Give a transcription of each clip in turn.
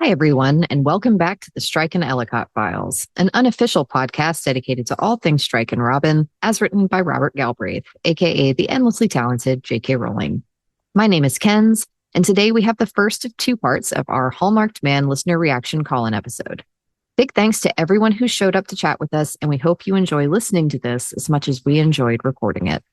Hi, everyone, and welcome back to the Strike and Ellicott Files, an unofficial podcast dedicated to all things Strike and Robin, as written by Robert Galbraith, aka the endlessly talented J.K. Rowling. My name is Kenz, and today we have the first of two parts of our Hallmarked Man listener reaction call-in episode. Big thanks to everyone who showed up to chat with us, and we hope you enjoy listening to this as much as we enjoyed recording it.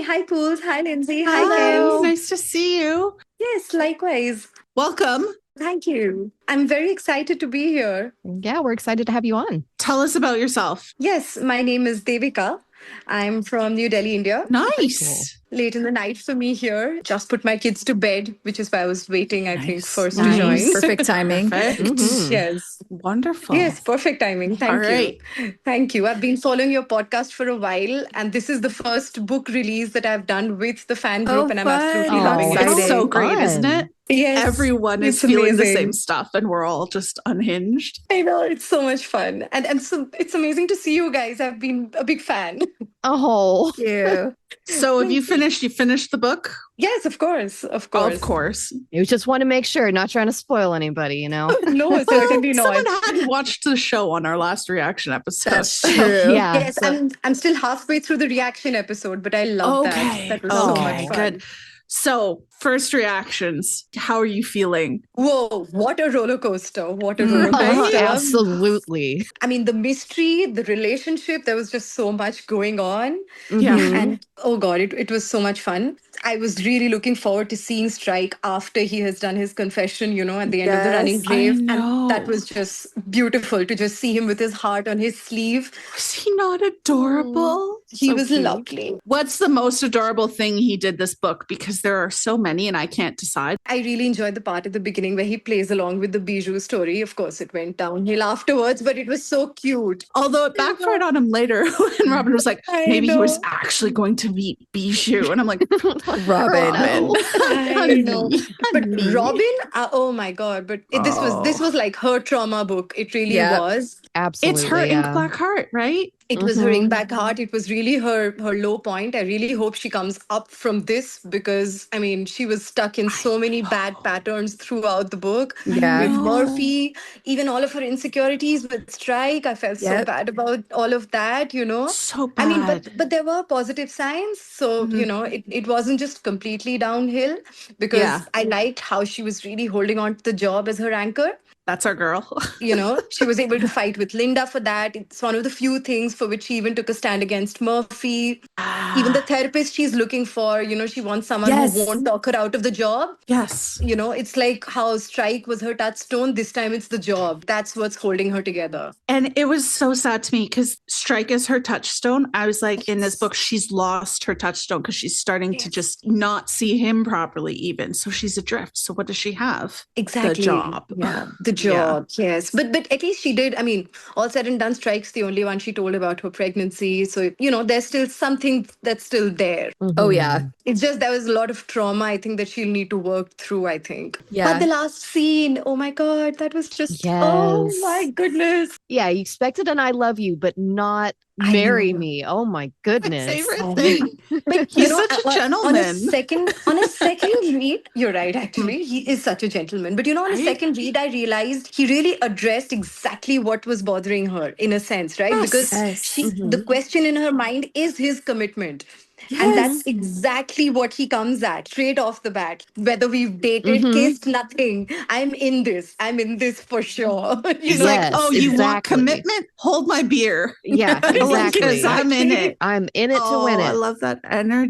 Hi Pools. Hi Lindsay. Hello. Hi Kenz. Nice to see you. Yes, likewise. Welcome. Thank you. I'm very excited to be here. Yeah, we're excited to have you on. Tell us about yourself. Yes, my name is Devika. I'm from New Delhi, India. Nice. Late in the night for me here. Just put my kids to bed, which is why I was waiting, I think, first to join. Perfect timing. Perfect. Yes. Wonderful. Yes, perfect timing. Thank All you. right. Thank you. I've been following your podcast for a while, and this is the first book release that I've done with the fan group, and I'm absolutely loving it. It's so great, Fun. isn't it? Yes. Everyone is It's feeling the amazing. same stuff and we're all just unhinged. I know, it's so much fun. And so it's amazing to see you guys. I've been a big fan. Oh, Yeah. So have you finished the book? Yes, of course. Of course. Of course. you just want to make sure, not trying to spoil anybody, you know? No, certainly not. Someone hadn't watched the show on our last reaction episode. That's true. Yeah. Yes, I'm still halfway through the reaction episode, but I love that. That was so much fun. Good. So, first reactions. How are you feeling? Whoa, what a roller coaster. What a roller coaster. Absolutely. I mean, the mystery, the relationship, there was just so much going on. Yeah. And oh God, it was so much fun. I was really looking forward to seeing Strike after he has done his confession, at the end of the running Yes, grave. I know. And that was just beautiful to just see him with his heart on his sleeve. Was he not adorable? He So was cute. lovely. What's the most adorable thing he did this book? Because there are so many and I can't decide. I really enjoyed the part at the beginning where he plays along with the Bijou story. Of course, it went downhill afterwards, but it was so cute. Although it backfired on him later when Robin was like, I maybe he was know. actually going to meet Bijou. And I'm like, Robin. I know. But honey. Robin, oh my God! But this was like her trauma book. It really Yeah. was. Absolutely. It's her yeah. ink black heart, right? It was her Mhm. ink back heart. It was really her low point. I really hope she comes up from this because I mean she was stuck in so many bad patterns throughout the book. Yeah. With know. Murphy, even all of her insecurities with Strike. I felt so Yep. bad about all of that, So bad. I mean, but there were positive signs. So, Mhm. it wasn't just completely downhill because Yeah. I liked how she was really holding on to the job as her anchor. That's our girl. She was able to fight with Linda for that. It's one of the few things for which she even took a stand against Murphy. Even the therapist she's looking for, she wants someone Yes. who won't talk her out of the job. Yes. It's like how Strike was her touchstone. This time it's the job. That's what's holding her together. And it was so sad to me because Strike is her touchstone. I was like, in this book, she's lost her touchstone because she's starting to just not see him properly even. So she's adrift. So what does she have? Exactly. The job. Yeah. The job. Yes. But at least she did. I mean, all said and done, Strike's the only one she told about her pregnancy. So, there's still something that's still there. Oh, yeah. It's just there was a lot of trauma, I think, that she'll need to work through, I think. Yeah. But the last scene, oh my God, that was just, oh Yes. my goodness. Yeah, you expected an I love you, but not I marry know. me. Oh my goodness. Favorite thing. But He's such a on a gentleman. second read, you're right, actually. He is such a gentleman. But on a Right? second read, I realized he really addressed exactly what was bothering her, in a sense, right? Yes. Because Yes. the question in her mind is his commitment. And that's exactly what he comes at straight off the bat. Whether we've dated, kissed, nothing. I'm in this for sure. He's Yes, like, oh, you want exactly. commitment? Hold my beer. Yeah, exactly. Because I'm in it. I'm in it to win I it. love that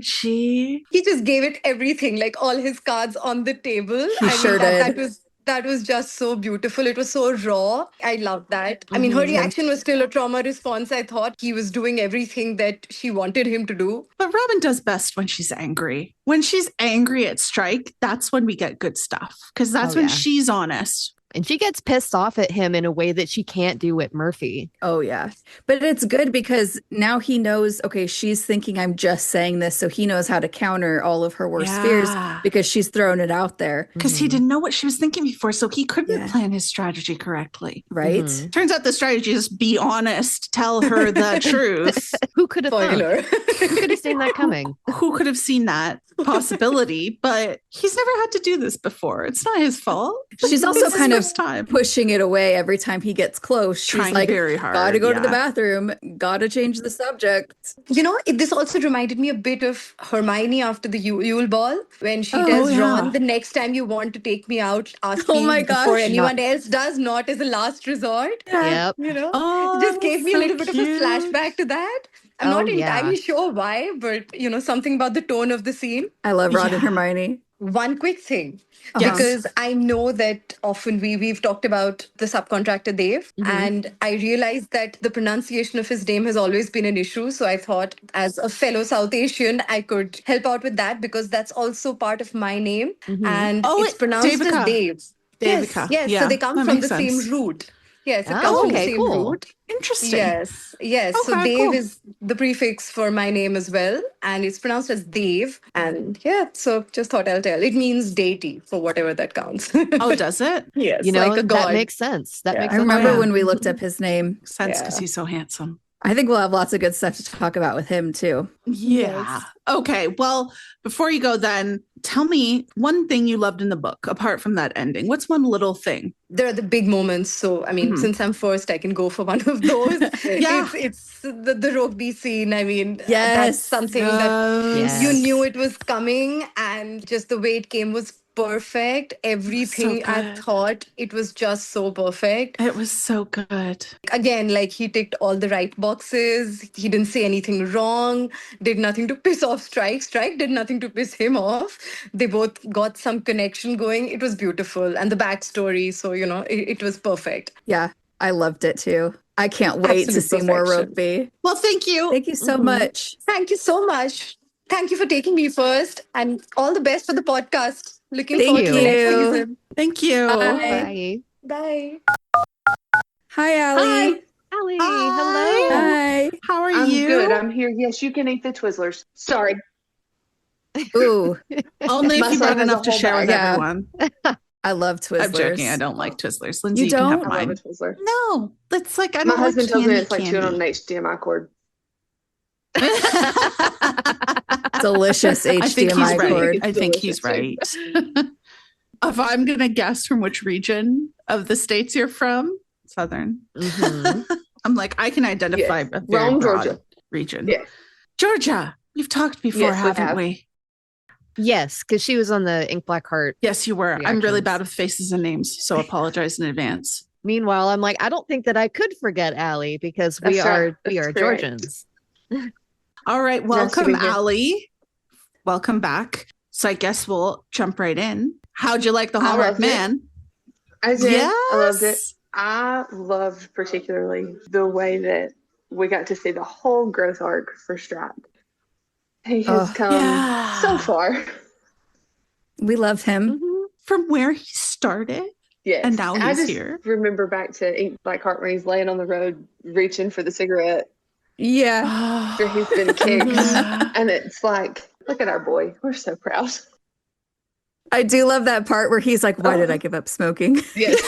energy. He just gave it everything, like all his cards on the table. He sure that did. that was just so beautiful. It was so raw. I loved that. I mean, her reaction was still a trauma response. I thought he was doing everything that she wanted him to do. But Robin does best when she's angry. When she's angry at Strike, that's when we get good stuff. Because that's Oh, when yeah. she's honest. And she gets pissed off at him in a way that she can't do with Murphy. Oh, yeah. But it's good because now he knows, okay, she's thinking I'm just saying this. So he knows how to counter all of her worst fears because she's thrown it out there. Because he didn't know what she was thinking before. So he couldn't Yeah. plan his strategy correctly. Right? Turns out the strategy is be honest, tell her the truth. Who could have Spoiler. Who could have seen that coming? Who could have seen that possibility? But he's never had to do this before. It's not his fault. She's also It's his kind of first time. pushing it away every time he gets close. She's Trying like, very hard, gotta go to the yeah. bathroom, gotta change the subject. This also reminded me a bit of Hermione after the Yule Ball when she Oh, tells yeah. Ron, the next time you want to take me out, ask Oh me my before gosh. anyone else does, not as a last resort. Yep. Oh, It just gave me a so little bit of cute. a flashback to that. I'm Oh, not yeah. entirely sure why, but something about the tone of the scene. I love Ron and Yeah. Hermione. One quick thing, Yes. because I know that often we've talked about the subcontractor Dave, and I realized that the pronunciation of his name has always been an issue. So I thought, as a fellow South Asian, I could help out with that because that's also part of my name, and Oh, it's pronounced Devika. as Dave. Devika. Yes. Yeah, So they come that from makes the same sense. root. Yes, it Oh, comes from the okay, same cool. root. Interesting. Yes. So Okay, Dave cool. is the prefix for my name as well, and it's pronounced as Dave. And yeah, so just thought I'll tell. It means deity for whatever that counts. Oh, does it? Yes, You know, like a god. that makes sense. That Yeah. makes I sense. remember yeah. when we looked up his name. Makes sense because Yeah. he's so handsome. I think we'll have lots of good stuff to talk about with him too. Yeah. Okay. Well, before you go, then tell me one thing you loved in the book apart from that ending. What's one little thing? There are the big moments. So I mean, since I'm first, I can go for one of those. Yeah. It's the rugby scene. I mean, that's Yes. something that Yes. you knew it was coming, and just the way it came was perfect. Everything I good. thought it was just so perfect. It was so good. Again, like he ticked all the right boxes. He didn't say anything wrong, did nothing to piss off Strike. Strike did nothing to piss him off. They both got some connection going. It was beautiful. And the backstory. So, it was perfect. Yeah, I loved it too. I can't wait to see Absolute more perfection. rugby. Well, thank you. Thank you so much. Thank you so much. Thank you for taking me first. And all the best for the podcast. Looking Thank forward to the next you. season. Thank you. Bye. Bye. Bye. Hi, Allie. Allie, Hi. hello. Hi. How are I'm you? good. I'm here. Yes, you can eat the Twizzlers. Sorry. Ooh, Only My if you son brought has a enough to whole share with bag. Yeah. everyone. I love Twizzlers. I'm joking. I don't like Twizzlers. Lindsay, You can have don't? I love a mine. Twizzler. No, it's like I My don't husband like tells me candy it's like chewing on an HDMI cord. Delicious I think he's HDMI right. cord. I think he's right. If I'm gonna guess from which region of the states you're from, Southern. I'm like, I can identify Yes. a very Rome, broad Georgia. region. Yes. Georgia. We've talked before, Yes, we haven't have. we? Yes, because she was on the Ink Black Heart. Yes, you were. I'm really Reactions. bad with faces and names, so apologize in advance. Meanwhile, I'm like, I don't think that I could forget Allie because we That's right. are That's correct. Georgians. All right, Nice to welcome, be here. Allie. Welcome back. So I guess we'll jump right in. How'd you like the I Hallmarked loved it. Man? I did. Yes. I loved it. I loved particularly the way that we got to see the whole growth arc for Strike. He has come Yeah. so far. We love him. From where he started. Yes. And now I he's just here. remember back to Ink Black Heart when he's laying on the road reaching for the cigarette Yeah. after he's been kicked. And it's like, look at our boy. We're so proud. I do love that part where he's like, why did I give up smoking? Yes.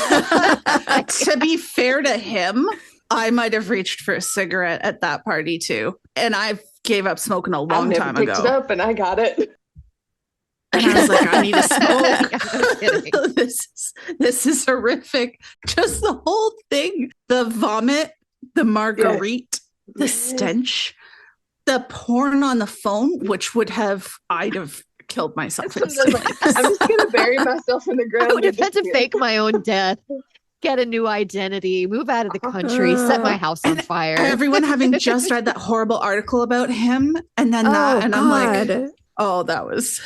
To be fair to him, I might have reached for a cigarette at that party too. And I gave up smoking a I've long never time picked ago. it up and I got it. And I was like, I need to No kidding. smoke. This is horrific. Just the whole thing. The vomit, the marguerite, the Yes. stench, the porn on the phone, which I'd have killed myself. I'm just gonna bury myself in the ground. I would have and had to disappear. fake my own death, get a new identity, move out of the country, set my house on fire. Everyone having just read that horrible article about him, and then that, and I'm like, oh, that was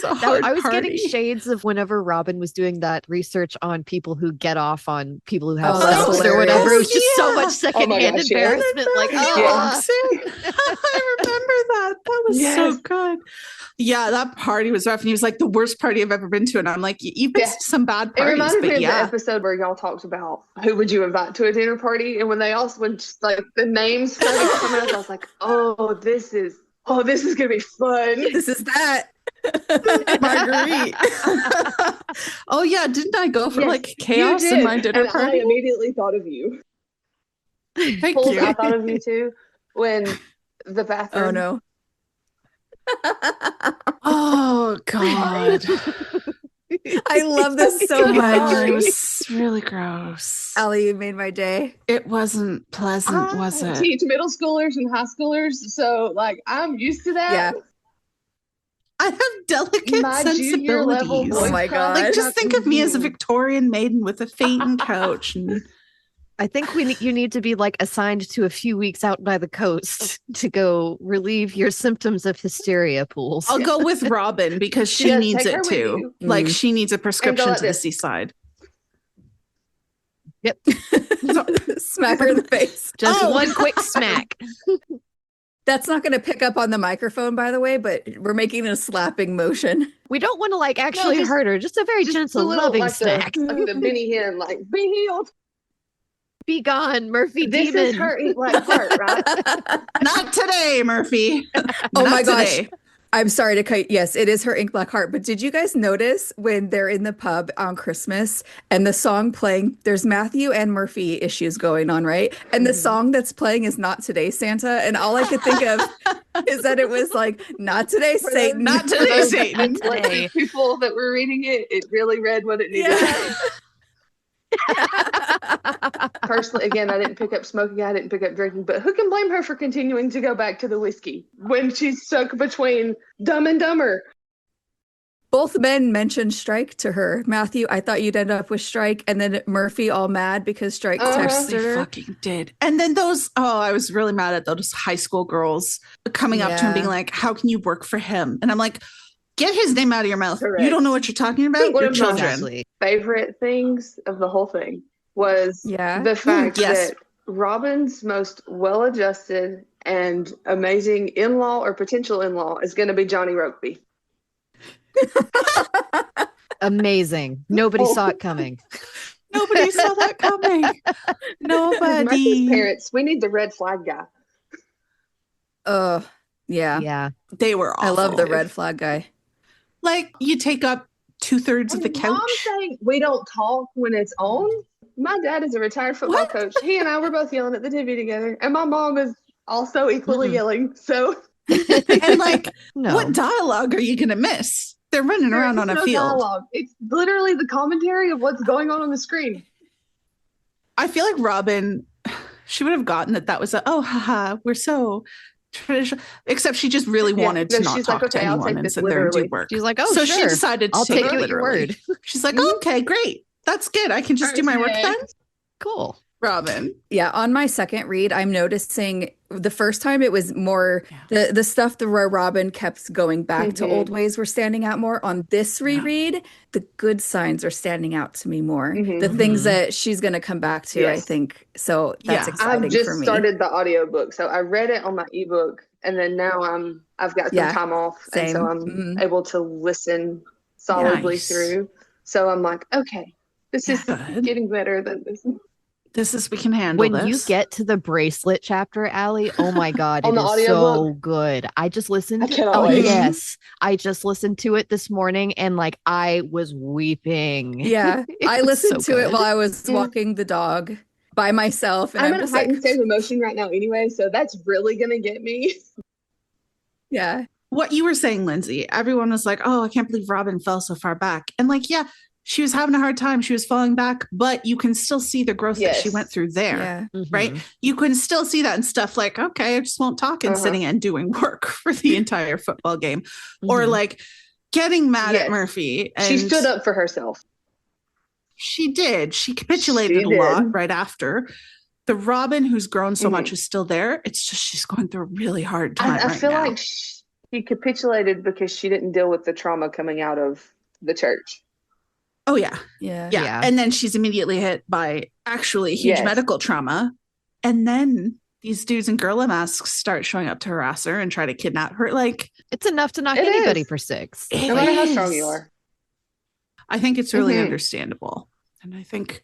a hard I was party. getting shades of whenever Robin was doing that research on people who get off on people who have Oh, that's sex or hilarious. whatever. It was just so Yeah. much Oh secondhand my gosh, yeah. embarrassment. Like, Yeah. oh, I remember that. That was so Yes. good. Yeah, that party was rough. And he was like, the worst party I've ever been to. And I'm like, you've been to some bad It parties, reminded but me of the yeah. episode where y'all talked about who would you invite to a dinner party, and when like the names started coming up, I was like, this is gonna be fun. This is that. Marguerite. Oh yeah, didn't I go for Yes, like chaos you did. in my dinner and party? I immediately thought of you. Thank Pools, you. I thought of you too when the bathroom. Oh no. Oh God. I love this so much. It was really gross. Allie, you made my day. It wasn't pleasant, was I it? teach middle schoolers and high schoolers, so like I'm used to that. Yeah. I have delicate My junior level sensibilities. Oh my God. Like, just think of me as a Victorian maiden with a fainting couch. And I think you need to be like assigned to a few weeks out by the coast to go relieve your symptoms of hysteria, Pools. I'll go with Robin because she Yes, needs take her it with too. you. Like, she needs a prescription like to the this. seaside. Yep. Smack her in the face. Just one quick smack. That's not going to pick up on the microphone, by the way, but we're making a slapping motion. We don't want to like actually hurt her. Just a very gentle, a little, loving like smack. like the Benny Hinn, like be healed. Be gone, Murphy This demon. is her ink black heart, right? Not today, Murphy. Oh Not my gosh. today. I'm sorry to cut. Yes, it is her ink black heart. But did you guys notice when they're in the pub on Christmas and the song playing, there's Matthew and Murphy issues going on, right? And the song that's playing is Not Today, Santa. And all I could think of is that it was like, Not Today, Satan. Not today, Satan. Today. People that were reading it really read what it needed to say. Personally, again, I didn't pick up smoking, I didn't pick up drinking, but who can blame her for continuing to go back to the whiskey when she's stuck between Dumb and Dumber? Both men mentioned Strike to her. Matthew, I thought you'd end up with Strike, and then Murphy all mad because Strike texted They her. fucking did. And then I was really mad at those high school girls coming up to him being like, how can you work for him? And I'm like, get his name out of your mouth. Correct. You don't know what you're talking about? One Your of children. Exactly. Favorite things of the whole thing was the fact yes. that Robin's most well-adjusted and amazing in-law or potential in-law is going to be Johnny Rokeby. Amazing. Nobody saw it coming. Nobody saw that coming. Murphy's Nobody. parents, we need the red flag guy. Yeah. Yeah. They were awful. I love the red flag guy. Like, you take up 2/3 of the couch. Mom saying we don't talk when it's on. My dad is a retired football coach. He and I were both yelling at the TV together, and my mom is also equally yelling. So, And like, No. what dialogue are you going to miss? They're running around on a no field. dialogue. It's literally the commentary of what's going on the screen. I feel like Robin, she would have gotten that was haha, we're so traditional. Except she just really wanted to not she's talk like, to okay, I'll anyone take and this sit there and do literally. work. She's like, oh, so sure. she decided to I'll take it you at your literally. word. She's like, okay, great. That's good. I can just do my work then. Cool. Robin. Yeah, on my second read, I'm noticing the first time it was more the stuff where Robin kept going back to old ways were standing out more. On this reread, the good signs are standing out to me more. The things that she's going to come back to, I think. So that's exciting I've just for me. started the audiobook. So I read it on my ebook, and then now I've got some time off, and so I'm able to listen solidly through. So I'm like, okay, this is getting better than this. We can handle When this. you get to the bracelet chapter, Allie, oh my God, On it the is so audiobook? good. I just listened. I cannot wait. Yes. I just listened to it this morning and like I was weeping. Yeah, It I was listened so to it good. while I was walking the dog by myself. And I'm I'm in a just like, heightened state of emotion right now anyway, so that's really going to get me. yeah. What you were saying, Lindsay, everyone was like, oh, I can't believe Robin fell so far back. And like, yeah, she was having a hard time. She was falling back, but you can still see the growth that she went through there. Yeah. Right? You can still see that and stuff like, okay, I just won't talk and sitting and doing work for the entire football game. Or like getting mad at Murphy. And She stood up for herself. She did. She capitulated a lot right after. The Robin who's grown so much is still there. It's just she's going through a really hard time I feel now. like she capitulated because she didn't deal with the trauma coming out of the church. Oh, yeah. Yeah. And then she's immediately hit by actually huge medical trauma. And then these dudes in gorilla masks start showing up to harass her and try to kidnap her. Like, it's enough to knock anybody for 6. No matter how strong you are. I think it's really understandable. And I think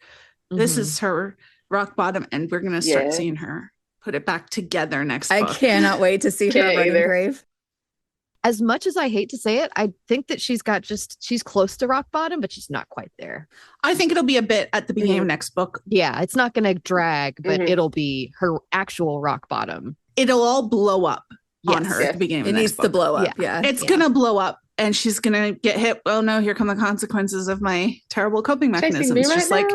this is her rock bottom, and we're going to start seeing her put it back together next book. I cannot wait to see her running grave. As much as I hate to say it, I think that she's close to rock bottom, but she's not quite there. I think it'll be a bit at the beginning of next book. Yeah, it's not going to drag, but it'll be her actual rock bottom. It'll all blow up on her at the beginning of the next book. It needs to blow up. Yeah. It's going to blow up, and she's going to get hit. Oh no, here come the consequences of my terrible coping mechanisms. Just like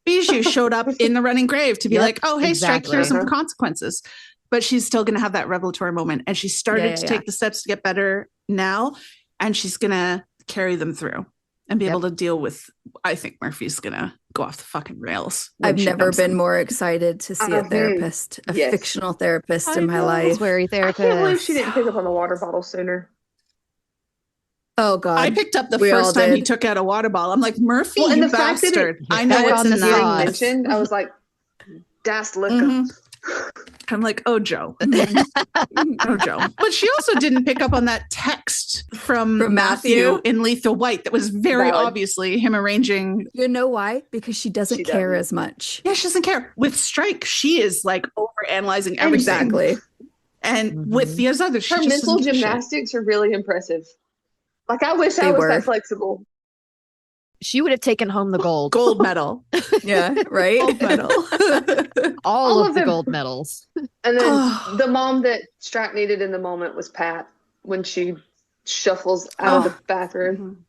Bijou showed up in the running grave to be like, oh, hey, Strike, here's some consequences. But she's still going to have that revelatory moment. And she started to take the steps to get better now. And she's going to carry them through and be able to deal with, I think Murphy's going to go off the fucking rails. I've never been more excited to see a therapist, a fictional therapist in my life. Very therapist. I can't believe she didn't pick up on the water bottle sooner. Oh, God. I picked up the first time he took out a water bottle. I'm like, Murphy, you bastard. I know what's in that. Mentioned, I was like, das liquor. I'm like, oh, Joe. Oh, Joe. But she also didn't pick up on that text from Matthew in Lethal White that was very obviously him arranging. You know why? Because she doesn't care as much. Yeah, she doesn't care. With Strike, she is like overanalyzing everything. Exactly. And with the others, her mental gymnastics are really impressive. Like, I wish I was that flexible. She would have taken home the gold medal. Yeah, right. Gold medal. all of the gold medals. And then the mom that Strike needed in the moment was Pat when she shuffles out of the bathroom.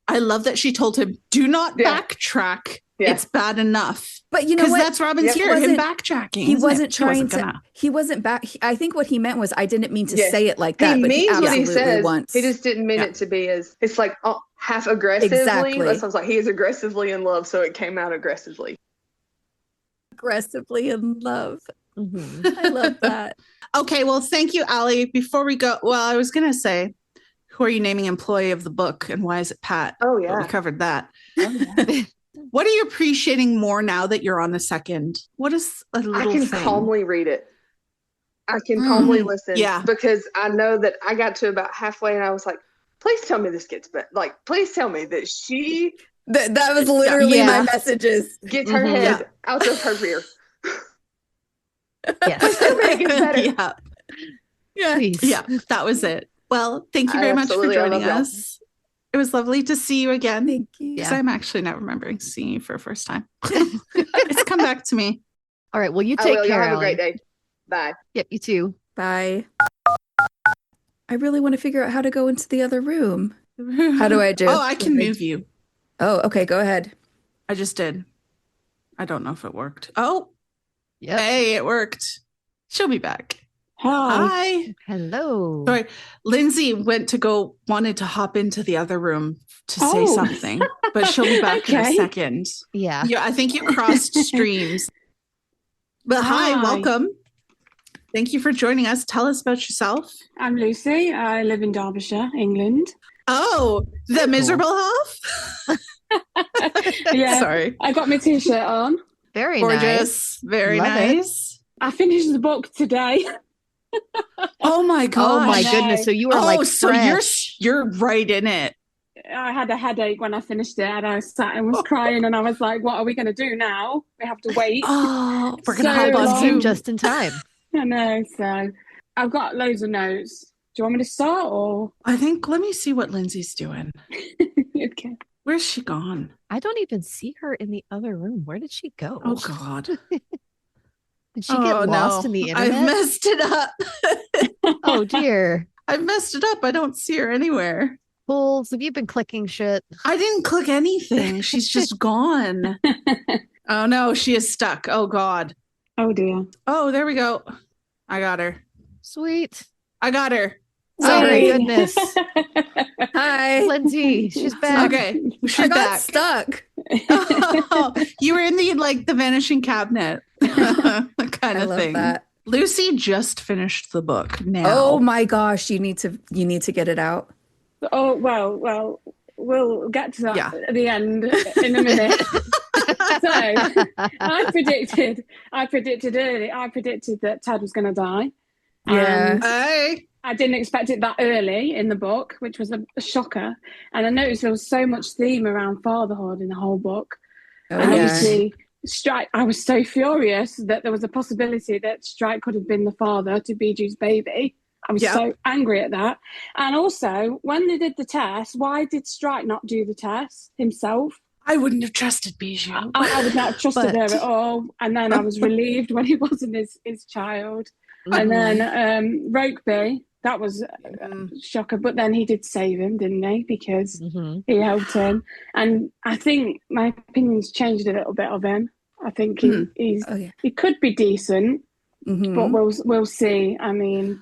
I love that she told him, "Do not backtrack. It's bad enough." But you know what? Because that's Robin's here, him backtracking. He wasn't trying to. He wasn't back. I think what he meant was, I didn't mean to say it like that. But he means what he says. He just didn't mean it to be as. It's like half aggressively. Exactly. That sounds like he is aggressively in love, so it came out aggressively. Aggressively in love. I love that. Okay, well, thank you, Allie. Before we go, well, I was going to say, who are you naming employee of the book, and why is it Pat? Oh, yeah. But we covered that. What are you appreciating more now that you're on the second? What is a little thing? I can calmly read it. I can calmly listen. Yeah. Because I know that I got to about halfway and I was like, please tell me this gets better. Like, please tell me that she... That was literally my messages. Gets her head out of her rear. Yes. Please tell me it gets better. Yeah, that was it. Well, thank you very much for joining us. It was lovely to see you again. Thank you. Because I'm actually not remembering seeing you for a first time. It's come back to me. All right. Well, you take care. Have a great day. Bye. Yep. You too. Bye. I really want to figure out how to go into the other room. How do I do? Oh, I can move you. Oh, okay. Go ahead. I just did. I don't know if it worked. Oh, yeah. Hey, it worked. She'll be back. Hi. Hello. Sorry. Lindsay wanted to hop into the other room to say something, but she'll be back in a second. Yeah. I think you crossed streams. But hi, welcome. Thank you for joining us. Tell us about yourself. I'm Lucy. I live in Derbyshire, England. Oh, the miserable half? Yeah. Sorry. I got my t-shirt on. Very gorgeous. Very Love nice. I finished the book today. Oh my god! Oh my goodness! So you were like, so you're right in it. I had a headache when I finished it, and I sat and was crying, and I was like, "What are we going to do now? We have to wait." Oh, we're going to hop on Zoom just in time. I know. So I've got loads of notes. Do you want me to start, or I think let me see what Lindsay's doing. Okay. Where's she gone? I don't even see her in the other room. Where did she go? Oh God. Did she get lost in the internet? I've messed it up. Oh dear. I've messed it up. I don't see her anywhere. Fools, have you been clicking shit? I didn't click anything. She's just gone. Oh no, she is stuck. Oh God. Oh dear. Oh, there we go. I got her. Sweet. I got her. Oh my goodness. Hi, Lindsay. She's back. Okay. She's back. Stuck. Oh, you were in the vanishing cabinet kind of thing. That. Lucy just finished the book now. Oh my gosh, you need to get it out. Oh well, we'll get to that at the end in a minute. I predicted early. I predicted that Ted was going to die. Yeah. I didn't expect it that early in the book, which was a shocker. And I noticed there was so much theme around fatherhood in the whole book. And obviously, Strike, I was so furious that there was a possibility that Strike could have been the father to Biju's baby. I was so angry at that. And also, when they did the test, why did Strike not do the test himself? I wouldn't have trusted Biju. I would not have trusted her at all. And then I was relieved when he wasn't his child. And then Rokeby, that was a shocker. But then he did save him, didn't he? Because he helped him. And I think my opinion's changed a little bit of him. I think he could be decent, but we'll see. I mean,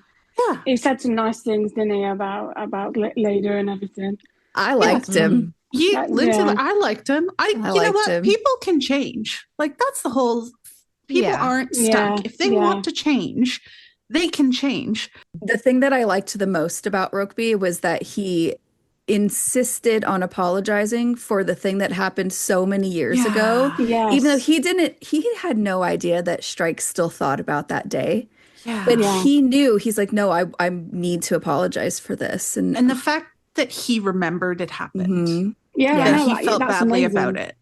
he said some nice things, didn't he, about later and everything. I liked him. Lindsay, I liked him. You know what? Him. People can change. Like, that's the whole. People aren't stuck. If they want to change, they can change. The thing that I liked the most about Rokeby was that he insisted on apologizing for the thing that happened so many years ago. Yes. Even though he had no idea that Strike still thought about that day. Yeah. But he knew, he's like, no, I need to apologize for this. And the fact that he remembered it happened. He felt badly amazing. about it.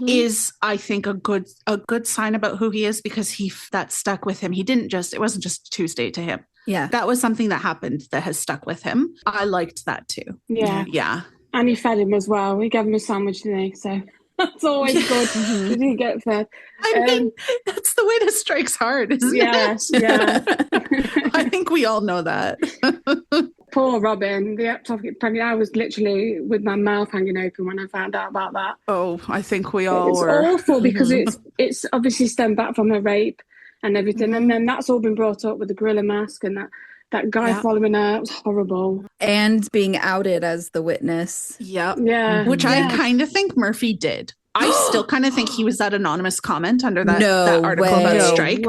Is, I think, a good sign about who he is, because that stuck with him. It wasn't just Tuesday to him. Yeah. That was something that happened that has stuck with him. I liked that too. Yeah. Yeah. And he fed him as well. He gave him a sandwich today, so that's always good. Did he get fed? I mean, that's the way to strike's hard, isn't it? Yeah. I think we all know that. Poor Robin, the ectopic pregnant. I was literally with my mouth hanging open when I found out about that. Oh, I think we all were. It's awful because it's obviously stemmed back from a rape and everything. And then that's all been brought up with the gorilla mask and that guy following her. It was horrible. And being outed as the witness. Yep. Yeah. Which I kind of think Murphy did. I still kind of think he was that anonymous comment under that article about Strike.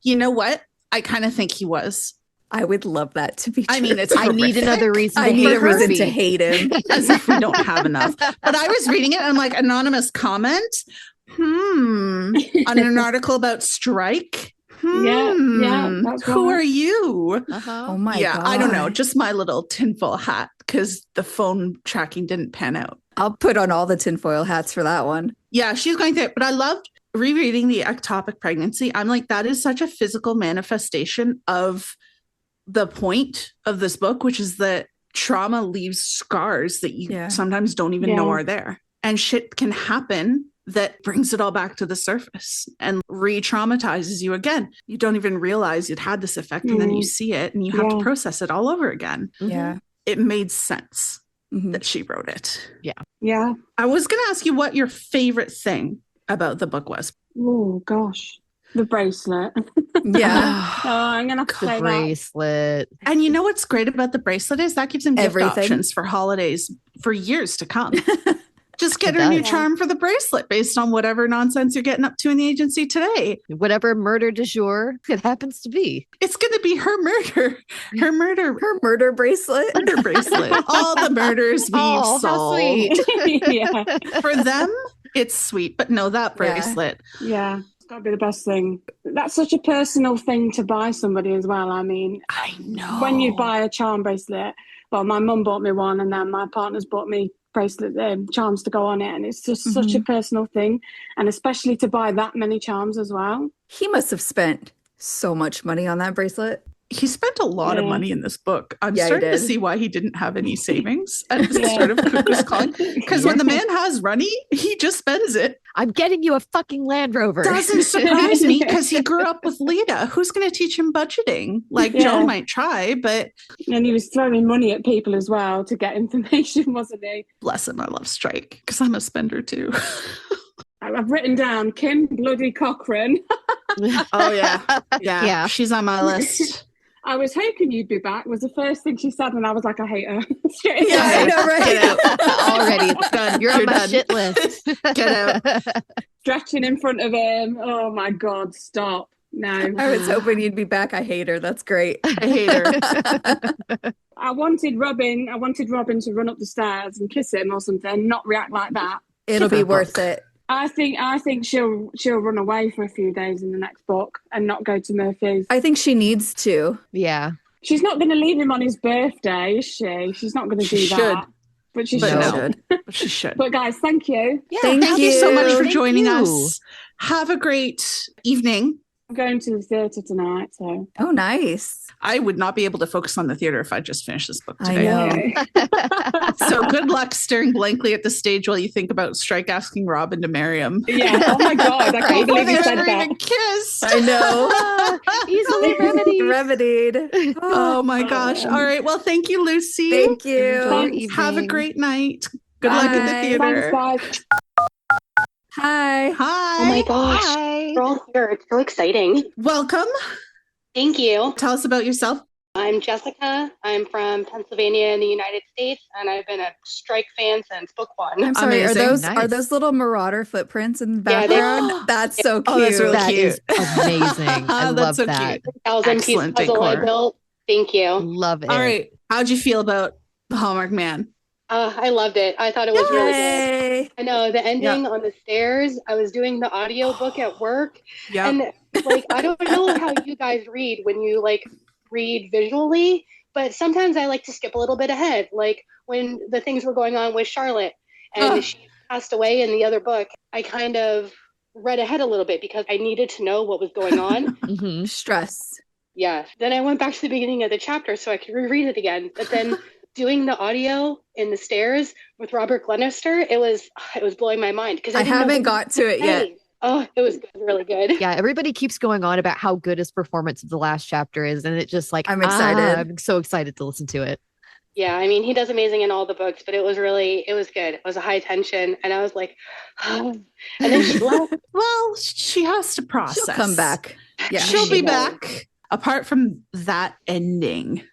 You know what? I kind of think he was. I would love that to be true. I mean, I need another reason to hate him. As if we don't have enough. But I was reading it and I'm like, anonymous comment? On an article about Strike? Yeah, that's Who are you? Oh my God. I don't know. Just my little tinfoil hat, because the phone tracking didn't pan out. I'll put on all the tinfoil hats for that one. Yeah, she's going through it. But I loved rereading the ectopic pregnancy. I'm like, that is such a physical manifestation of the point of this book, which is that trauma leaves scars that you sometimes don't even know are there. And shit can happen that brings it all back to the surface and re-traumatizes you again. You don't even realize it had this effect, and then you see it and you have to process it all over again. Yeah. It made sense that she wrote it. Yeah. I was going to ask you what your favorite thing about the book was. Oh, gosh. The bracelet. I'm going to have to say the bracelet. And you know what's great about the bracelet is that gives him gift options for holidays for years to come. Just get her a new charm for the bracelet based on whatever nonsense you're getting up to in the agency today. Whatever murder du jour it happens to be. It's going to be her murder. Her murder bracelet. Murder bracelet. All the murders we've solved. How sweet. For them, it's sweet. But no, that bracelet. Yeah. That'd be the best thing. That's such a personal thing to buy somebody as well. I mean, I know. When you buy a charm bracelet, well, my mum bought me one, and then my partner's bought me bracelet charms to go on it, and it's just such a personal thing, and especially to buy that many charms as well. He must have spent so much money on that bracelet. He spent a lot of money in this book. I'm starting to see why he didn't have any savings at the start of Cuckoo's Calling. Because when the man has money, he just spends it. I'm getting you a fucking Land Rover. Doesn't surprise me, because he grew up with Lita. Who's going to teach him budgeting? Like, Joan might try, but... And he was throwing money at people as well to get information, wasn't he? Bless him. I love Strike, because I'm a spender too. I've written down Kim Bloody Cochran. Oh, yeah. She's on my list. I was hoping you'd be back, was the first thing she said, and I was like, I hate her. I know, right? Already, it's done. You're on my shit list. Get out. Stretching in front of him. Oh my God, stop. No. I was hoping you'd be back. I hate her. That's great. I hate her. I wanted Robin to run up the stairs and kiss him or something, not react like that. It'll be worth it. I think she'll run away for a few days in the next book and not go to Murphy's. I think she needs to. Yeah. She's not going to leave him on his birthday, is she? She's not going to do that. But she should. She should. But guys, thank you. Yeah, thank you so much for Thank joining you. us. Have a great evening. I'm going to the theatre tonight, so. Oh, nice. I would not be able to focus on the theater if I just finished this book I today. know. So good luck staring blankly at the stage while you think about Strike asking Robin to marry him. Yeah. Oh my God. I can't believe you said that. Even kissed. I know. Easily remedied. Oh my gosh. All right. Well, thank you, Lucy. Thank you. Enjoy your evening. Have a great night. Good luck at the Bye. theater. Thanks, guys. Hi. Hi. Oh my gosh. Hi. We're all here. It's so exciting. Welcome. Thank you. Tell us about yourself. I'm Jessica. I'm from Pennsylvania in the United States, and I've been a Strike fan since book one. I'm sorry. Amazing. Are those little marauder footprints in the Yeah, they background? are. That's so cute. Oh, that's really That cute. is amazing. I That's love so that. cute. 1,000-piece Excellent puzzle I decor. built. Thank you. Love it. All right. How'd you feel about the Hallmarked Man? I loved it. I thought it was really good. Yay. I know the ending on the stairs. I was doing the audio book at work, and like I don't know how you guys read when you like read visually, but sometimes I like to skip a little bit ahead. Like when the things were going on with Charlotte and she passed away in the other book, I kind of read ahead a little bit because I needed to know what was going on. Mhm. Stress. Yeah. Then I went back to the beginning of the chapter so I could reread it again. But then doing the audio in the stairs with Robert Glenister, it was blowing my mind because I haven't got to it yet. Oh, it was good, really good. Yeah, everybody keeps going on about how good his performance of the last chapter is, and it just like I'm excited. I'm so excited to listen to it. Yeah, I mean, he does amazing in all the books, but it was good. It was a high tension, and I was like, oh. And then she left. Well, she has to process. She'll come back. Yeah. She'll she be does. back. Apart from that ending,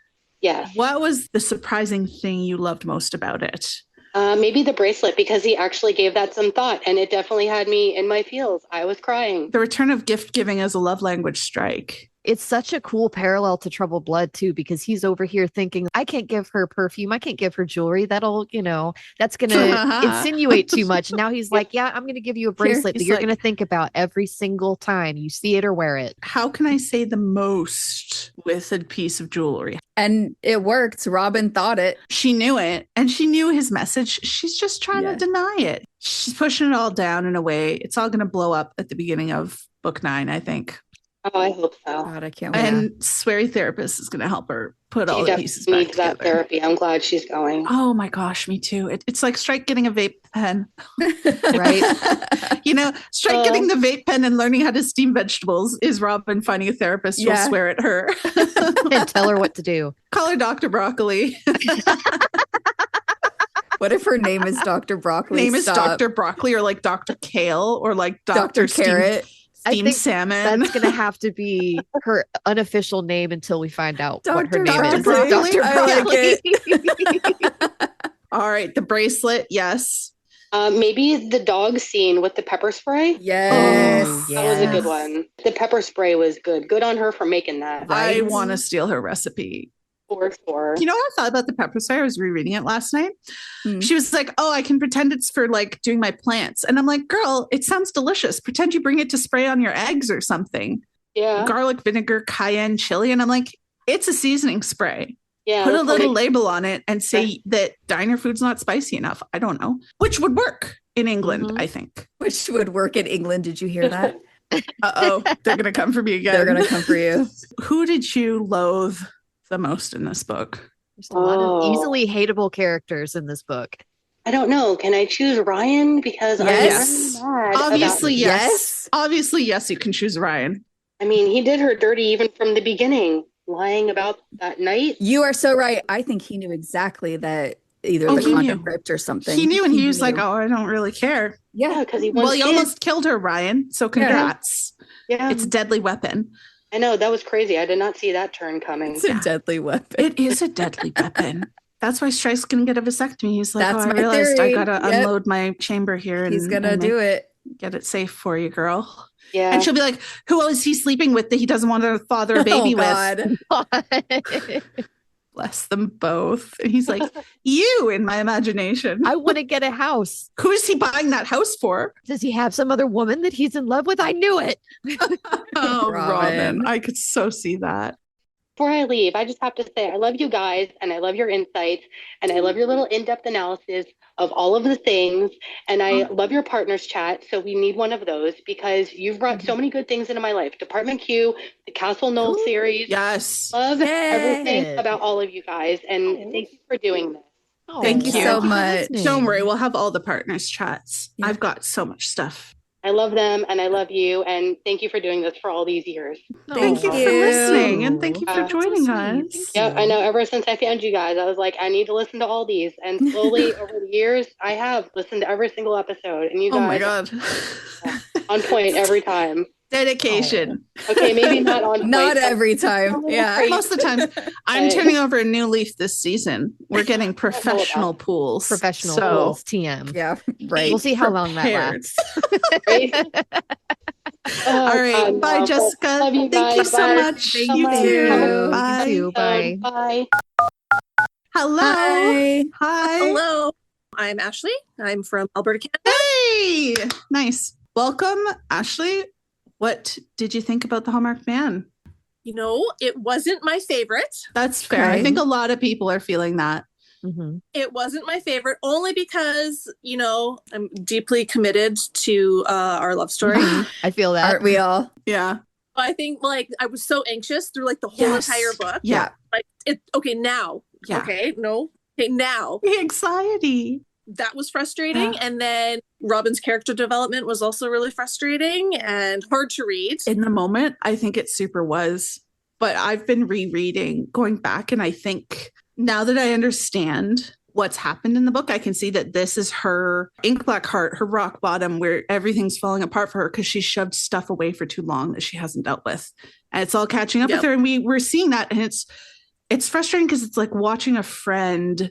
Yeah. what was the surprising thing you loved most about it? Maybe the bracelet, because he actually gave that some thought, and it definitely had me in my feels. I was crying. The return of gift giving as a love language, Strike. It's such a cool parallel to Troubled Blood too, because he's over here thinking, I can't give her perfume, I can't give her jewelry. That'll, that's gonna insinuate too much. Now he's like, yeah, I'm gonna give you a bracelet that you're gonna think about every single time you see it or wear it. How can I say the most with a piece of jewelry? And it worked. Robin thought it. She knew it, and she knew his message. She's just trying to deny it. She's pushing it all down in a way. It's all gonna blow up at the beginning of book 9, I think. Oh, I hope so. God, I can't wait. And Sweary Therapist is going to help her put all She the pieces back needs that together. therapy. I'm glad she's going. Oh my gosh, me too. It's like Strike getting a vape pen. Right? Strike getting the vape pen and learning how to steam vegetables is Robin finding a therapist who'll swear at her. And tell her what to do. Call her Dr. Broccoli. What if her name is Dr. Broccoli? Name is Dr. Broccoli or like Dr. Kale or like Dr. Carrot. Steamed salmon. That's gonna have to be her unofficial name until we find out what her name is. Broccoli? Dr. I like Broccoli. All right, the bracelet, yes. Maybe the dog scene with the pepper spray. Yes. Oh, That was a good one. The pepper spray was good. Good on her for making that. I want to steal her recipe. For sure. You know what I thought about the pepper spray? I was rereading it last night. She was like, oh, I can pretend it's for like doing my plants. And I'm like, girl, it sounds delicious. Pretend you bring it to spray on your eggs or something. Yeah. Garlic, vinegar, cayenne, chili. And I'm like, it's a seasoning spray. Yeah. Put a little label on it and say that diner food's not spicy enough. I don't know. Which would work in England, I think. Which would work in England. Did you hear that? Uh-oh. They're going to come for me again. They're going to come for you. Who did you loathe the most in this book? There's a lot of easily hateable characters in this book. I don't know. Can I choose Ryan? Because Yes. I'm really mad Obviously, about yes. Obviously, yes, you can choose Ryan. I mean, he did her dirty even from the beginning, lying about that night. You are so right. I think he knew exactly that either the he condom knew. ripped or something. He knew, and he was like, oh, I don't really care. Yeah, because he Well, he almost killed her, Ryan. So congrats. Yeah. It's a deadly weapon. I know. That was crazy. I did not see that turn coming. It's a deadly weapon. It is a deadly weapon. That's why Strike's going to get a vasectomy. He's like, That's I my realized theory. I got to unload my chamber here. And He's going to do it. Get it safe for you, girl. Yeah. And she'll be like, who is he sleeping with that he doesn't want to father a baby with? God. Bless them both. And he's like, you in my imagination. I want to get a house. Who is he buying that house for? Does he have some other woman that he's in love with? I knew it. Oh, Robin. I could so see that. Before I leave, I just have to say I love you guys and I love your insights and I love your little in-depth analysis of all of the things. And I love your partners chat. So we need one of those because you've brought so many good things into my life. Department Q, the Castle Knoll series. Yes. Love everything about all of you guys. And thank you for doing this. Thank you so much. Don't worry. We'll have all the partners chats. Yeah. I've got so much stuff. I love them and I love you. And thank you for doing this for all these years. Thank you for listening and thank you for joining us. Yeah, I know. Ever since I found you guys, I was like, I need to listen to all these. And slowly over the years, I have listened to every single episode. And you guys, oh my God, on point every time. Dedication. Okay, maybe not on point. Not every time. Yeah. Most of the time. I'm turning over a new leaf this season. We're getting professional pools. Professional pools, TM. Yeah, right. We'll see how long that lasts. All right. Bye, Jessica. Love you Thank you so much. Thank you too. Bye. You too. Bye. Bye. Hello. Hi. Hi. Hello. I'm Ashley. I'm from Alberta, Canada. Hey. Nice. Welcome, Ashley. What did you think about the Hallmarked Man? You know, it wasn't my favorite. That's fair. Okay. I think a lot of people are feeling that. Mm-hmm. It wasn't my favorite only because, you know, I'm deeply committed to our love story. I feel that. Aren't we all? Yeah. I think like I was so anxious through like the whole entire book. Yeah. Like it. Okay, now. Yeah. Okay. No. Okay, now. The anxiety. That was frustrating. And then Robin's character development was also really frustrating and hard to read. In the moment, I think it super was. But I've been rereading, going back, and I think now that I understand what's happened in the book, I can see that this is her ink black heart, her rock bottom, where everything's falling apart for her because she shoved stuff away for too long that she hasn't dealt with. And it's all catching up with her. And we're seeing that. And it's frustrating because it's like watching a friend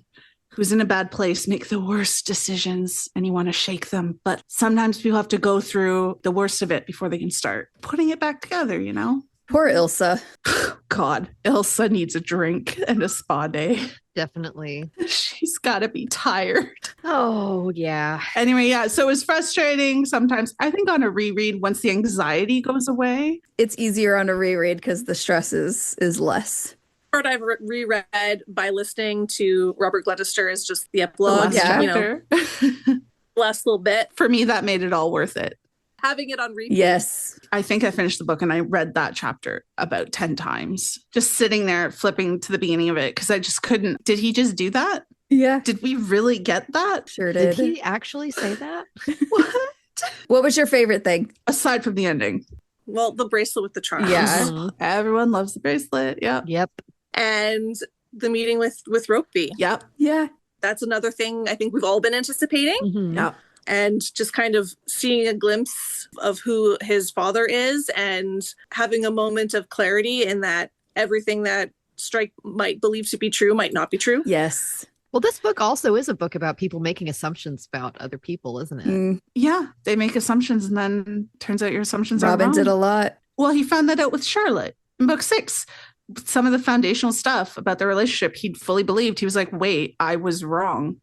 who's in a bad place make the worst decisions and you want to shake them. But sometimes people have to go through the worst of it before they can start putting it back together, you know? Poor Ilsa. God, Ilsa needs a drink and a spa day. Definitely. She's got to be tired. Oh, yeah. Anyway, yeah. So it's frustrating sometimes. I think on a reread, once the anxiety goes away. It's easier on a reread because the stress is less. Part I've reread by listening to Robert Gleddister is just the epilogue. Last little bit. For me, that made it all worth it. Having it on repeat. Yes. I think I finished the book and I read that chapter about 10 times. Just sitting there flipping to the beginning of it because I just couldn't. Did he just do that? Yeah. Did we really get that? Sure did. Did he actually say that? What? What was your favorite thing? Aside from the ending. Well, the bracelet with the charms. Yeah. Everyone loves the bracelet. Yep. And the meeting with Rokeby. Yep. Yeah. That's another thing I think we've all been anticipating. Mm-hmm. Yep. And just kind of seeing a glimpse of who his father is and having a moment of clarity in that everything that Strike might believe to be true might not be true. Yes. Well, this book also is a book about people making assumptions about other people, isn't it? Yeah. They make assumptions and then turns out your assumptions are wrong. Robin did a lot. Well, he found that out with Charlotte in book 6. Some of the foundational stuff about their relationship, he'd fully believed. He was like, wait, I was wrong.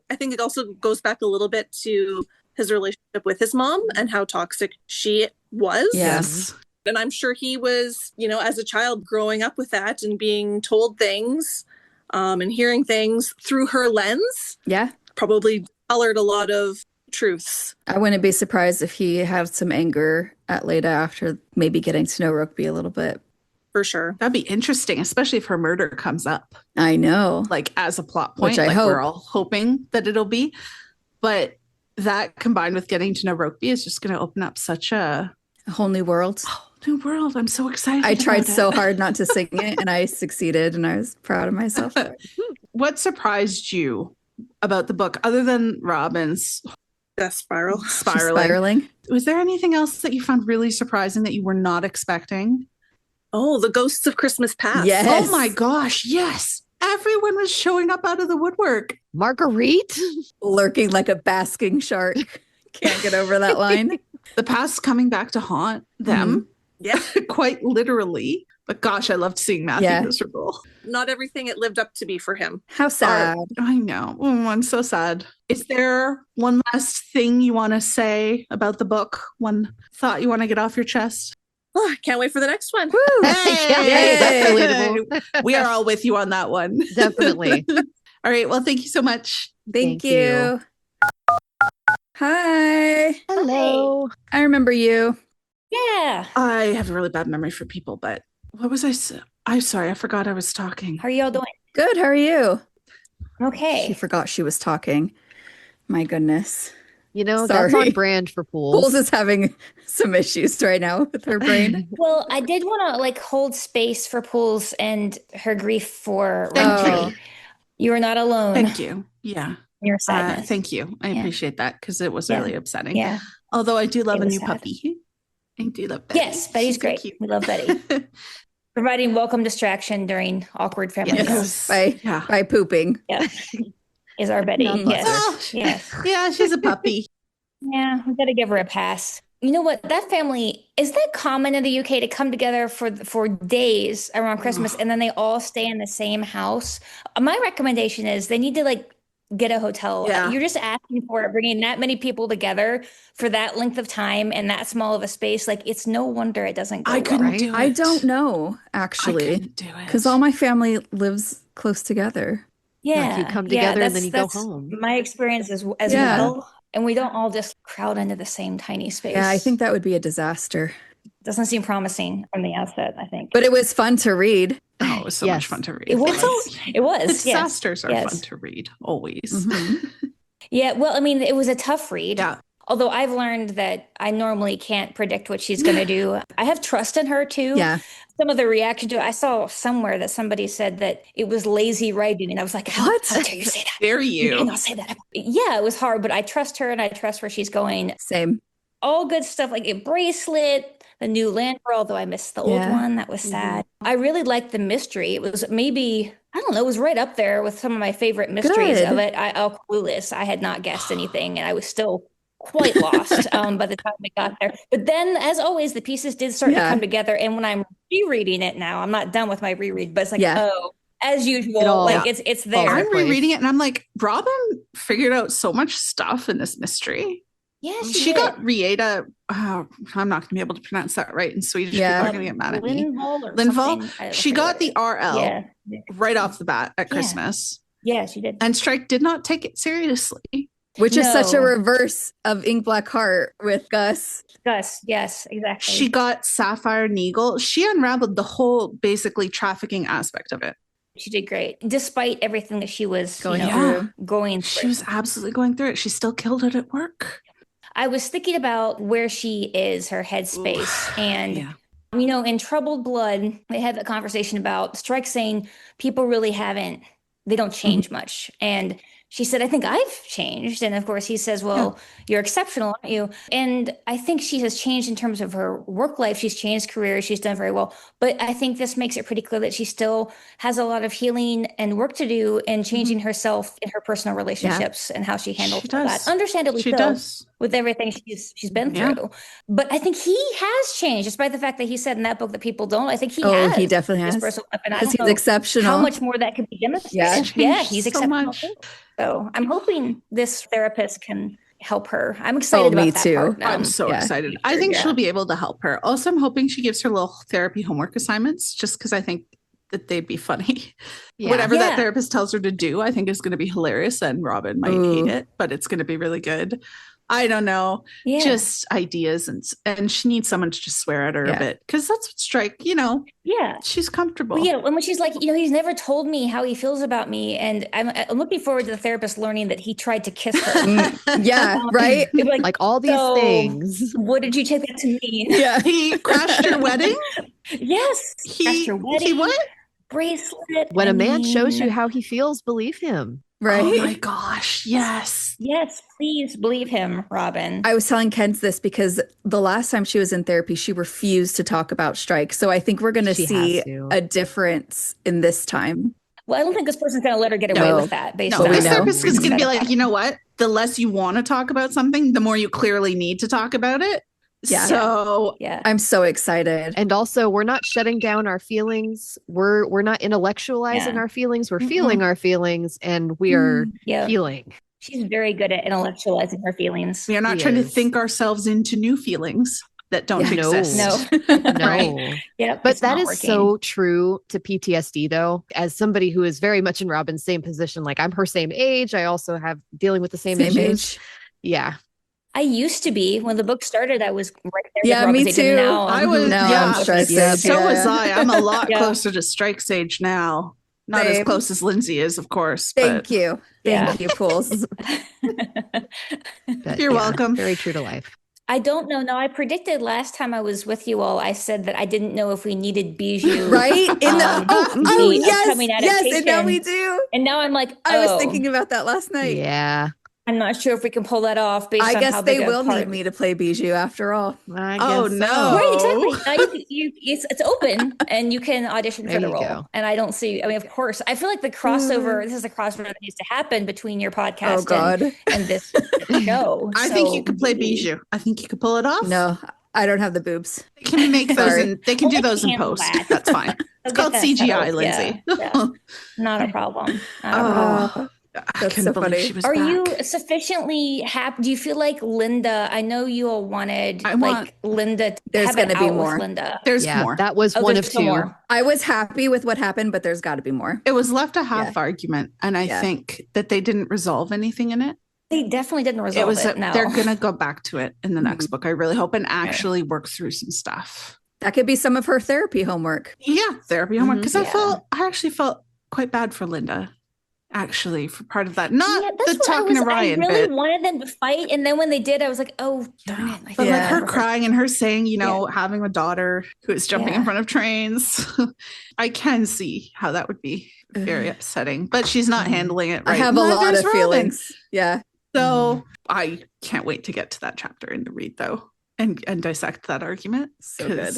I think it also goes back a little bit to his relationship with his mom and how toxic she was. Yes. And I'm sure he was, you know, as a child growing up with that and being told things and hearing things through her lens. Yeah. Probably colored a lot of truths. I wouldn't be surprised if he had some anger at Leda after maybe getting to know Rokeby a little bit. For sure. That'd be interesting, especially if her murder comes up. I know. Like as a plot point, which I like hope. We're all hoping that it'll be. But that combined with getting to know Rokeby is just going to open up such a whole new world. New world. I'm so excited. I tried so hard not to sing it and I succeeded and I was proud of myself. What surprised you about the book other than Robin's death spiraling? Was there anything else that you found really surprising that you were not expecting? Oh, the ghosts of Christmas past. Yes. Oh my gosh. Yes. Everyone was showing up out of the woodwork. Marguerite? Lurking like a basking shark. Can't get over that line. The past coming back to haunt them. Yeah. Quite literally. But gosh, I loved seeing Matthew miserable. Not everything it lived up to be for him. How sad. I know. Oh, I'm so sad. Is there one last thing you want to say about the book? One thought you want to get off your chest? Oh, I can't wait for the next one. Woo! Hey, that's relatable. We are all with you on that one. Definitely. All right. Well, thank you so much. Thank you. Hi. Hello. I remember you. Yeah. I have a really bad memory for people, but what was I saying? I'm sorry. I forgot I was talking. How are y'all doing? Good. How are you? Okay. She forgot she was talking. My goodness. That's on brand for Pools. Pools is having some issues right now with her brain. Well, I did want to hold space for Pools and her grief for Thank you. You are not alone. Thank you. Yeah. Your sadness. Thank you. I appreciate that because it was really upsetting. Yeah. Although I do love a new puppy. I do love Betty. Yes, Betty's great. So we love Betty. Providing welcome distraction during awkward family meals. By pooping. Yeah. Is our Betty. Yes. Yes. Yeah, she's a puppy. Yeah, we got to give her a pass. You know what? That family, is that common in the UK to come together for days around Christmas and then they all stay in the same house? My recommendation is they need to get a hotel. Yeah. You're just asking for it, bringing that many people together for that length of time and that small of a space. It's no wonder it doesn't go I couldn't well. do it. I don't know, actually. I couldn't do it. Because all my family lives close together. Yeah. You come together and then you go home. My experience as well. And we don't all just crowd into the same tiny space. Yeah, I think that would be a disaster. Doesn't seem promising from the outset, I think. But it was fun to read. Oh, it was so much fun to read. It was. It was. Disasters are fun to read, always. Mm-hmm. Yeah, well, I mean, it was a tough read. Yeah. Although I've learned that I normally can't predict what she's going to do. I have trust in her, too. Yeah. Some of the reaction to it, I saw somewhere that somebody said that it was lazy writing. And I was like, what? How dare you say that? Dare you? And I'll say that. Yeah, it was hard, but I trust her and I trust where she's going. Same. All good stuff, like a bracelet, the new lantern, although I missed the old one. That was sad. I really liked the mystery. It was maybe, I don't know, it was right up there with some of my favorite mysteries of it. Clueless. I had not guessed anything and I was still quite lost by the time we got there. But then, as always, the pieces did start to come together. And when I'm rereading it now, I'm not done with my reread, but it's as usual, it's there. I'm rereading it and I'm like, Robin figured out so much stuff in this mystery. Yes, she got Rieta. I'm not going to be able to pronounce that right in Swedish. Yeah. People are going to get mad at me. Lindvall. She got the RL right off the bat at Christmas. Yeah, she did. And Strike did not take it seriously. Which is such a reverse of Ink Black Heart with Gus. Yes, exactly. She got Sapphire Neagle. She unraveled the whole basically trafficking aspect of it. She did great, despite everything that she was going through. She was absolutely going through it. She still killed it at work. I was thinking about where she is, her headspace. And, in Troubled Blood, they had that conversation about Strike saying people really they don't change much. And she said, I think I've changed. And of course, he says, well, you're exceptional, aren't you? And I think she has changed in terms of her work life. She's changed careers. She's done very well. But I think this makes it pretty clear that she still has a lot of healing and work to do in changing herself in her personal relationships and how she handles that. Understandably so, with everything she's been through. But I think he has changed, despite the fact that he said in that book that people don't. I think he has. He definitely has. Because he's exceptional. How much more that could be demonstrated. Yeah, he's exceptional. So I'm hoping this therapist can help her. I'm excited about that part now. I'm so excited. I think she'll be able to help her. Also, I'm hoping she gives her little therapy homework assignments just because I think that they'd be funny. Whatever that therapist tells her to do, I think is going to be hilarious and Robin might hate it, but it's going to be really good. I don't know, just ideas. And she needs someone to just swear at her a bit because that's what Strike, she's comfortable. Well, when she's like, he's never told me how he feels about me. And I'm looking forward to the therapist learning that he tried to kiss her. Right? Like all these things. What did you take that to mean? Yeah, he crashed your wedding? Yes. Crashed your wedding. He what? Bracelet. When a man shows you how he feels, believe him. Right. Oh my gosh. Yes. Yes, please believe him, Robin. I was telling Kent this because the last time she was in therapy, she refused to talk about Strike. So I think we're going to see a difference in this time. Well, I don't think this person's going to let her get away with that. Based on this therapist is going to be like, you know what? The less you want to talk about something, the more you clearly need to talk about it. Yeah. So I'm so excited. And also, we're not shutting down our feelings. We're not intellectualizing our feelings. We're feeling our feelings, and we are healing. She's very good at intellectualizing her feelings. We are not trying to think ourselves into new feelings that don't exist. No. Right? Yeah, but that is so true to PTSD, though. As somebody who is very much in Robin's same position, like I'm her same age. I also have dealing with the same issues. Yeah. I used to be when the book started. I was right there. Yeah, me too. And now I was. I'm Strike's age. So was I. I'm a lot closer to Strike's age now. Not as close as Lindsay is, of course. Thank you. Thank you, Pools. You're welcome. Very true to life. I don't know. No, I predicted last time I was with you all, I said that I didn't know if we needed Bijou. Right? In the yes, and now we do. And now I'm like, I was thinking about that last night. Yeah. I'm not sure if we can pull that off based on how I guess they will need me to play Bijou after all. I guess no. Right, exactly. It's open and you can audition for the role. Go. And I don't see, I mean, of course, I feel like the crossover, this is a crossover that needs to happen between your podcast and this show. I think you could play Bijou. I think you could pull it off. No, I don't have the boobs. They can make those and they can do those in post. That's fine. It's called CGI, Lindsay. Yeah. Not a problem. Not a problem. That's so funny. Are you sufficiently happy? Do you feel like Linda? I know you all wanted Linda. There's going to be more. Linda. There's more. That was one of two. More. I was happy with what happened, but there's got to be more. It was left a half argument, and I think that they didn't resolve anything in it. They definitely didn't resolve it. No, they're going to go back to it in the next book. I really hope and actually work through some stuff. That could be some of her therapy homework. Yeah, therapy homework. Because I actually felt quite bad for Linda. Actually, for part of that, not the talking to Ryan. I really wanted them to fight, and then when they did, I was like, "Oh, darn it!" But like her crying and her saying, having a daughter who is jumping in front of trains, I can see how that would be very upsetting. But she's not handling it right. I have a lot of feelings. Yeah. So I can't wait to get to that chapter in the read, though, and dissect that argument. So good.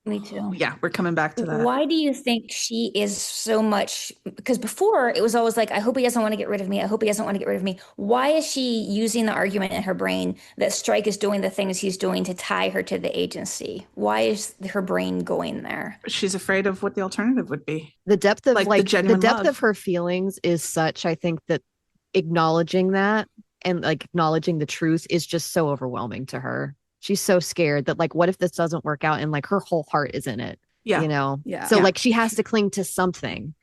Me too. Yeah, we're coming back to that. Why do you think she is so much? Because before it was always like, I hope he doesn't want to get rid of me. I hope he doesn't want to get rid of me. Why is she using the argument in her brain that Strike is doing the things he's doing to tie her to the agency? Why is her brain going there? She's afraid of what the alternative would be. The depth of the depth of her feelings is such, I think, that acknowledging that and acknowledging the truth is just so overwhelming to her. She's so scared that what if this doesn't work out, and her whole heart is in it. Yeah. Yeah. So she has to cling to something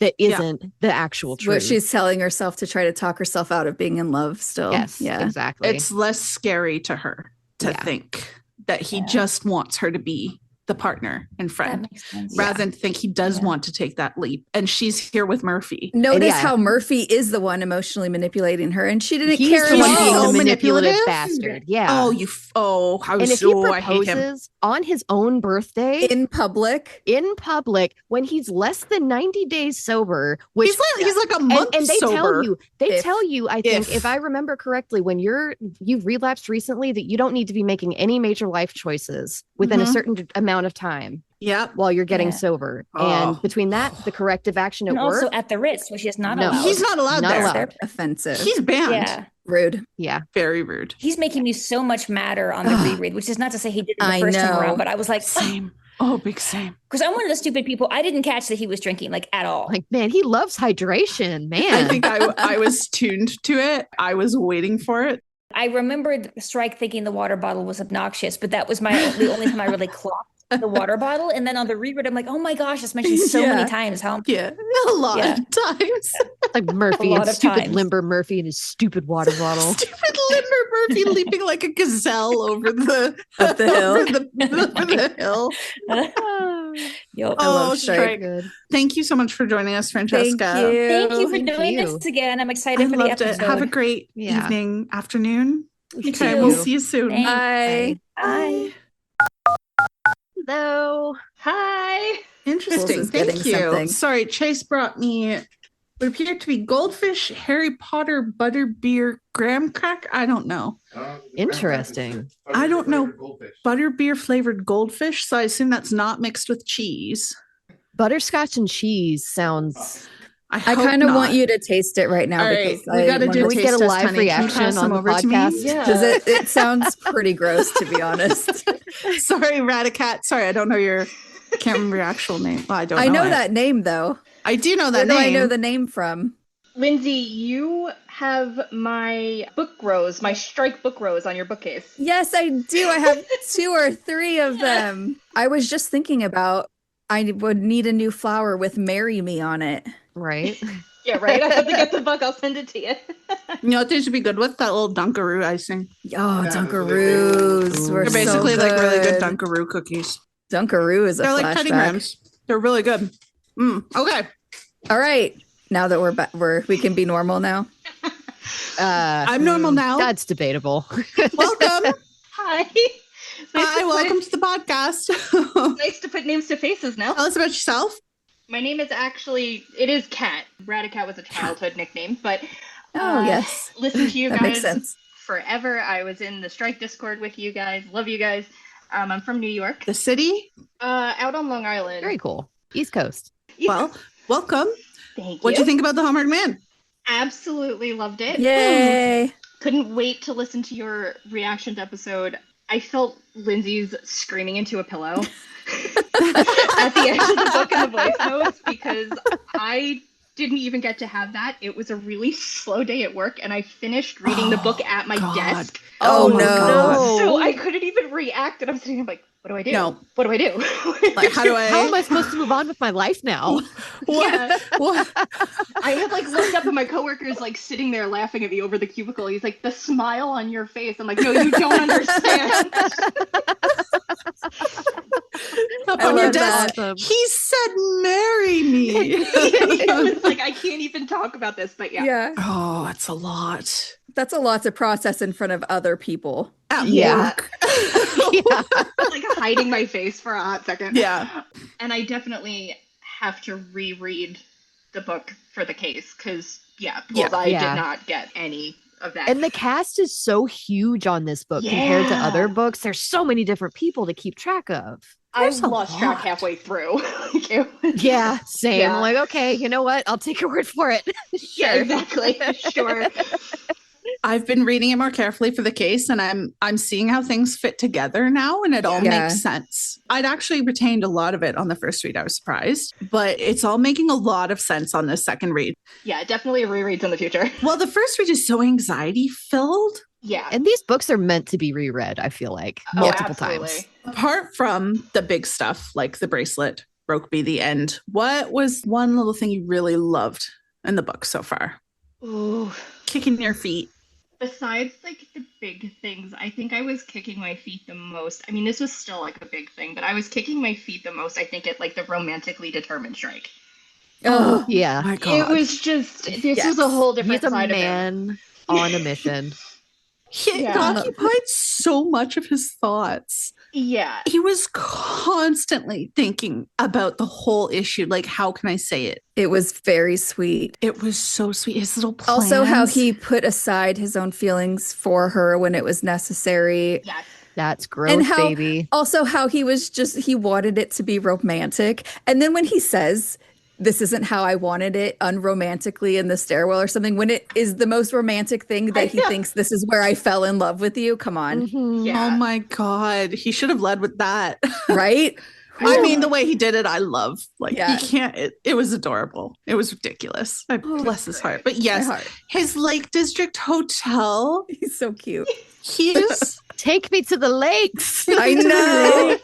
that isn't the actual truth. What she's telling herself to try to talk herself out of being in love still. Yes, exactly. It's less scary to her to think that he just wants her to be the partner and friend rather than think he does want to take that leap. And she's here with Murphy. Notice how Murphy is the one emotionally manipulating her, and she didn't He's care. The one being the manipulative bastard. Yeah. And if he proposes on his own birthday in public when he's less than 90 days sober, which he's like a month and they sober. tell you, I think, if I remember correctly, when you've relapsed recently, that you don't need to be making any major life choices within a certain amount of time while you're getting sober. And between that, the corrective action at work, also at the Ritz, which is not allowed. He's not allowed there. Offensive. He's banned. Yeah. Rude. Yeah. Very rude. He's making me so much madder on the reread, which is not to say he didn't the first time around, but I was like, same. Big same. Because I'm one of the stupid people. I didn't catch that he was drinking at all. Man, he loves hydration, man. I think I was tuned to it. I was waiting for it. I remembered Strike thinking the water bottle was obnoxious, but that was the only time I really clocked the water bottle. And then on the reread, I'm like, oh my gosh, it's mentioned so many times. A lot of times. Murphy and stupid limber Murphy and his stupid water bottle. Stupid limber Murphy leaping like a gazelle over the hill. Yep. I love Strike. Thank you so much for joining us, Franchesca. Thank you for doing this again. I'm excited for the episode. Have a great evening, afternoon. Okay, we'll see you soon. Bye. Bye. Hello. Hi. Interesting. Thank you. Something. Sorry, Chase brought me what appeared to be goldfish, Harry Potter, butterbeer, graham crack. I don't know. Interesting. I don't know. Butterbeer flavored goldfish. So I assume that's not mixed with cheese. Butterscotch and cheese sounds I kind of want you to taste it right now because we got to do we get a live reaction on the podcast because it sounds pretty gross, to be honest. Sorry, Radicat. Sorry, I don't know can't remember your actual name. Well, I know that name though. I do know that name. Where do I know the name from? Lindsay, you have my book rose, my Strike book rose on your bookcase. Yes, I do. I have 2 or 3 of them. I was just thinking about I would need a new flower with "Marry Me" on it. Right. Yeah, right. I have to get the book. I'll send it to you. You know what they should be good with? That little Dunkaroo icing. Oh, Dunkaroos. They're basically like really good Dunkaroo cookies. Dunkaroo is They're like Teddy Grahams. They're really good. Okay. All right. Now that we can be normal now. I'm normal now. That's debatable. Welcome. Hi. Hi, welcome to the podcast. Nice to put names to faces now. Tell us about yourself. My name is it is Kat. Radicat was a childhood nickname, but yes. Listen to you that guys makes sense. Forever. I was in the Strike Discord with you guys. Love you guys. I'm from New York. The city? Out on Long Island. Very cool. East Coast. Well, welcome. Thank you. What'd you think about the Hallmarked Man? Absolutely loved it. Yay. Couldn't wait to listen to your reactions episode. I felt Lindsay's screaming into a pillow at the end of the book in the voice notes because I didn't even get to have that. It was a really slow day at work and I finished reading the book at my desk. Oh no. So I couldn't even react and I'm sitting there like, what do I do? No. What do I do? Like, how am I supposed to move on with my life now? What? I had like looked up at my coworkers like sitting there laughing at me over the cubicle. He's like, the smile on your face. I'm like, no, you don't understand. Up on your desk. Awesome. He said, marry me. It was like, I can't even talk about this, but yeah. Oh, that's a lot. That's a lot to process in front of other people. At work. Like hiding my face for a hot second. Yeah. And I definitely have to reread the book for the case because, I did not get any of that. And the cast is so huge on this book compared to other books. There's so many different people to keep track of. I lost track halfway through. Same. Yeah. I'm like, okay, you know what? I'll take your word for it. Sure. Yeah, exactly. Sure. I've been reading it more carefully for the case and I'm seeing how things fit together now and it all makes sense. I'd actually retained a lot of it on the first read. I was surprised, but it's all making a lot of sense on this second read. Yeah, definitely rereads in the future. Well, the first read is so anxiety filled. Yeah. And these books are meant to be reread, I feel like, multiple times. Apart from the big stuff like the bracelet, Rokeby, the end, what was one little thing you really loved in the book so far? Ooh. Kicking your feet. Besides like the big things, I think I was kicking my feet the most. I mean, this was still like a big thing, but I was kicking my feet the most, I think, at like the romantically determined strike. Oh, yeah. My God. It was just, this was a whole different side of it. He's a man on a mission. He occupied so much of his thoughts. Yeah. He was constantly thinking about the whole issue. Like, how can I say it? It was very sweet. It was so sweet. His little plans. Also, how he put aside his own feelings for her when it was necessary. Yes. That's growth, baby. Also, how he wanted it to be romantic. And then when he says, this isn't how I wanted it unromantically in the stairwell or something, when it is the most romantic thing that he thinks this is where I fell in love with you. Come on. Mm-hmm. Yeah. Oh my God. He should have led with that. Right? I mean, the way he did it, I love. Like, he can't, it was adorable. It was ridiculous. Bless his heart. But yes, his Lake District Hotel. He's so cute. He's take me to the lakes. I know.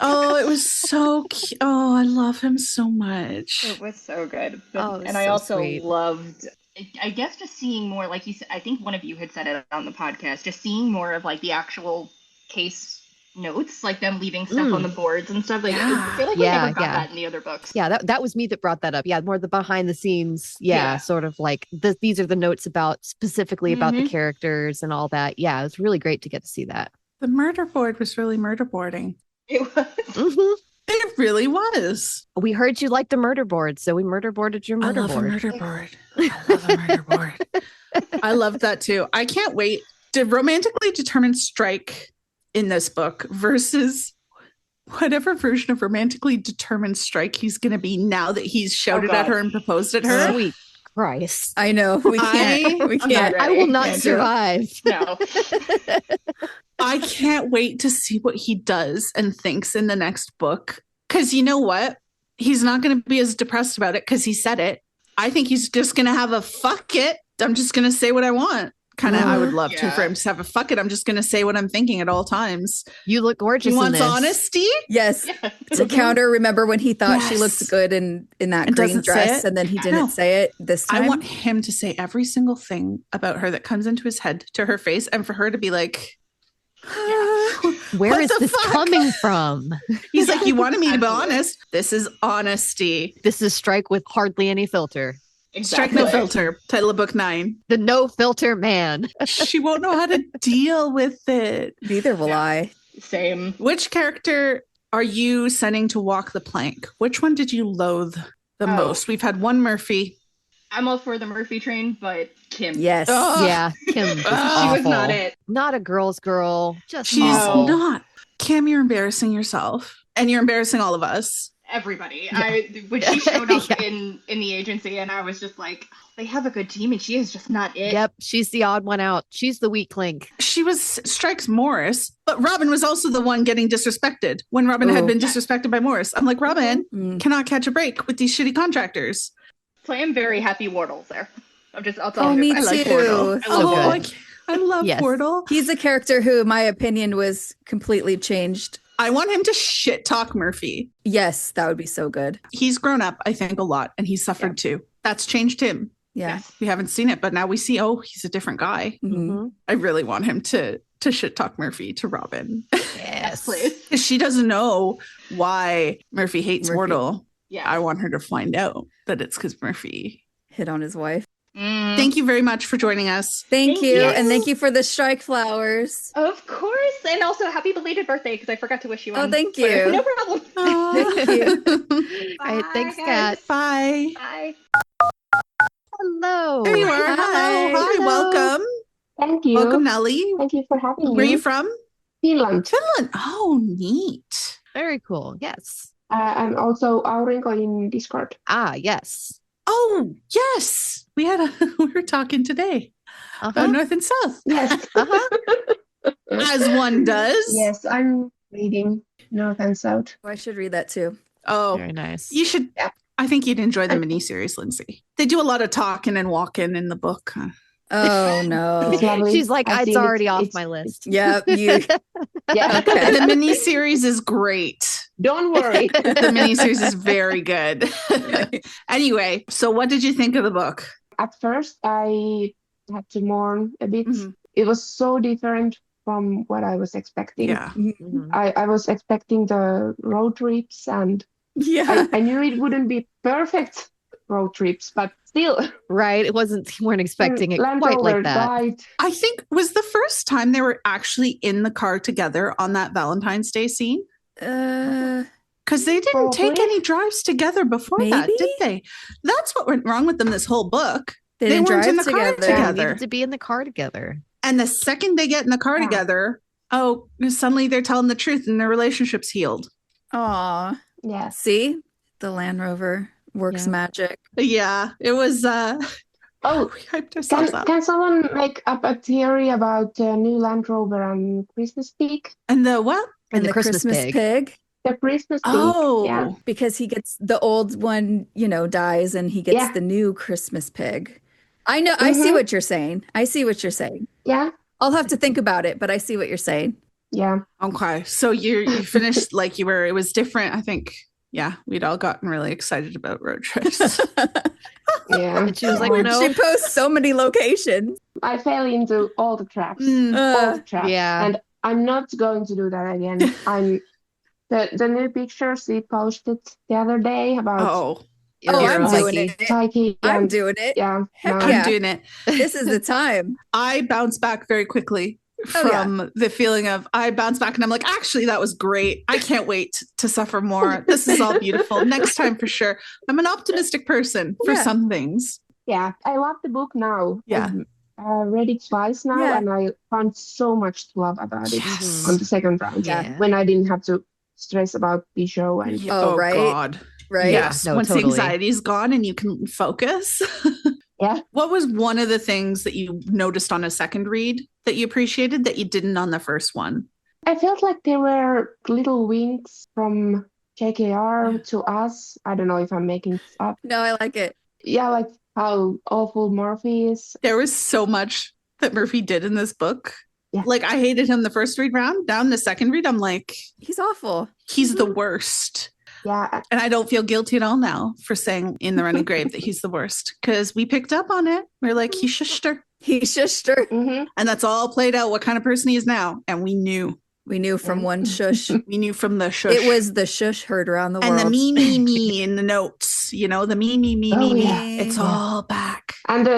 Oh, it was so cute. Oh, I love him so much. It was so good. And I also loved, I guess, just seeing more, like you said, I think one of you had said it on the podcast, just seeing more of like the actual case notes, like them leaving stuff on the boards and stuff. Like, I feel like we never got that in the other books. Yeah, that was me that brought that up. Yeah, more the behind the scenes. Yeah. Sort of like these are the notes specifically about the characters and all that. Yeah, it was really great to get to see that. The murder board was really murder boarding. It was. Mm-hmm. It really was. We heard you liked the murder board, so we murder boarded your murder board. I love a murder board. I love a murder board. I love that too. I can't wait to romantically determine strike in this book versus whatever version of romantically determined Strike he's going to be now that he's shouted at her and proposed at her. Sweet Christ. I know. We can't. I will not survive. No. I can't wait to see what he does and thinks in the next book. Because you know what? He's not going to be as depressed about it because he said it. I think he's just going to have a fuck it. I'm just going to say what I want. Kind of, I would love to for him to have a fuck it. I'm just going to say what I'm thinking at all times. You look gorgeous. He wants in this. honesty. Yes. To counter, remember when he thought she looked good in that And green doesn't say dress it? and then he didn't say it this time? I want him to say every single thing about her that comes into his head to her face and for her to be like, where is this coming from? He's like, you wanted me to be honest. This is honesty. This is Strike with hardly any filter. Strike no filter. Title of book 9. The no filter man. She won't know how to deal with it. Neither will I. Same. Which character are you sending to walk the plank? Which one did you loathe the most? We've had one Murphy. I'm all for the Murphy train, but Kim. Yes. Yeah, Kim was awful. She was not it. Not a girl's girl. Just She's awful. not. Kim, you're embarrassing yourself. And you're embarrassing all of us. Everybody. When she showed up in the agency, and I was just like, they have a good team, and she is just not it. Yep, she's the odd one out. She's the weak link. She was Strike's Morris, but Robin was also the one getting disrespected when Robin had been disrespected by Morris. I'm like, Robin cannot catch a break with these shitty contractors. So I am very happy Wardle's there. I'll tell you. Me I too. like Wardle. So good. I love Wardle. He's a character who my opinion was completely changed. I want him to shit talk Murphy. Yes, that would be so good. He's grown up, I think, a lot, and he's suffered too. That's changed him. Yeah. Yes. We haven't seen it, but now we see, he's a different guy. Mm-hmm. I really want him to shit talk Murphy to Robin. Yes, please. Because she doesn't know why Murphy hates Murphy. Wardle. Yeah. I want her to find out that it's because Murphy hit on his wife. Thank you very much for joining us. Thank you. And thank you for the strike flowers. Of course. And also happy belated birthday, because I forgot to wish you one. Oh, thank you. No problem. Thank you. All right, thanks, guys. Kat. Bye. Bye. Hello. There you are. Hi. Welcome. Thank you. Welcome, Nelli. Thank you for having me. Where are you from? Finland. Finland. Oh, neat. Very cool. Yes. I'm also Aurinko in Discord. Ah, yes. Oh, yes. We were talking today about North and South. Yes. As one does. Yes, I'm reading North and South. I should read that too. Oh, very nice. You should. Yeah. I think you'd enjoy the miniseries, Lindsay. They do a lot of talking and walking in the book. Oh no. It's lovely. She's like, I've it's seen already it. off It's- my list. Yeah. Yeah. The miniseries is great. Don't worry. The miniseries is very good. Anyway, so what did you think of the book? At first, I had to mourn a bit. Mhm. It was so different from what I was expecting. Yeah. Mhm. I was expecting the road trips, and Yeah. I knew it wouldn't be perfect road trips, but still. Right. It wasn't, you weren't expecting it Land quite Rover like that. died. I think was the first time they were actually in the car together on that Valentine's Day scene. Because they didn't take Probably. any drives together before that, Maybe? did they? That's what went wrong with them this whole book. They They didn't weren't in drive the car together. They together. needed to be in the car together. And the second they get in the car Yeah. together, suddenly they're telling the truth and their relationship's healed. Aw. Yes. See? The Land Rover works Yeah. magic. Yeah, it was. Oh, We hyped ourselves up. can someone make up a theory about new Land Rover and Christmas Pig? And the what? And the Christmas pig. The Christmas Pig. Oh, Yeah. Because he gets the old one, dies and he gets Yeah. the new Christmas pig. I know. I see Mhm. what you're saying. I see what you're saying. Yeah. I'll have to think about it, but I see what you're saying. Yeah. okay. So you finished like you were. It was different. I think. Yeah, we'd all gotten really excited about road trips. Yeah. And she was like, Oh, no. She posts so many locations. I fell into all the traps. Mm. All the traps. yeah. And I'm not going to do that again. The new pictures we posted the other day about Oh, Your I'm hero. doing it. Psyche. I'm and- doing it. Yeah. Heck no. yeah. I'm doing it. This is the time. I bounce back very quickly Oh, yeah. from the feeling of I bounce back and I'm like, actually, that was great. I can't wait to suffer more. This is all beautiful. Next time for sure. I'm an optimistic person for Yeah. some things. Yeah. I love the book now. Yeah. I read it twice now, Yeah. and I found so much to love about it Yes. on the second round. Yeah. When I didn't have to stress about Bijou and right. God. Right. Yes. No, Once totally. the anxiety's gone and you can focus. Yeah. What was one of the things that you noticed on a second read that you appreciated that you didn't on the first one? I felt like there were little winks from JKR to us. I don't know if I'm making this up. No, I like it. Yeah, like how awful Murphy is. There was so much that Murphy did in this book. Yeah. Like, I hated him the first read round. Down the second read, I'm like, He's awful. he's the worst. Yeah. And I don't feel guilty at all now for saying in the running grave that he's the worst, because we picked up on it. We're like, he shushed her. He shushed her. Mm-hmm. And that's all played out what kind of person he is now. And we knew. We knew from one shush. We knew from the shush. It was the shush heard around the and world. the me in the notes, you know, the me. Yeah. It's all back. And the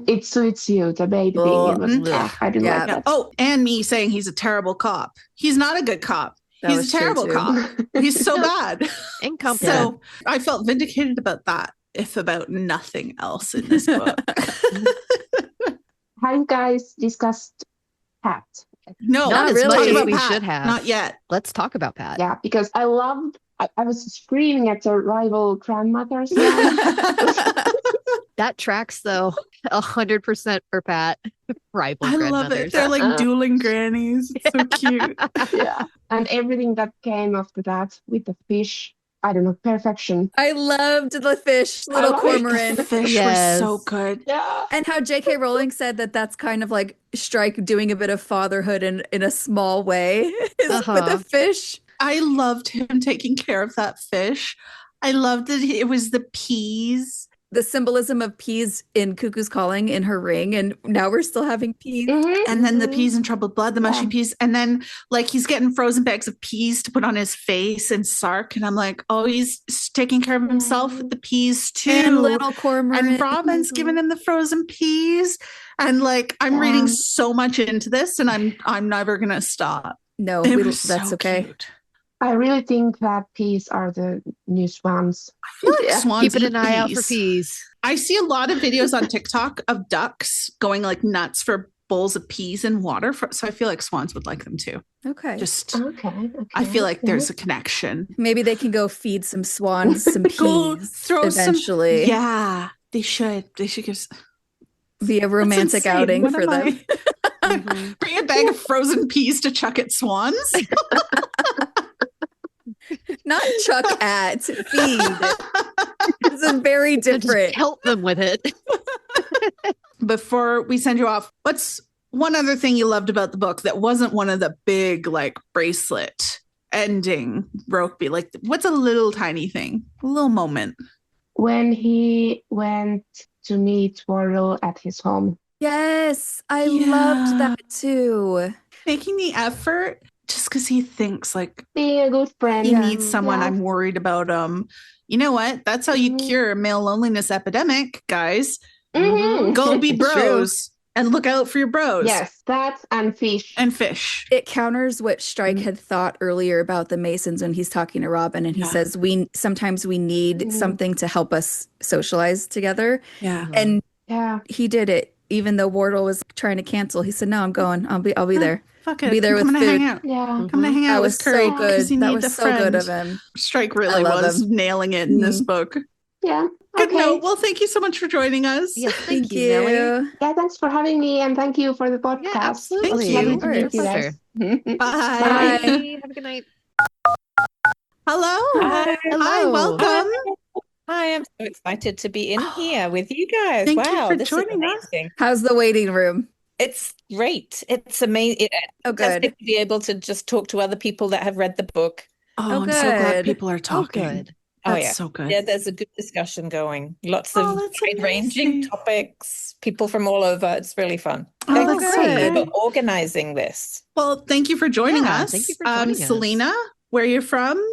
it suits you, the baby thing. It was, I didn't like that. Oh, and me saying he's a terrible cop. He's not a good cop. He's a terrible cop. He's so bad. Incompetent. So I felt vindicated about that, if about nothing else in this book. Have you guys discussed Pat? No, not as really. much as about we Pat. should have. Not yet. Let's talk about Pat. Yeah, because I was screaming at the rival grandmothers line. That tracks though 100% for Pat. Rival I love grandmothers. it. They're like dueling grannies. It's so cute. Yeah, and everything that came after that with the fish. I don't know, perfection. I loved the fish, little cormorant. The fish Yes. were so good. Yeah. And how J.K. Rowling said that that's kind of like Strike doing a bit of fatherhood in a small way with a fish. I loved him taking care of that fish. I loved that it was the peas. The symbolism of peas in Cuckoo's Calling in her ring, and now we're still having peas. Mm-hmm. And then the peas in Troubled Blood, the mushy peas. And then like he's getting frozen bags of peas to put on his face and Sark. And I'm like, oh, he's taking care of himself with the peas too. And little cormorant. And Robin's giving him the frozen peas. And like, I'm reading so much into this and I'm never going to stop. No, That's so okay. Cute. I really think that peas are the new swans. I feel like swans Keeping eat an eye out for peas. peas. I see a lot of videos on TikTok of ducks going like nuts for bowls of peas in water. So I feel like swans would like them too. Okay. Okay. I feel like there's a connection. Maybe they can go feed some swans some Go peas throw eventually. Yeah, they should. They should give. Be a romantic outing What for am them. I? Bring a bag of frozen peas to chuck at swans. Not chuck at, feed. This is very different. Just help them with it. Before we send you off, what's one other thing you loved about the book that wasn't one of the big like bracelet ending Rokeby? Like, what's a little tiny thing, a little moment? When he went to meet Wardle at his home. Yes, I loved that too. Making the effort just because he thinks like being a good friend. He needs someone. I'm worried about him. You know what? That's how you cure a male loneliness epidemic, guys. Mm-hmm. Go be bros and look out for your bros. Yes, that and fish. And fish. It counters what Strike had thought earlier about the Masons when he's talking to Robin, and he says sometimes we need something to help us socialize together. Yeah. And he did it. Even though Wardle was trying to cancel, he said, "No, I'm going. I'll be there. Fuck it. Be there with food." Hang out. Yeah, come to hang out that with was Curry. so good. That was so good of friend. him. Strike really was nailing it in this book. Yeah. Good note. Well, thank you so much for joining us. Yes, thank you. Nelli. Yeah, thanks for having me, and thank you for the podcast. Yeah, absolutely. Thank you. Lovely to meet you guys. Bye. Bye. Have a good night. Hello. Hi. Hi. Welcome. Hi, I'm so excited to be in here with you guys. Thank you wow, for this joining is us. amazing. How's the waiting room? It's great. It's amazing. Oh, good. To be able to just talk to other people that have read the book. Oh, I'm so glad people are talking. good. That's so good. Yeah, there's a good discussion going. Lots of that's wide-ranging topics, people from all over. It's really fun. Oh, Thanks that's for good. organizing this. Well, thank you for joining us. Thank you for joining us. Selena, where are you from?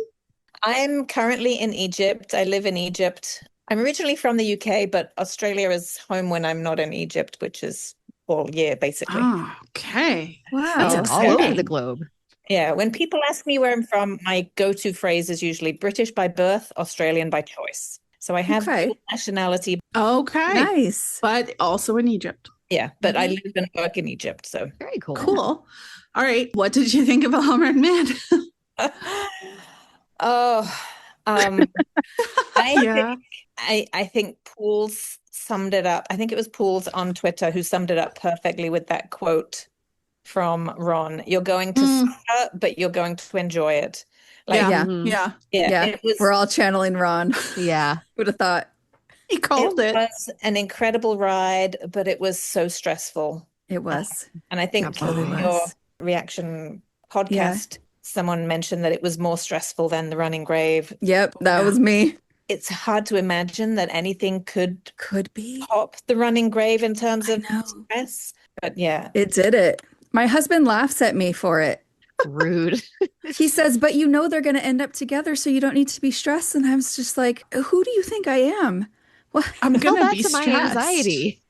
I'm currently in Egypt. I live in Egypt. I'm originally from the UK, but Australia is home when I'm not in Egypt, which is all year, basically. Oh, okay. Wow. That's All over exciting. the globe. Yeah, when people ask me where I'm from, my go-to phrase is usually British by birth, Australian by choice. So I have dual nationality. Okay. Nice. But also in Egypt. Yeah, but I live and work in Egypt, so. Very cool. Cool. All right. What did you think of Hallmarked Man? Oh, I think Paul's summed it up. I think it was Paul's on Twitter who summed it up perfectly with that quote from Ron. You're going to suffer, but you're going to enjoy it. Yeah. It was, we're all channeling Ron. Yeah. Would have thought. He called it. It was an incredible ride, but it was so stressful. It was. And I think your reaction podcast, someone mentioned that it was more stressful than the running grave. Yep, that was me. It's hard to imagine that anything could be top the running grave in terms of stress. But yeah. It did it. My husband laughs at me for it. Rude. He says, but you know they're going to end up together, so you don't need to be stressed. And I was just like, who do you think I am? What? I'm going to be stressed. My anxiety.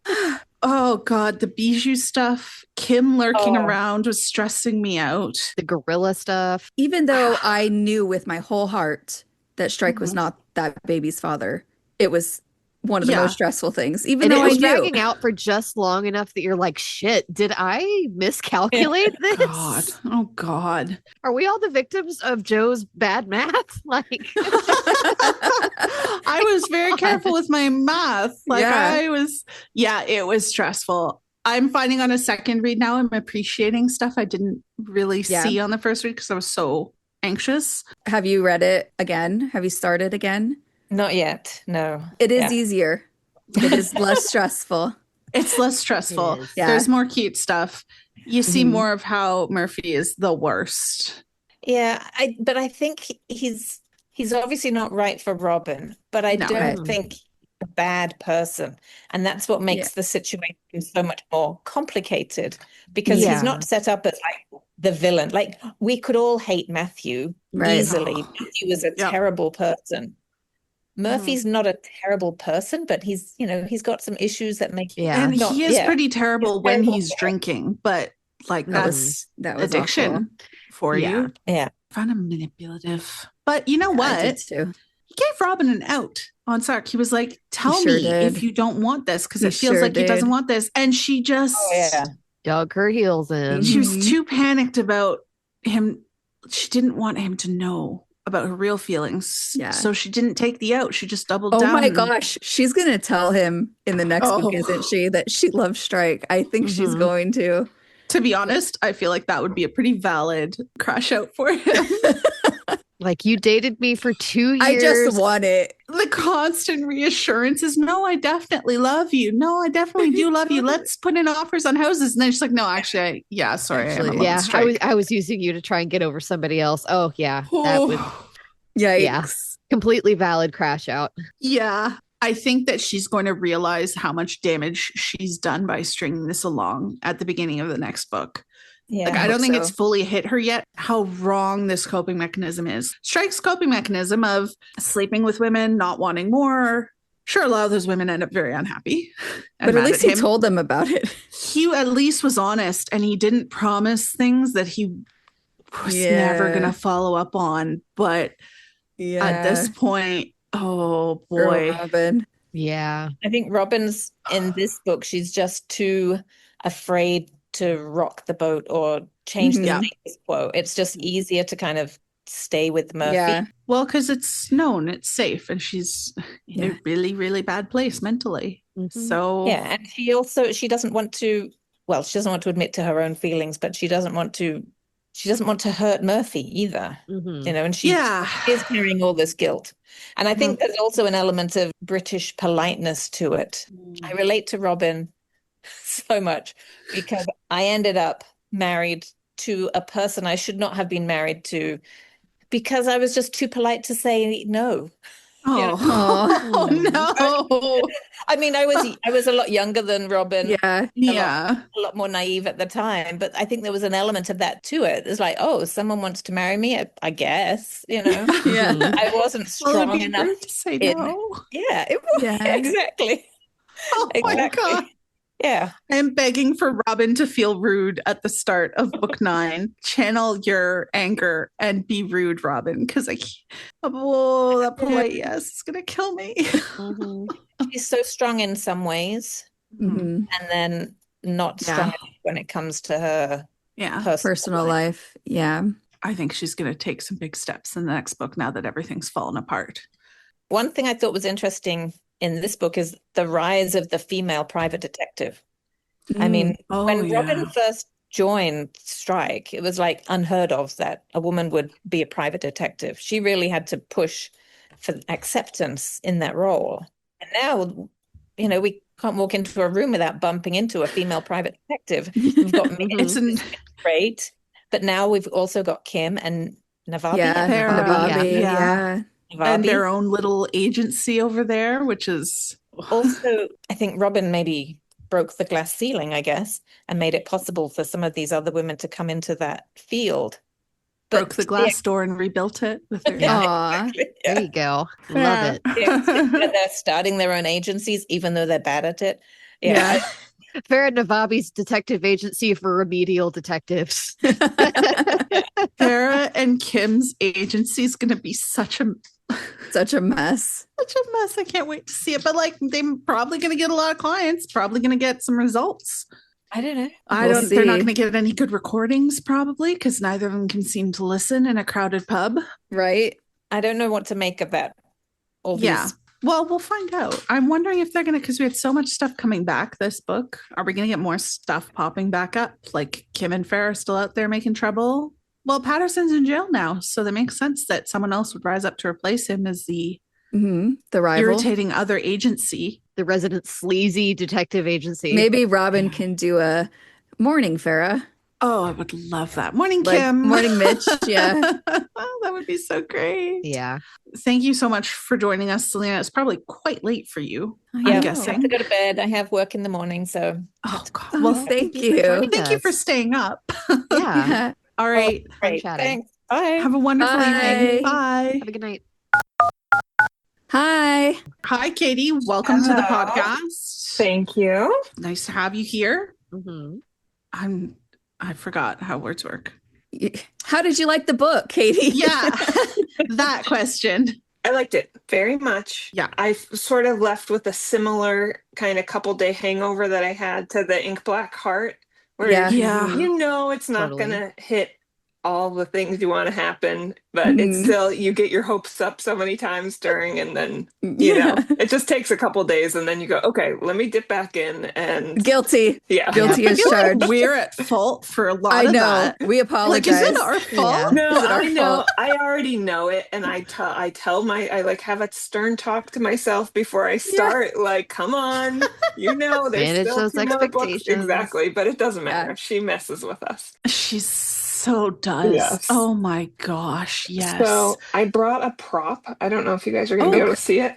Oh, God, the bijou stuff. Kim lurking around was stressing me out. The gorilla stuff. Even though I knew with my whole heart that Strike was not that baby's father, it was one of the most stressful things. Even though it was I knew. dragging out for just long enough that you're like, shit, did I miscalculate this? God. Oh, God. Are we all the victims of Joe's bad math? Like, I was very careful with my math. It was stressful. I'm finding on a second read now, I'm appreciating stuff I didn't really see on the first read because I was so anxious. Have you read it again? Have you started again? Not yet, no. It is easier. It is less stressful. It's less stressful. There's more cute stuff. You see more of how Murphy is the worst. Yeah, but I think he's obviously not right for Robin, but I don't think he's a bad person. And that's what makes the situation so much more complicated because he's not set up as like the villain. Like we could all hate Matthew easily. Matthew was a terrible person. Murphy's not a terrible person, but he's got some issues that make and he is pretty terrible when he's drinking, but like that was addiction awful. For you. Yeah. I found him manipulative. But you know what? I did too. He gave Robin an out on Sark. He was like, tell me if you don't want this, because it feels like he doesn't want this. And she just dug her heels in. She was too panicked about him. She didn't want him to know about her real feelings. Yeah. So she didn't take the out. She just doubled down. Oh my gosh. She's going to tell him in the next book, isn't she, that she loves Strike. I think she's going to. To be honest, I feel like that would be a pretty valid crash out for him. Like, you dated me for 2 years. I just want it. The constant reassurance is, no, I definitely love you. No, I definitely do love you. Let's put in offers on houses. And then she's like, no, actually, I was using you to try and get over somebody else. Oh, yeah. That would, completely valid crash out. Yeah. I think that she's going to realize how much damage she's done by stringing this along at the beginning of the next book. Yeah, I don't think it's fully hit her yet how wrong this coping mechanism is. Strike's coping mechanism of sleeping with women, not wanting more. Sure, a lot of those women end up very unhappy. But at least he told them about it. He at least was honest, and he didn't promise things that he was never going to follow up on. But at this point, oh boy. Robin. Yeah. I think Robin's in this book, she's just too afraid to rock the boat or change the status quo. It's just easier to kind of stay with Murphy. Yeah. Well, because it's known, it's safe, and she's in a really, really bad place mentally. So and she doesn't want to. Well, she doesn't want to admit to her own feelings, but she doesn't want to hurt Murphy either. And she is carrying all this guilt. And I think there's also an element of British politeness to it. I relate to Robin so much because I ended up married to a person I should not have been married to because I was just too polite to say no. Oh no. I mean, I was a lot younger than Robin. A lot more naive at the time, but I think there was an element of that to it. It's like, oh, someone wants to marry me, I guess, I wasn't strong enough to say no. It was exactly. Oh my God. Yeah. I'm begging for Robin to feel rude at the start of book 9. Channel your anger and be rude, Robin, because that polite yes is going to kill me. She's so strong in some ways and then not strong when it comes to her personal life. Yeah. I think she's going to take some big steps in the next book now that everything's fallen apart. One thing I thought was interesting in this book is the rise of the female private detective. I mean, when Robin first joined Strike, it was like unheard of that a woman would be a private detective. She really had to push for acceptance in that role. And now, you know, we can't walk into a room without bumping into a female private detective. We've got it's great, but now we've also got Kim and Navabi. Yeah. And their own little agency over there, which is also, I think Robin maybe broke the glass ceiling, I guess, and made it possible for some of these other women to come into that field. Broke the glass door and rebuilt it with their Exactly. There you go. Love it. They're starting their own agencies, even though they're bad at it. Farah Navabi's detective agency for remedial detectives. Farah and Kim's agency is going to be such a mess. Such a mess. I can't wait to see it. But like, they're probably going to get a lot of clients, probably going to get some results. I don't know. They're not going to get any good recordings probably because neither of them can seem to listen in a crowded pub. Right. I don't know what to make of that. Yeah. Well, we'll find out. I'm wondering if they're going to, because we had so much stuff coming back this book. Are we going to get more stuff popping back up? Like Kim and Farah are still out there making trouble? Well, Patterson's in jail now, so that makes sense that someone else would rise up to replace him as the rival, irritating other agency, the resident sleazy detective agency. Maybe Robin can do a morning Farah. Oh, I would love that. Morning, Kim. Morning, Mitch. Yeah. Oh, that would be so great. Yeah. Thank you so much for joining us, Selena. It's probably quite late for you, I'm guessing. I have to go to bed. I have work in the morning, so. Oh, God. Well, thank you. Thank you for staying up. Yeah. All right. Great. Thanks. Bye. Have a wonderful evening. Bye. Have a good night. Hi. Hi, Katie. Welcome to the podcast. Thank you. Nice to have you here. Mm-hmm. I forgot how words work. How did you like the book, Katie? Yeah, that question. I liked it very much. Yeah. I sort of left with a similar kind of couple day hangover that I had to the Ink Black Heart, where you know it's not going to hit all the things you want to happen, but it's still, you get your hopes up so many times during, and then you know it just takes a couple days, and then you go, okay, let me dip back in. And guilty as charged. Like we're at fault for a lot of that. We apologize. Like, is it our fault? No, I know. I already know it, and I like have a stern talk to myself before I start. Like, come on, you know, there's still 2 more books. Exactly, but it doesn't matter. She messes with us. She's so does. Yes. Oh my gosh. Yes. So I brought a prop. I don't know if you guys are going to be able to see it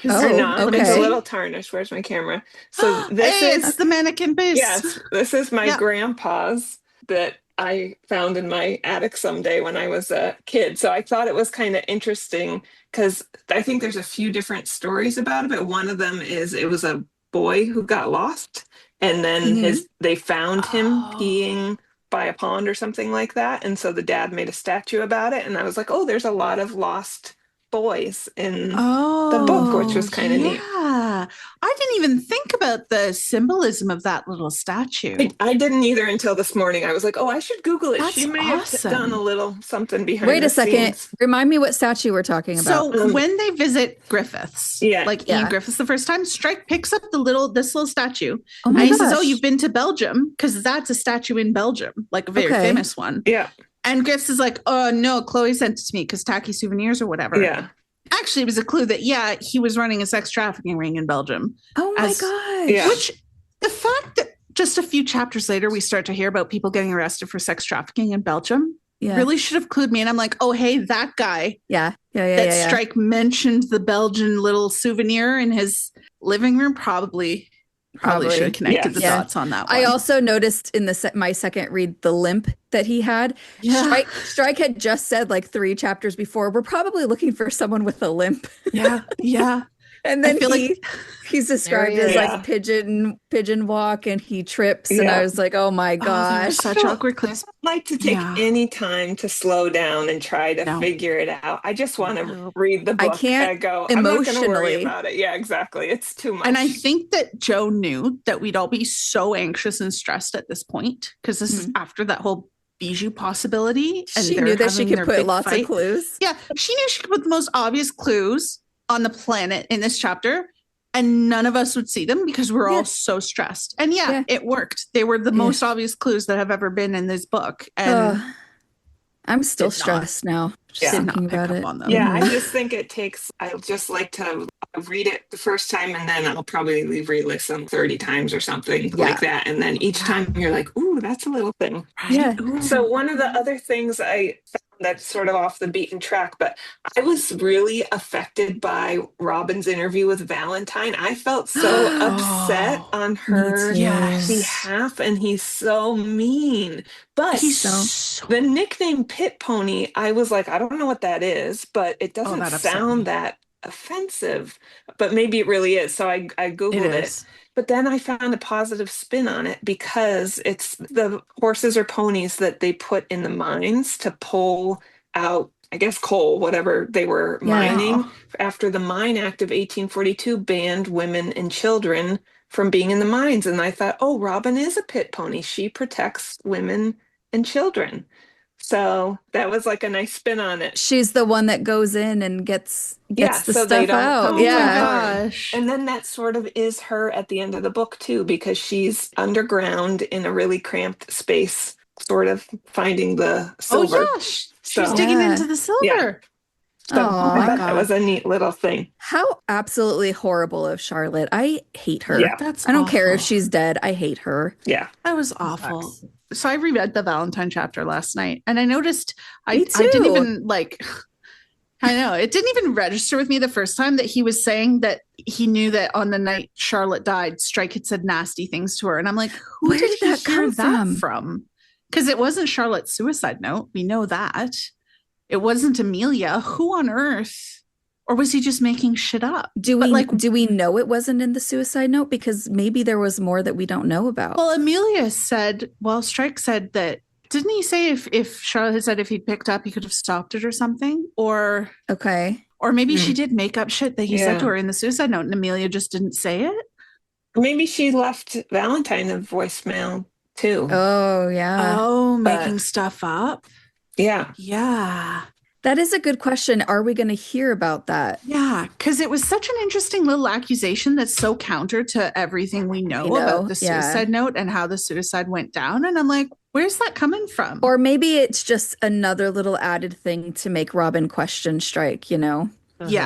or not. Okay. It's a little tarnished. Where's my camera? So it's the mannequin base. Yes. This is my grandpa's that I found in my attic someday when I was a kid. So I thought it was kind of interesting because I think there's a few different stories about it. But one of them is it was a boy who got lost, and then they found him peeing by a pond or something like that, and so the dad made a statue about it, and I was like, oh, there's a lot of lost boys in the book, which was kind of neat. I didn't even think about the symbolism of that little statue. I didn't either until this morning. I was like, oh, I should Google it. That's she may have done a little something behind Wait the a second. scenes. Remind me what statue we're talking about. So when they visit Griffiths, Ian Griffiths the first time, Strike picks up this little statue. Oh my and he gosh. says, oh, you've been to Belgium? Because that's a statue in Belgium, like a very famous one. Yeah. And Griffiths is like, oh, no, Chloe sent it to me because tacky souvenirs or whatever. Yeah. Actually, it was a clue that, he was running a sex trafficking ring in Belgium. Oh my gosh. Yeah. Which the fact that just a few chapters later, we start to hear about people getting arrested for sex trafficking in Belgium really should have clued me. And I'm like, oh, hey, that guy. Yeah. Strike mentioned the Belgian little souvenir in his living room. Probably should have connected the dots on that one. I also noticed in my second read the limp that he had. Yeah. Strike had just said like 3 chapters before, we're probably looking for someone with a limp. Yeah. And then he's described as like pigeon walk, and he trips, and I was like, oh my gosh, such awkward clues. I like to take any time to slow down and try to figure it out. I just want to read the book. I can't go emotionally. I'm not going to worry about it. Yeah, exactly. It's too much. And I think that Joe knew that we'd all be so anxious and stressed at this point, because this is after that whole Bijou possibility. And she knew that she could put lots of clues. Yeah, she knew she could put the most obvious clues on the planet in this chapter, and none of us would see them because we're all so stressed. And it worked. They were the most obvious clues that have ever been in this book. And I'm still stressed now. Just thinking about it. Yeah, I just think it takes, I just like to read it the first time, and then I'll probably re-listen 30 times or something like that. And then each time you're like, ooh, that's a little thing. Yeah. So one of the other things I found that's sort of off the beaten track, but I was really affected by Robin's interview with Valentine. I felt so upset on her behalf, and he's so mean. But the nickname Pit Pony, I was like, I don't know what that is, but it doesn't sound that offensive, but maybe it really is. So I Googled it. But then I found a positive spin on it because it's the horses or ponies that they put in the mines to pull out, I guess, coal, whatever they were mining, after the Mine Act of 1842 banned women and children from being in the mines. And I thought, oh, Robin is a pit pony. She protects women and children. So that was like a nice spin on it. She's the one that goes in and gets the so stuff out. Gosh. And then that sort of is her at the end of the book too, because she's underground in a really cramped space, sort of finding the silver. Oh gosh, she's digging into the silver. Yeah. So I thought that was a neat little thing. How absolutely horrible of Charlotte. I hate her. Yeah, I don't care if she's dead. I hate her. Yeah. That was awful. So I reread the Valentine chapter last night, and I noticed I didn't even I know, it didn't even register with me the first time that he was saying that he knew that on the night Charlotte died, Strike had said nasty things to her. And I'm like, where did that come from? Because it wasn't Charlotte's suicide note. We know that. It wasn't Amelia. Who on earth? Or was he just making shit up? Do we know it wasn't in the suicide note? Because maybe there was more that we don't know about. Well, Amelia said, Strike said that, didn't he say if Charlotte had said if he'd picked up, he could have stopped it or something? Or maybe she did make up shit that he said to her in the suicide note, and Amelia just didn't say it? Maybe she left Valentine a voicemail too. Oh, yeah. Oh, making stuff up? Yeah. Yeah. That is a good question. Are we going to hear about that? Yeah, because it was such an interesting little accusation that's so counter to everything we know about the suicide note and how the suicide went down. And I'm like, where's that coming from? Or maybe it's just another little added thing to make Robin question Strike, Yeah.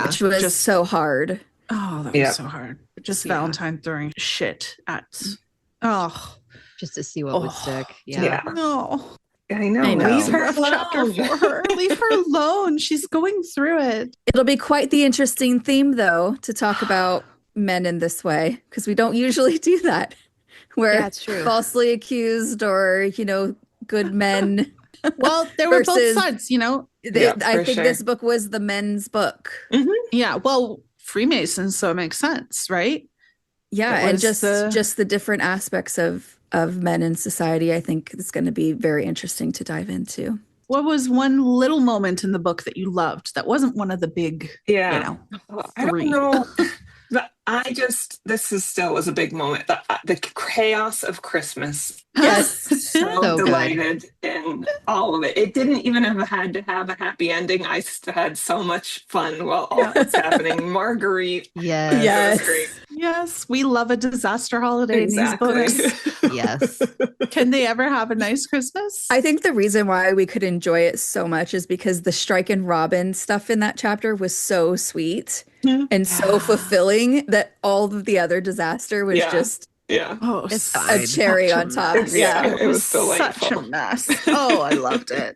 Which was just so hard. Oh, that was so hard. Just Valentine throwing shit at. Just to see what would stick. Yeah. No. I know. Leave her alone. For her. Leave her alone. She's going through it. It'll be quite the interesting theme, though, to talk about men in this way, because we don't usually do that. Where falsely accused or, good men. Well, there were both sides, I think this book was the men's book. Mm-hmm. Yeah. Well, Freemasons, so it makes sense, right? Yeah. And just the different aspects of men in society, I think is going to be very interesting to dive into. What was one little moment in the book that you loved that wasn't one of the big, I don't know. This was a big moment. The chaos of Christmas. Yes. So delighted in all of it. It didn't even have had to have a happy ending. I had so much fun while all that's happening. Marguerite. Yes. We love a disaster holiday in these books. Yes. Can they ever have a nice Christmas? I think the reason why we could enjoy it so much is because the Strike and Robin stuff in that chapter was so sweet and so fulfilling that all of the other disaster was just a cherry on top. It was such a mess. Oh, I loved it.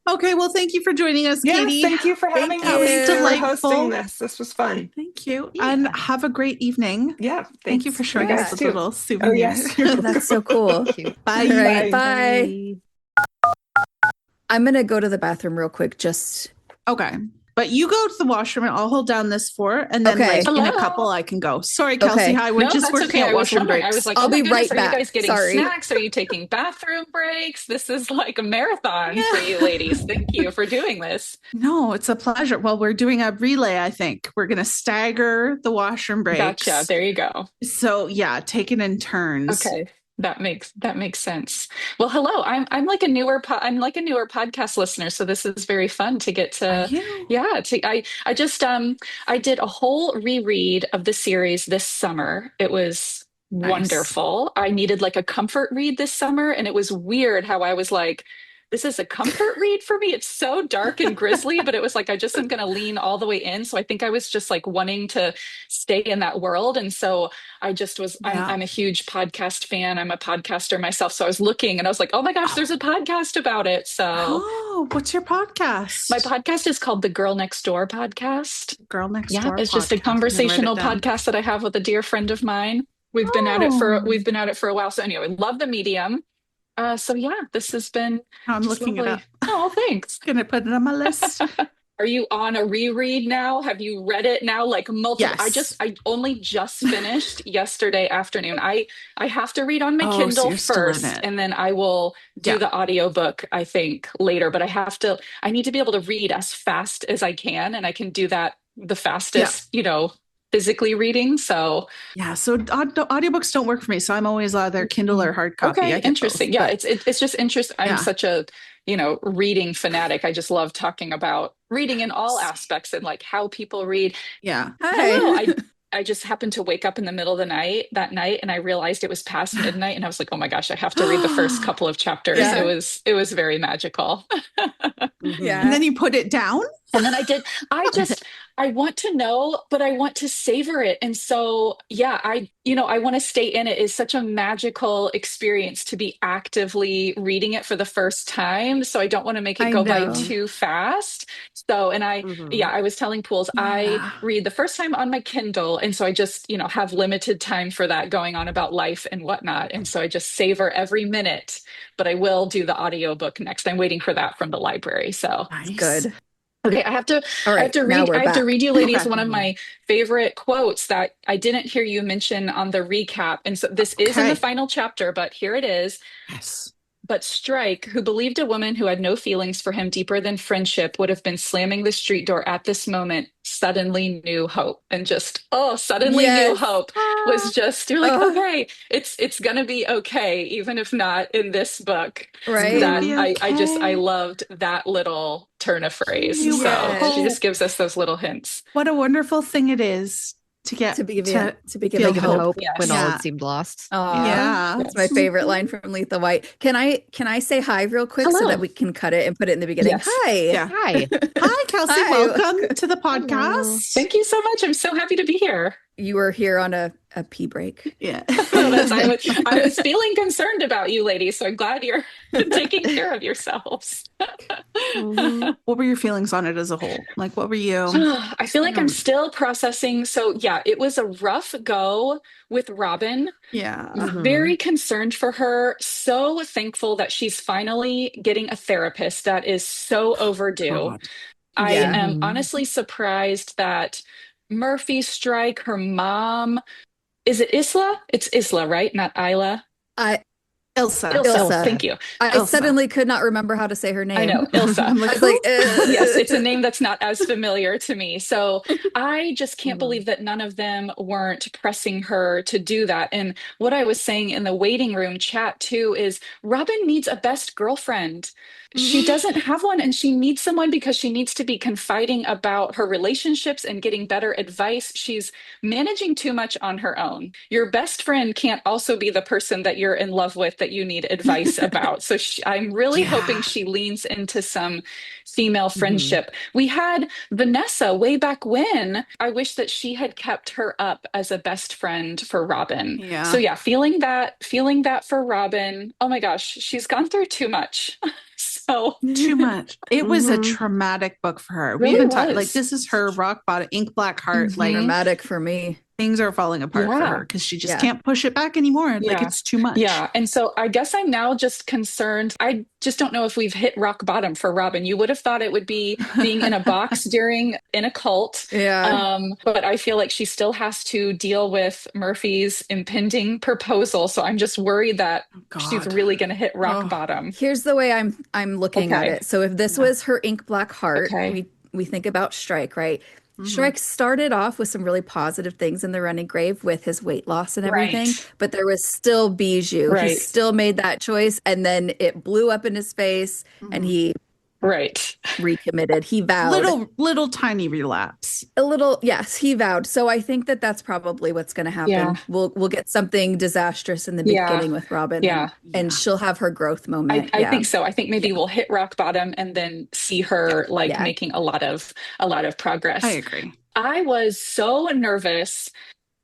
Okay, well, thank you for joining us, Katie. Thank you for having me. It was delightful hosting this. This was fun. Thank you. And have a great evening. Yeah. Thank you for showing us the little souvenirs. That's so cool. Bye. All right, bye. I'm going to go to the bathroom real quick. Okay. But you go to the washroom and I'll hold down this floor, and then in a couple I can go. Sorry, Kelsey. Hi, we're just working at washroom breaks. I was like, I'll be right back. Are you guys getting snacks? Are you taking bathroom breaks? This is like a marathon for you ladies. Thank you for doing this. No, it's a pleasure. Well, we're doing a relay, I think. We're going to stagger the washroom breaks. Gotcha. There you go. So, take it in turns. Okay. That makes sense. Well, hello. I'm like a newer podcast listener, so this is very fun to get to. Yeah, I just I did a whole reread of the series this summer. It was wonderful. I needed like a comfort read this summer, and it was weird how I was like, this is a comfort read for me. It's so dark and grisly, but it was like I just am going to lean all the way in. So I think I was just like wanting to stay in that world, and so I just was. I'm a huge podcast fan. I'm a podcaster myself, so I was looking, and I was like, oh my gosh, there's a podcast about it. So, what's your podcast? My podcast is called the Girl Next Door podcast. Girl Next Door. It's just a conversational podcast that I have with a dear friend of mine. We've been at it for a while. So anyway, love the medium. So yeah, this has been. I'm looking it up. Oh, thanks. Gonna put it on my list. Are you on a reread now? Have you read it now? Like multiple. Yes. I only just finished yesterday afternoon. I have to read on my Kindle first, and then I will do the audiobook, I think, later. But I need to be able to read as fast as I can, and I can do that the fastest, physically reading. So audiobooks don't work for me. So I'm always either Kindle or hard copy. Okay, interesting. Both, it's just interesting. I'm such a reading fanatic. I just love talking about reading in all aspects and like how people read. Yeah. I just happened to wake up in the middle of the night that night, and I realized it was past midnight, and I was like, oh my gosh, I have to read the first couple of chapters. It was very magical. Yeah. And then you put it down? And then I want to know, but I want to savor it. And so, I want to stay in it. It's such a magical experience to be actively reading it for the first time. So I don't want to make it go by too fast. So, and I was telling Pools, I read the first time on my Kindle. And so I just, have limited time for that going on about life and whatnot. And so I just savor every minute, but I will do the audiobook next. I'm waiting for that from the library. So good. Okay, I have to read you ladies one of my favorite quotes that I didn't hear you mention on the recap. And so this is in the final chapter, but here it is. Yes. But Strike, who believed a woman who had no feelings for him deeper than friendship would have been slamming the street door at this moment, suddenly knew hope. And just, suddenly knew hope was just, you're like, okay, it's going to be okay, even if not in this book. Right. I loved that little turn of phrase. She just gives us those little hints. What a wonderful thing it is to be given hope when all had seemed lost. That's my favorite line from Letha White. Can I say hi real quick so that we can cut it and put it in the beginning? Yes. Hi. Hi, Kelsey. Welcome to the podcast. Hello. Thank you so much. I'm so happy to be here. You were here on a pee break. Yeah. I was feeling concerned about you ladies, so I'm glad you're taking care of yourselves. What were your feelings on it as a whole? Like, what were you? I feel like I'm still processing. So it was a rough go with Robin. Yeah. Very concerned for her. So thankful that she's finally getting a therapist. That is so overdue. I am honestly surprised that Murphy, Strike, her mom, is it Isla? It's Isla, right? Not Isla. Ilsa. Thank you. I suddenly could not remember how to say her name. I know, Ilsa. I'm like, yes, it's a name that's not as familiar to me. So I just can't believe that none of them weren't pressing her to do that. And what I was saying in the waiting room chat too is Robin needs a best girlfriend. She doesn't have one, and she needs someone because she needs to be confiding about her relationships and getting better advice. She's managing too much on her own. Your best friend can't also be the person that you're in love with that you need advice about. So I'm really hoping she leans into some female friendship. We had Vanessa way back when. I wish that she had kept her up as a best friend for Robin. Yeah. So feeling that for Robin. Oh my gosh, she's gone through too much. So too much. It was a traumatic book for her. We even talked like this is her rock bottom, ink black heart. Like dramatic for me. Things are falling apart for her because she just can't push it back anymore. Like it's too much. Yeah. And so I guess I'm now just concerned. I just don't know if we've hit rock bottom for Robin. You would have thought it would be being in a box in a cult. Yeah. But I feel like she still has to deal with Murphy's impending proposal. So I'm just worried that she's really going to hit rock bottom. Here's the way I'm looking at it. So if this was her ink black heart, we think about Strike, right? Shrek started off with some really positive things in the running grave with his weight loss and everything, but there was still Bijou. He still made that choice, and then it blew up in his face, and he recommitted. He vowed. Little tiny relapse. A little, yes, he vowed. So I think that that's probably what's going to happen. Yeah. We'll get something disastrous in the beginning with Robin, and she'll have her growth moment. I think so. I think maybe we'll hit rock bottom and then see her making a lot of progress. I agree. I was so nervous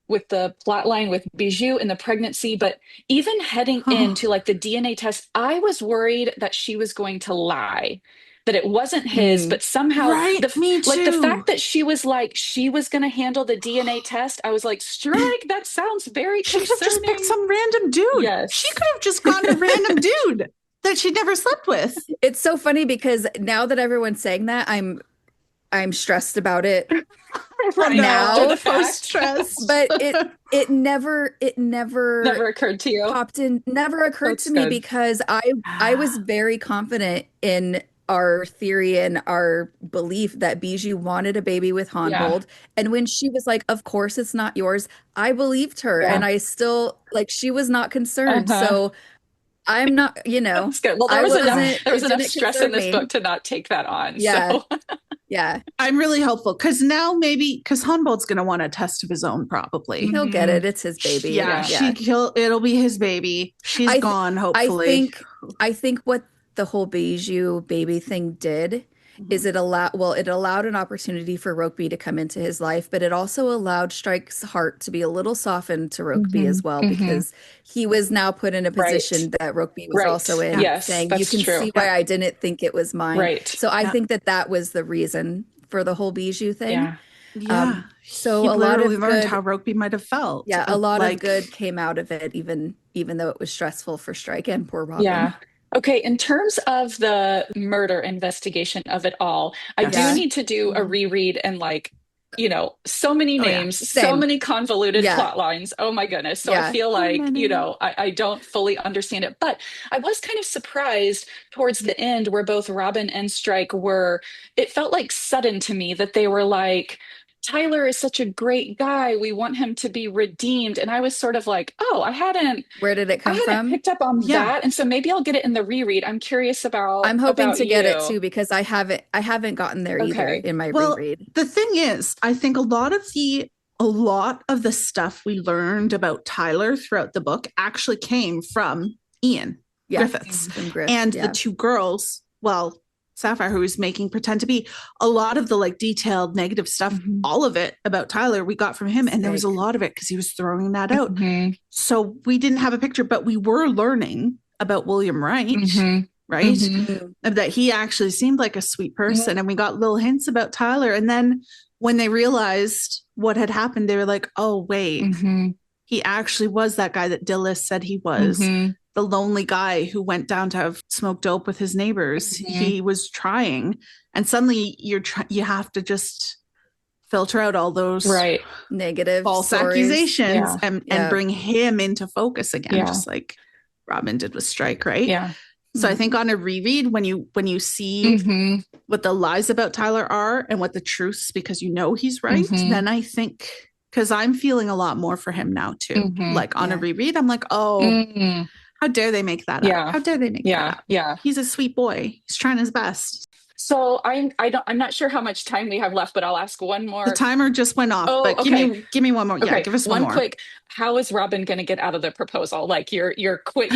with the plot line with Bijou and the pregnancy, but even heading into like the DNA test, I was worried that she was going to lie, that it wasn't his, but somehow me too. like the fact that she was like, she was going to handle the DNA test. I was like, Strike, that sounds very concerning. She could have just picked some random dude. Yes. She could have just gone to random dude that she never slept with. It's so funny because now that everyone's saying that, I'm stressed about it. Now the post stress, but it never occurred to you. Never occurred to me because I was very confident in our theory and our belief that Bijou wanted a baby with Hanhold. And when she was like, of course it's not yours, I believed her. And I still she was not concerned. So I'm not, That's good. Well, there was enough stress in this book to not take that on. Yeah. So. Yeah. I'm really hopeful because now because Hanbold's going to want a test of his own probably. He'll get it. It's his baby. It'll be his baby. She's gone, hopefully. I think what the whole Bijou baby thing did is it allowed an opportunity for Rokeby to come into his life, but it also allowed Strike's heart to be a little softened to Rokeby as well, because he was now put in a position that Rokeby was also in, saying, you can see why I didn't think it was mine. So I think that was the reason for the whole Bijou thing. So he a lot of learned how Rokeby might have felt. Yeah, a lot of good came out of it, even though it was stressful for Strike and poor Robin. Yeah. Okay, in terms of the murder investigation of it all, I do need to do a reread and so many names, so many convoluted plot lines. Oh my goodness. So I feel like, I don't fully understand it, but I was kind of surprised towards the end where both Robin and Strike it felt like sudden to me that they were like, Tyler is such a great guy. We want him to be redeemed. And I was sort of like, where did it come from? Picked up on that. And so maybe I'll get it in the reread. I'm curious about. I'm hoping to get it too, because I haven't gotten there either in my reread. The thing is, I think a lot of the stuff we learned about Tyler throughout the book actually came from Ian Griffiths and the two girls. Well, Sapphire, who was making Pretend to Be, a lot of the detailed negative stuff, all of it about Tyler, we got from him. And there was a lot of it because he was throwing that out. So we didn't have a picture, but we were learning about William Wright, right? That he actually seemed like a sweet person. And we got little hints about Tyler. And then when they realized what had happened, they were like, oh, wait, he actually was that guy that Dillis said he was. The lonely guy who went down to have smoked dope with his neighbors. He was trying, and suddenly you have to just filter out all those negative false accusations and bring him into focus again, just like Robin did with Strike, right? So I think on a reread, when you see what the lies about Tyler are and what the truths, because he's right, then I think, because I'm feeling a lot more for him now too. On a reread, I'm like, how dare they make that up? How dare they make that up? Yeah. He's a sweet boy. He's trying his best. So I'm not sure how much time we have left, but I'll ask one more. The timer just went off, but give me one more. Yeah, give us one more. Quick. How is Robin going to get out of the proposal? Like your quick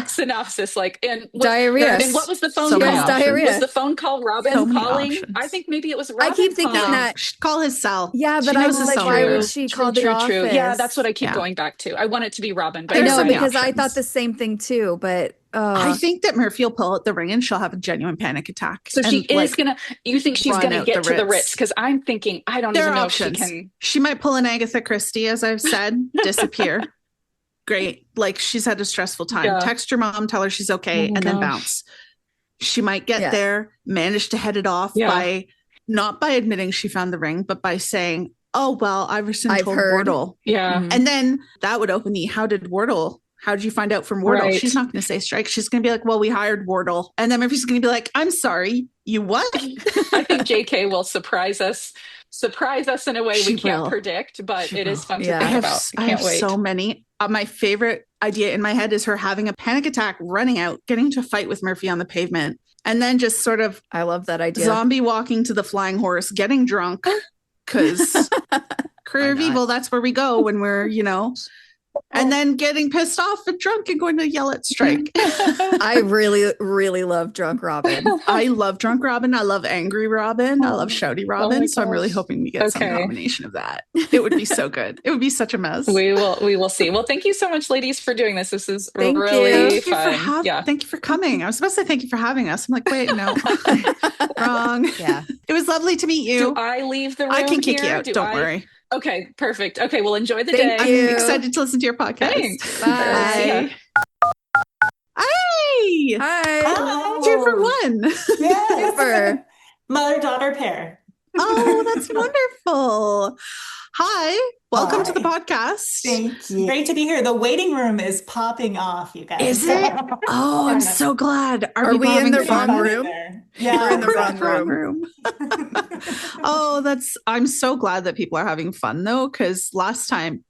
synopsis. Diarrhea. And what was the phone call? Diarrhea. Was the phone call Robin calling? Options. I think maybe it was Robin. I keep thinking that. Call his cell. Yeah, but I was like, why would she call the office? Yeah, that's what I keep going back to. I want it to be Robin. But I know, because I thought the same thing too, but. I think that Murphy will pull out the ring and she'll have a genuine panic attack. So she is going to, you think she's going to get to the Ritz? Because I'm thinking, I don't even know if she can. She might pull an Agatha Christie, as I've said, disappear. Great. She's had a stressful time. Text your mom, tell her she's okay, and then bounce. She might get there, manage to head it off by, not by admitting she found the ring, but by saying, oh, well, Iverson told Wardle. Yeah. And then that would open how did you find out from Wardle? Right. She's not going to say Strike. She's going to be like, well, we hired Wardle. And then Murphy's going to be like, I'm sorry, you what? I think JK will surprise us surprise us in a way we can't predict, but it is fun to think about. I have so many. My favorite idea in my head is her having a panic attack, running out, getting into a fight with Murphy on the pavement, and then just sort of, I love that idea. Zombie walking to the flying horse, getting drunk, because career of evil, that's where we go when we're, and then getting pissed off and drunk and going to yell at Strike. I really, really love Drunk Robin. I love Drunk Robin. I love Angry Robin. I love Shouty Robin. So I'm really hoping we get some combination of that. It would be so good. It would be such a mess. We will see. Well, thank you so much, ladies, for doing this. This is really fun. Thank you for coming. I was supposed to say thank you for having us. I'm like, wait, no. Wrong. Yeah. It was lovely to meet you. Do I leave the room? I can kick here? you out. Don't worry. Okay, perfect. Okay, well, enjoy the day. I'm excited to listen to your podcast. Thanks. Bye. Hey! Hi. 2 for 1. Yes. Super. Mother-daughter pair. Oh, that's wonderful. Hi. Welcome to the podcast. Thank you. Great to be here. The waiting room is popping off, you guys. Is it? Oh, I'm so glad. Are we in the wrong room? Yeah, we're in the wrong room. I'm so glad that people are having fun though, because last time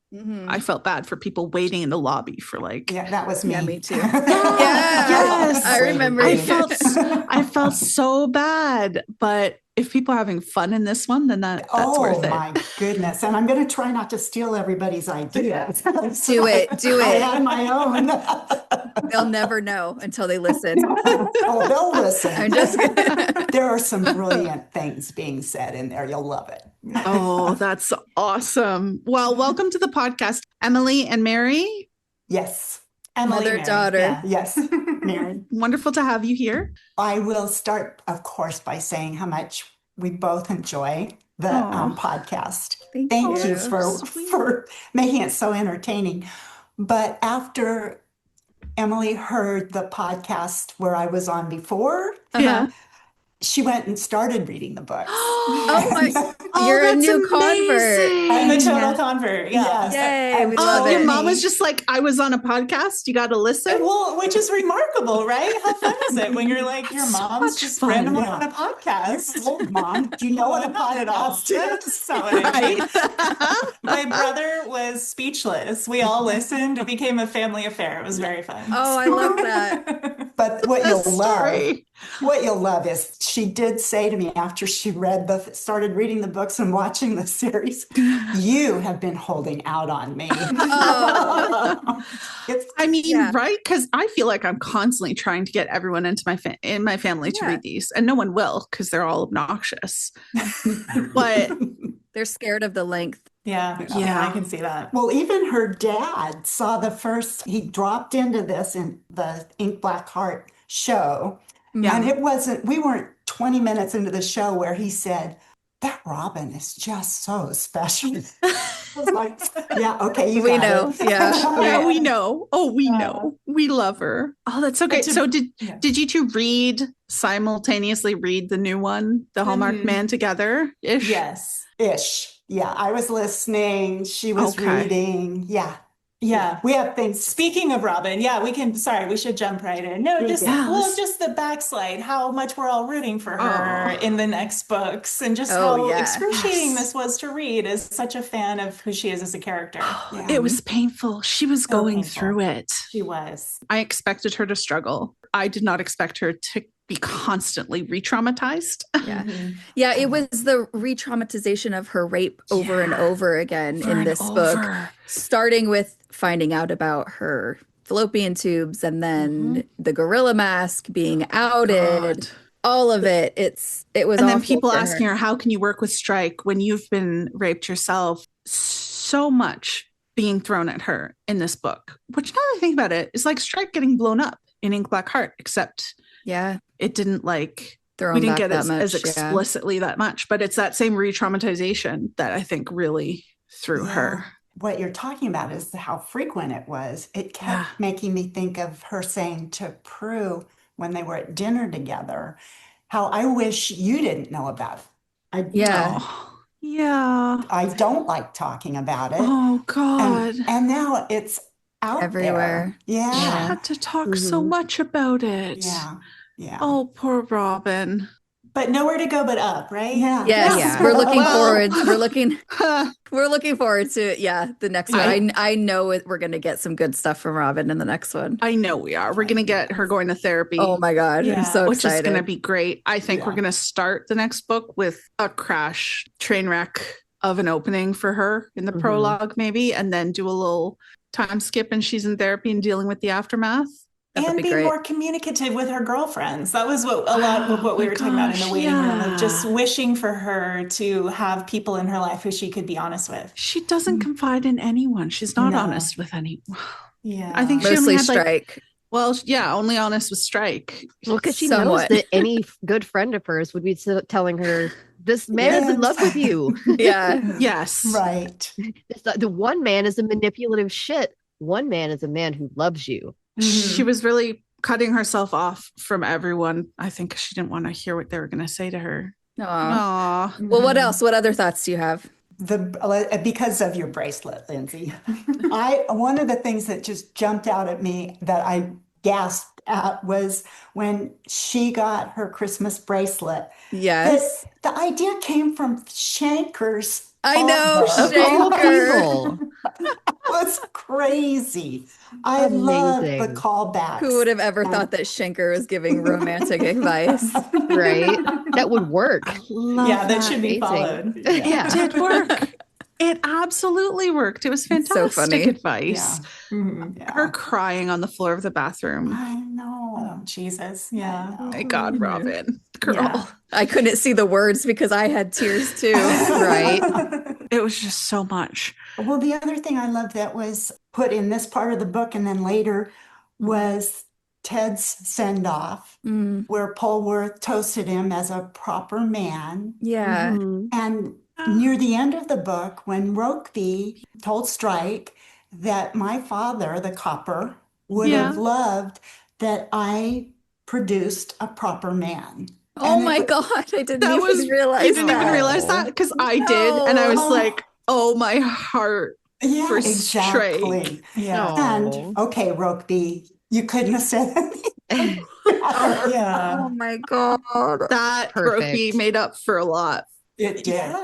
I felt bad for people waiting in the lobby for that was me. Yeah, me too. Yes, I remember. I felt so bad, but if people are having fun in this one, then that's worth it. Oh my goodness. And I'm going to try not to steal everybody's ideas. Do it. I had my own. They'll never know until they listen. Oh, they'll listen. I'm just kidding. There are some brilliant things being said in there. You'll love it. Oh, that's awesome. Well, welcome to the podcast, Emily and Mary. Yes. Emily, mother-daughter. Yeah, yes, Mary. Wonderful to have you here. I will start, of course, by saying how much we both enjoy the podcast. Thank you for making it so entertaining. But after Emily heard the podcast where I was on before, she went and started reading the books. You're a new convert. I'm a total convert. Yes. Yay, we love it. Your mom was just like, I was on a podcast. You got to listen. Well, which is remarkable, right? How fun is it when you're like, your mom's just randomly on a podcast? Well, Mom, do you know what a podcast is? So my brother was speechless. We all listened. It became a family affair. It was very fun. Oh, I love that. But what you'll love is she did say to me after she started reading the books and watching the series, you have been holding out on me. Right? Because I feel like I'm constantly trying to get everyone into my family to read these, and no one will because they're all obnoxious. But they're scared of the length. Yeah, I can see that. Well, even her dad saw he dropped into this in the Ink Black Heart show. Yeah. And we weren't 20 minutes into the show where he said, that Robin is just so special. I was like, yeah, okay, we know. Yeah, we know. Oh, we know. We love her. Oh, that's so great. So did you two simultaneously read the new one, the Hallmarked Man, together? Ish? Yes. Ish. Yeah, I was listening. She was reading. Yeah. Yeah. We have things. Speaking of Robin, we should jump right in. No, just the backslide, how much we're all rooting for her in the next books, and just how excruciating this was to read as such a fan of who she is as a character. It was painful. She was going through it. She was. I expected her to struggle. I did not expect her to be constantly re-traumatized. Yeah, it was the re-traumatization of her rape over and over again in this book, starting with finding out about her fallopian tubes and then the gorilla mask being outed. All of it. It was. And then people asking her, how can you work with Strike when you've been raped yourself? So much being thrown at her in this book, which now that I think about it, is like Strike getting blown up in Ink Black Heart, except it didn't we didn't get as explicitly that much, but it's that same re-traumatization that I think really threw her. What you're talking about is how frequent it was. It kept making me think of her saying to Prue when they were at dinner together, how I wish you didn't know about it. I don't like talking about it. Oh God. And now it's out everywhere. There. Yeah. She had to talk so much about it. Yeah. Oh, poor Robin. but nowhere to go but up, right? Yeah. Yes, we're looking forward. We're looking forward to the next one. I know we're going to get some good stuff from Robin in the next one. I know we are. We're going to get her going to therapy. Oh my God, I'm so excited. Which is going to be great. I think we're going to start the next book with a crash train wreck of an opening for her in the prologue, maybe, and then do a little time skip and she's in therapy and dealing with the aftermath. And be more communicative with her girlfriends. That was a lot of what we were talking about in the waiting room, of just wishing for her to have people in her life who she could be honest with. She doesn't confide in anyone. She's not honest with anyone. Yeah. I think she mostly only had Strike. Only honest with Strike. Well, because she knows that any good friend of hers would be telling her, this man is in love with you. Yes. Right. The one man is a manipulative shit. One man is a man who loves you. She was really cutting herself off from everyone, I think, she didn't want to hear what they were going to say to her. Aww. Well, what else? What other thoughts do you have? Because of your bracelet, Lindsay. One of the things that just jumped out at me that I gasped at was when she got her Christmas bracelet. Yes. The idea came from Shanker's. I know, Shanker. That's crazy. I love the callbacks. Who would have ever thought that Shanker was giving romantic advice? Right? That would work. That should be followed. It did work. It absolutely worked. It was fantastic advice. Her crying on the floor of the bathroom. I know. Oh, Jesus. Yeah. Oh my God, Robin. Girl. Yeah. I couldn't see the words because I had tears too. Right? It was just so much. Well, the other thing I love that was put in this part of the book and then later was Ted's send-off, where Polwarth toasted him as a proper man. Yeah. And near the end of the book, when Rokeby told Strike that my father, the copper, would have loved that I produced a proper man. Oh my God, I didn't even realize You didn't even realize that? Because I did. And I was like, oh, my heart for Strike. Yeah. And okay, Rokeby, you couldn't have said anything. Oh my God. That Rokeby made up for a lot. It did.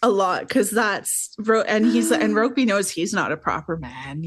A lot, because that's and Rokeby knows he's not a proper man,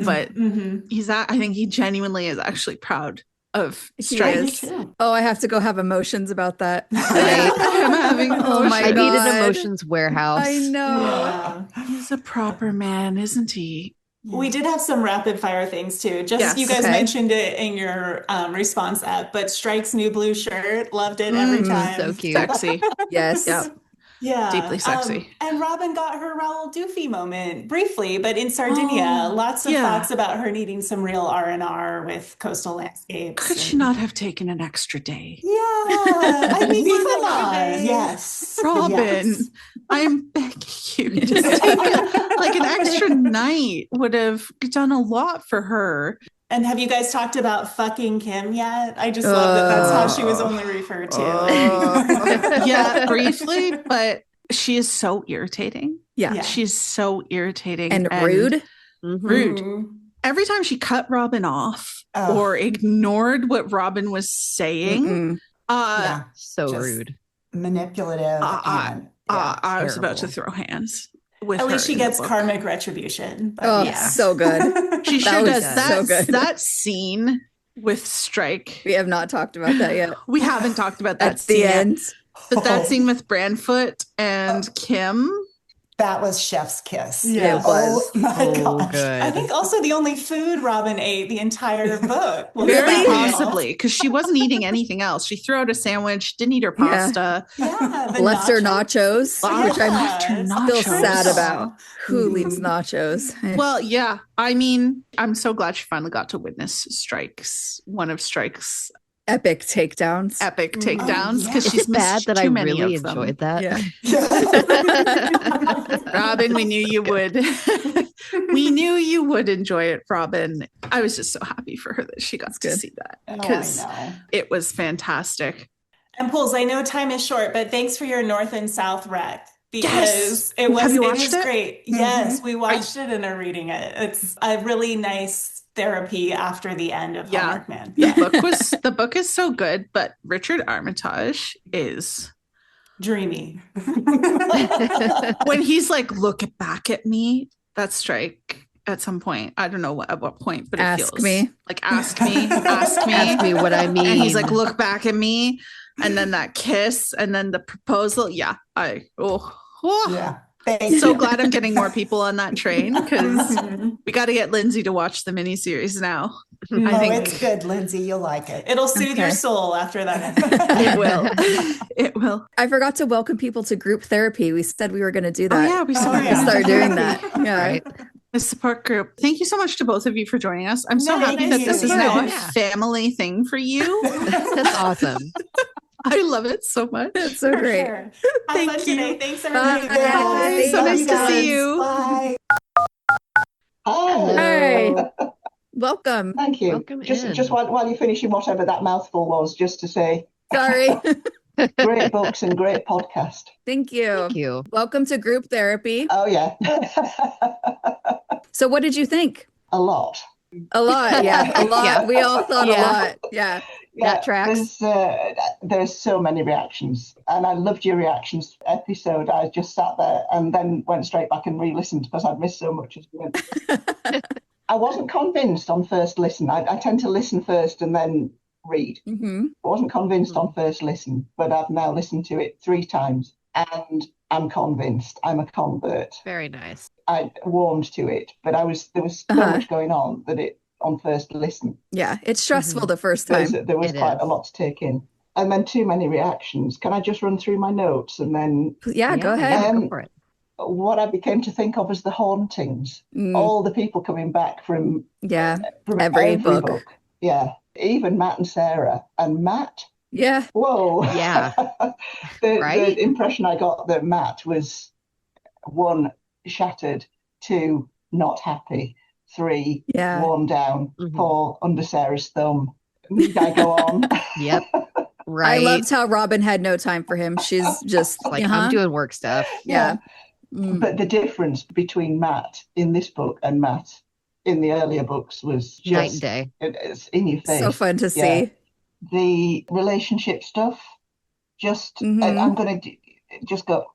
but I think he genuinely is actually proud of Strike. Oh, I have to go have emotions about that. Right? I'm having I need an emotions warehouse. I know. Yeah. He's a proper man, isn't he? We did have some rapid fire things too. You guys mentioned it in your response app, but Strike's new blue shirt, loved it every time. So cute. Sexy. Yes. Yep. Yeah. Deeply sexy. And Robin got her Raoul Doofy moment briefly, but in Sardinia, lots of thoughts about her needing some real R&R with coastal landscapes. Could she not have taken an extra day? Yeah. I mean, yes. Robin, yes. I'm begging you. Just take an extra night would have done a lot for her. And have you guys talked about fucking Kim yet? I just love that that's how she was only referred to. Yeah, briefly, but she is so irritating. Yeah. She's so irritating. And rude. Rude. Every time she cut Robin off or ignored what Robin was saying. So rude. Manipulative. I was about to throw hands. At least she gets karmic retribution. So good. She sure does. That scene with Strike. We have not talked about that yet. We haven't talked about that at the end. But that scene with Brandfoot and Kim. That was chef's kiss. Yeah, it was. Oh my gosh. Good. I think also the only food Robin ate the entire book. Very possibly, because she wasn't eating anything else. She threw out a sandwich, didn't eat her pasta. Left her nachos, which I'm still sad about. Who leaves nachos? Well, yeah. I mean, I'm so glad she finally got to witness one of Strike's epic takedowns because she's bad that I really of them. enjoyed that. Robin, we knew you would. We knew you would enjoy it, Robin. I was just so happy for her that she got to see that because it was fantastic. And Pools, I know time is short, but thanks for your North and South rec. Because it is great. Yes, we watched it and are reading it. It's a really nice therapy after the end of Hallmarked Man. The book is so good, but Richard Armitage is dreamy. When he's like, look back at me, that strike at some point, I don't know at what point, but it ask feels me like ask me what I mean. And he's like, look back at me, and then that kiss, and then the proposal. Yeah, so glad I'm getting more people on that train, because we got to get Lindsay to watch the miniseries now. I think it's good, Lindsay. You'll like it. It'll soothe your soul after that. It will. I forgot to welcome people to group therapy. We said we were going to do that. Oh, yeah, we start doing that. Yeah. Right. The support group. Thank you so much to both of you for joining us. I'm so happy that this is now a family thing for you. That's awesome. I love it so much. It's so great. Sure. Thank you. Today. Thanks, everybody. Bye. So nice to see you. Bye. Hi. Welcome. Thank you. Welcome just while you're finishing whatever that mouthful was, just to say sorry. Great books and great podcast. Thank you. Thank you. Welcome to group therapy. Oh yeah. So what did you think? A lot. A lot, yeah. A lot. Yeah. We all thought a lot. Yeah. That tracks. There's so many reactions, and I loved your reactions episode. I just sat there and then went straight back and re-listened because I'd missed so much as we went. I wasn't convinced on first listen. I tend to listen first and then read. Mm-hmm. I wasn't convinced on first listen, but I've now listened to it 3 times and I'm convinced. I'm a convert. Very nice. I warmed to it, but there was so much going on that it on first listen. Yeah, it's stressful the first time. There was quite a lot to take in. And then too many reactions. Can I just run through my notes and then... Yeah, go ahead. Go for it. What I became to think of as the hauntings. All the people coming back from every book. Yeah, even Matt and Sarah. And Matt... Yeah. Whoa. Yeah. The impression I got that Matt was 1, shattered, 2, not happy, 3, worn down, 4, under Sarah's thumb. Need I go on? Yep. Right. I loved how Robin had no time for him. She's just like, I'm doing work stuff. Yeah. But the difference between Matt in this book and Matt in the earlier books was just night and day. It's in your face. So fun to see. The relationship stuff, just I'm going to just go,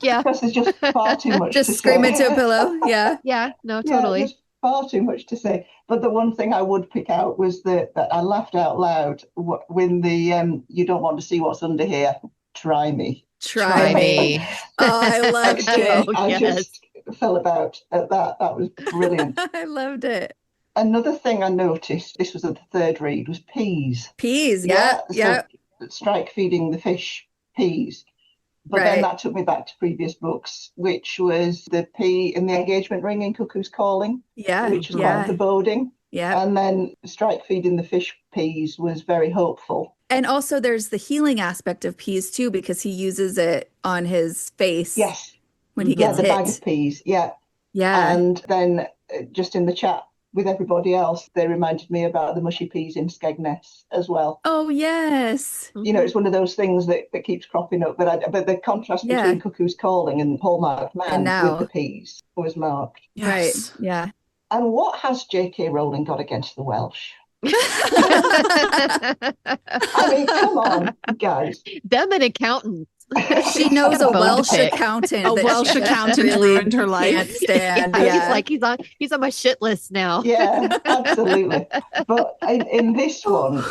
yeah, because there's just far too much just to scream say. into a pillow. Yeah. Yeah, no, totally. There's far too much to say. But the one thing I would pick out was that I laughed out loud when the you don't want to see what's under here, try me. Try me. Oh, I loved it. I just fell about at that. That was brilliant. I loved it. Another thing I noticed, this was at the 3rd read, was peas. Peas, yeah. So Strike feeding the fish peas. But then that took me back to previous books, which was the pea in the engagement ring in Cuckoo's Calling. Yeah. Which was part of the boding. Yeah. And then Strike feeding the fish peas was very hopeful. And also there's the healing aspect of peas too, because he uses it on his face. Yes. When he gets hit. Yeah, the bag of peas. Yeah. Yeah. And then just in the chat with everybody else, they reminded me about the mushy peas in Skegness as well. Oh, yes. You know, it's one of those things that keeps cropping up. But the contrast between Cuckoo's Calling and Hallmarked Man with the peas was marked. Yes. Right, yeah. And what has J.K. Rowling got against the Welsh? I mean, come on, guys. Them and accountants. She knows a Welsh accountant. A Welsh accountant ruined her life. Can't stand. He's on my shit list now. Yeah, absolutely. But in this one,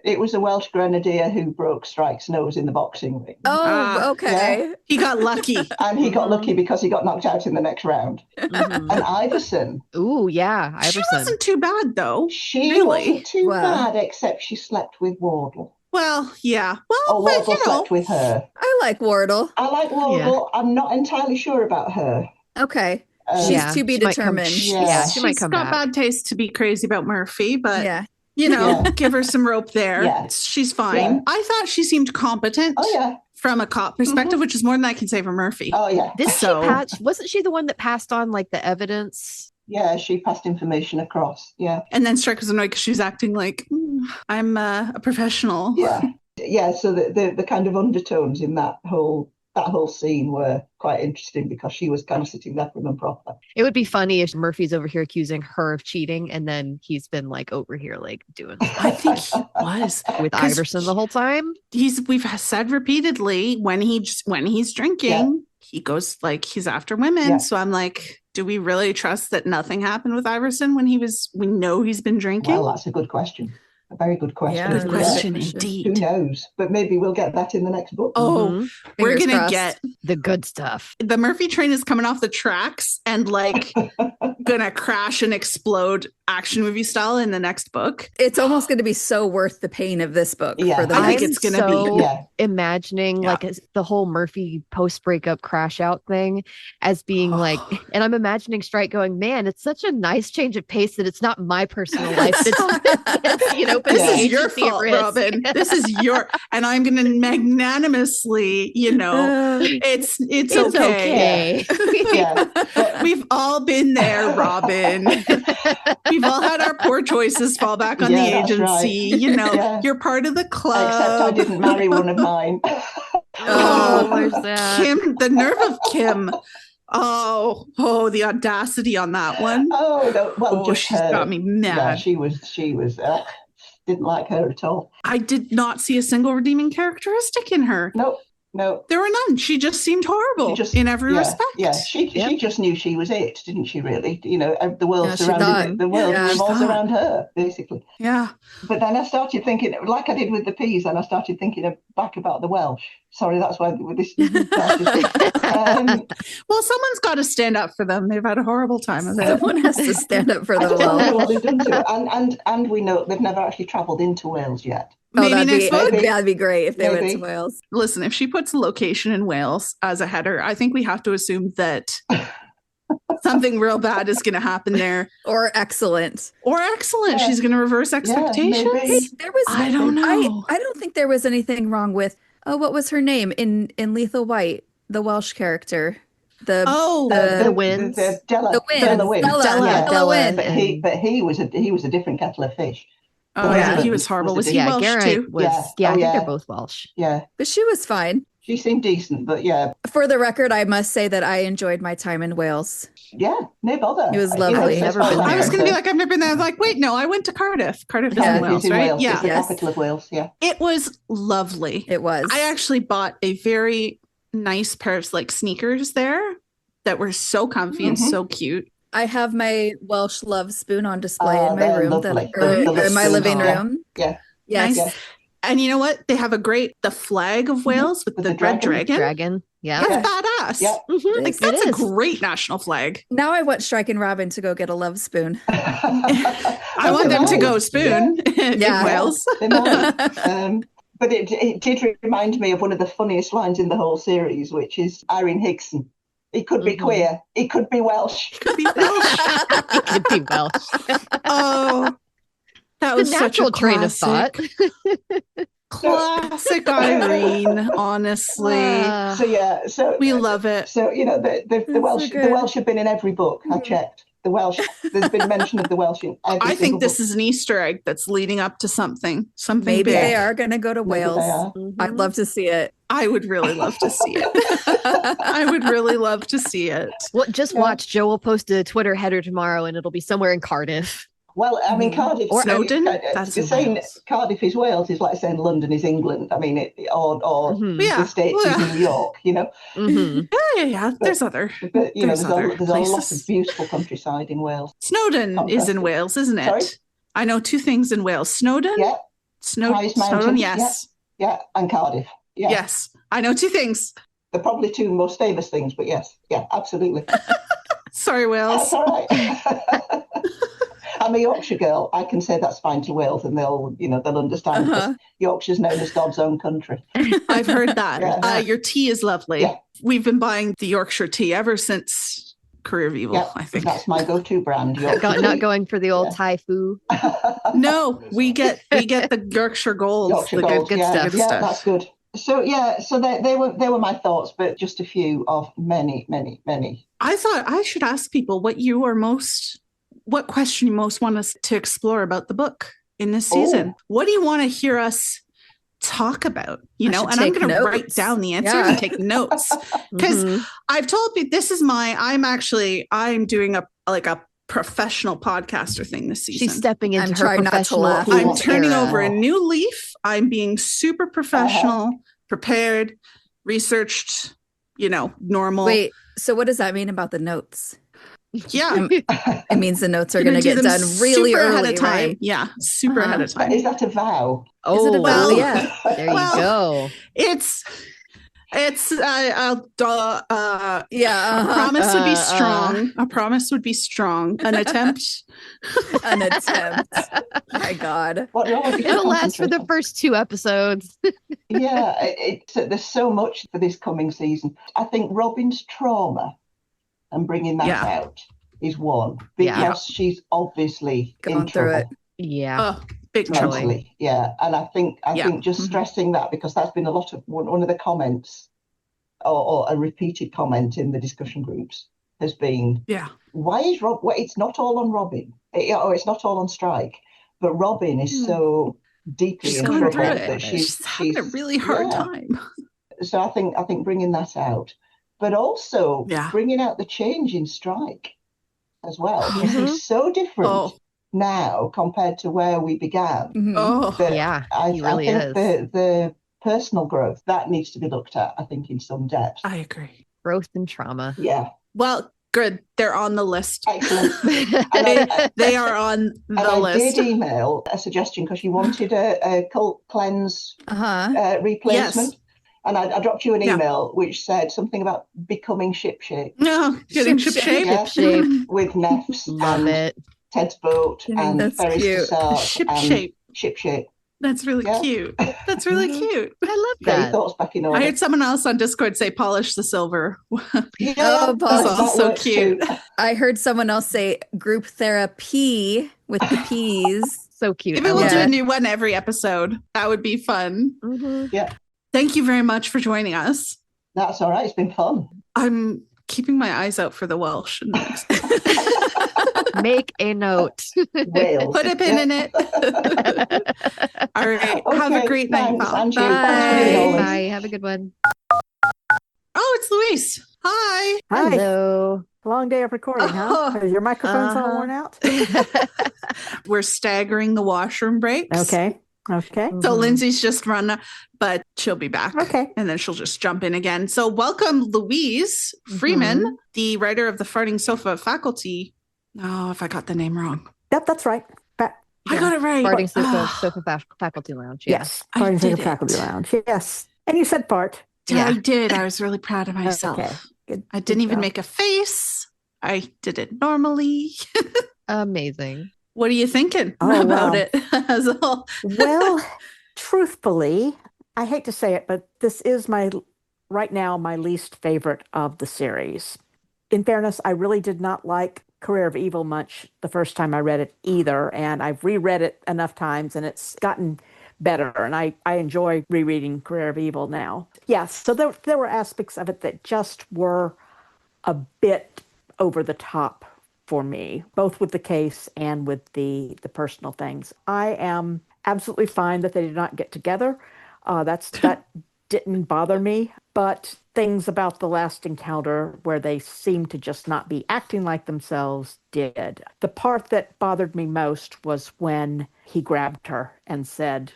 it was a Welsh grenadier who broke Strike's nose in the boxing ring. Oh, okay. Yeah. He got lucky. And he got lucky because he got knocked out in the next round. And Iverson. Ooh, yeah, Iverson. She wasn't too bad, though. She wasn't too bad, except she slept with Wardle. Well, yeah. Well, Wardle slept with her. I like Wardle. I like Wardle. Yeah. I'm not entirely sure about her. Okay. She's to be determined. She might come back. She's got bad taste to be crazy about Murphy, but you know, give her some rope there. Yeah. She's fine. Yeah. I thought she seemed competent. Oh, yeah. From a cop perspective, which is more than I can say for Murphy. Oh, yeah. Wasn't she the one that passed on like the evidence? Yeah, she passed information across. Yeah. And then Strike was annoyed because she was acting like, I'm a professional. Yeah. Yeah. So the kind of undertones in that whole that whole scene were quite interesting because she was kind of sitting there prim and proper. It would be funny if Murphy's over here accusing her of cheating, and then he's been like over here like doing stuff. I think he was with Iverson the whole time. We've said repeatedly when he's drinking, he goes like he's after women. Yeah. So I'm like, do we really trust that nothing happened with Iverson when we know he's been drinking? Well, that's a good question. A very good question. Yeah, good question indeed. Who knows? But maybe we'll get that in the next book. Oh, we're going to get the good stuff. The Murphy train is coming off the tracks and like going to crash and explode action movie style in the next book. It's almost going to be so worth the pain of this book. Yeah. For the I think it's going to be imagining like the whole Murphy post breakup crash out thing as being like, and I'm imagining Strike going, man, it's such a nice change of pace that it's not my personal life. It's, this is your fault, Robin. This is your, and I'm going to magnanimously, it's okay. Yeah. We've all been there, Robin. We've all had our poor choices fall back on the agency. Right. You're part of the club. Except I didn't marry one of mine. Where's that? Kim, the nerve of Kim. Oh, the audacity on that one. Oh, no. Well, she's got me mad. Yeah, she was. Didn't like her at all. I did not see a single redeeming characteristic in her. No. There were none. She just seemed horrible in every respect. Yeah, she just knew she was it, didn't she, really? The world surrounded the world revolves around her, basically. Yeah. But then I started thinking, like I did with the peas, and I started thinking back about the Welsh. Sorry, that's why this started. Well, someone's got to stand up for them. They've had a horrible time of it. Someone has to stand up for the Welsh. What they've done to it. And we know they've never actually travelled into Wales yet. Maybe next book. That'd be great if they went to Wales. Listen, if she puts a location in Wales as a header, I think we have to assume that something real bad is going to happen there. Or excellent. Yeah. She's going to reverse expectations. Hey, I don't know. I don't think there was anything wrong with, what was her name in Lethal White, the Welsh character? The Winds. Della Wynn. But he was a different kettle of fish. Oh, yeah, he was horrible. Was he Welsh too? I think they're both Welsh. Yeah. But she was fine. She seemed decent, but yeah. For the record, I must say that I enjoyed my time in Wales. Yeah, no bother. It was lovely. I was going to be like, I've never been there. I was like, wait, no, I went to Cardiff. Cardiff is in Wales, right? Wales. Yeah. It's the capital of Wales, yeah. It was lovely. It was. I actually bought a very nice pair of sneakers there that were so comfy and so cute. I have my Welsh love spoon on display in my room, in my living room. Yeah. Yes. Nice. And you know what? They have the flag of Wales with the red dragon. Yeah. That's badass. Yeah. Mm-hmm. Like, that's a great national flag. Now I want Strike and Robin to go get a love spoon. I want them to go spoon in Wales. But it did remind me of one of the funniest lines in the whole series, which is Irene Hickson. He could be queer. He could be Welsh. He could be Welsh. Oh, that was such a train of thought. Classic Irene, honestly. So we love it. So the Welsh have been in every book. I checked. The Welsh. There's been mention of the Welsh in every I think this book. is an Easter egg that's leading up to something. Maybe big. they are going to go to Wales. I'd love to see it. I would really love to see it. I would really love to see it. Well, just watch. Joe will post a Twitter header tomorrow, and it'll be somewhere in Cardiff. Well, I mean, Cardiff. Or Snowdon. Saying Cardiff is Wales is like saying London is England. I mean, the States is New York. Yeah. There's other. But there's a lot of beautiful countryside in Wales. Snowdon is in Wales, isn't it? Sorry? I know two things in Wales. Snowdon. Yeah. Snowdon. Yes. Yeah, and Cardiff. Yeah. Yes, I know two things. They're probably two most famous things, but yes, yeah, absolutely. Sorry, Wales. That's all right. I'm a Yorkshire girl. I can say that's fine to Wales, and they'll understand. Because Yorkshire's known as God's own country. I've heard that. Yeah. Your tea is lovely. Yeah. We've been buying the Yorkshire tea ever since Career of Evil. I think that's my go-to brand. Not going for the old Thai food. No, we get the Yorkshire Gold. Good stuff. Yeah, that's good. So they were my thoughts, but just a few of many. I thought I should ask people what question you most want us to explore about the book in this season. What do you want to hear us talk about, and I'm going to write down the answers and take notes because I've told people I'm doing a professional podcaster thing this season. She's stepping into her professional. I'm turning over a new leaf. I'm being super professional, prepared, researched, normal. Wait, so what does that mean about the notes? Yeah. It means the notes are going to get done really early, ahead of time. Right? Yeah, super ahead of time. Is that a vow? Is it a vow? Yeah. There you go. It's a promise would be strong. A promise would be strong. An attempt. An attempt. My God. It'll last for the first 2 episodes. There's so much for this coming season. I think Robin's trauma and bringing that out is one because she's obviously in trouble. It. Yeah. Oh, big mentally. Trouble. Yeah. And I think just stressing that, because that's been a lot of one of the comments or a repeated comment in the discussion groups has been, why is it's not all on Robin, or it's not all on Strike, but Robin is so deeply in trouble that she's having a really hard time. So I think bringing that out, but also bringing out the change in Strike as well, because he's so different now compared to where we began. He really is. The personal growth that needs to be looked at, I think, in some depth. I agree. Growth and trauma. Yeah. Well, good. They're on the list. Excellent. they are on the list. I did email a suggestion because you wanted a cult cleanse replacement. Yes. And I dropped you an email which said something about becoming shipshape. No, getting shipshape. With Neff's and Ted's boat and Ferris Shipshape. Shipshape. That's really cute. That's really cute. I love that. Get your thoughts back in order. I heard someone else on Discord say polish the silver. That's so cute. I heard someone else say group therapy with the P's. So cute. Maybe we'll do a new one every episode. That would be fun. Yeah. Thank you very much for joining us. That's all right. It's been fun. I'm keeping my eyes out for the Welsh. Make a note. Put a pin in it. All right. Okay, have a great night, Bob. Bye. Have a good one. Oh, it's Louise. Hi. Hello. Long day of recording, huh? Your microphone's all worn out? We're staggering the washroom breaks. Okay. So Lindsay's just run, but she'll be back. Okay. And then she'll just jump in again. So welcome Louise Freeman, the writer of the Farting Sofa Faculty. Oh, if I got the name wrong. Yep, that's right. I got it right. Farting Sofa Faculty Lounge. Yes. Farting Sofa Faculty Lounge. Yes. And you said fart. Yeah, I did. I was really proud of myself. Okay. Good. I didn't even make a face. I did it normally. Amazing. What are you thinking about it as a whole? Well, truthfully, I hate to say it, but this is right now my least favorite of the series. In fairness, I really did not like Career of Evil much the first time I read it either, and I've reread it enough times and it's gotten better, and I enjoy rereading Career of Evil now. Yes, so there were aspects of it that just were a bit over the top for me, both with the case and with the personal things. I am absolutely fine that they did not get together. That didn't bother me, but things about the last encounter where they seemed to just not be acting like themselves did. The part that bothered me most was when he grabbed her and said,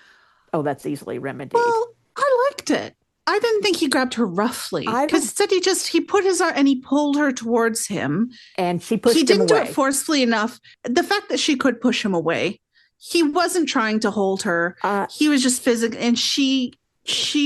"Oh, that's easily remedied." Well, I liked it. I didn't think he grabbed her roughly, because instead he put his arm and he pulled her towards him, and she pushed him away. He didn't do it forcefully enough. The fact that she could push him away, he wasn't trying to hold her. He was just physical, and she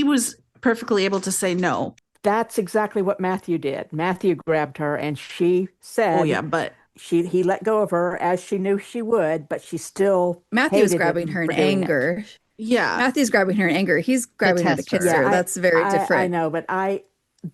was perfectly able to say no. That's exactly what Matthew did. Matthew grabbed her, and she said, "Oh yeah," but he let go of her as she knew she would, but she still Matthew was grabbing her in anger. Yeah. Matthew's grabbing her in anger. He's grabbing her to kiss her. That's very different. I know, but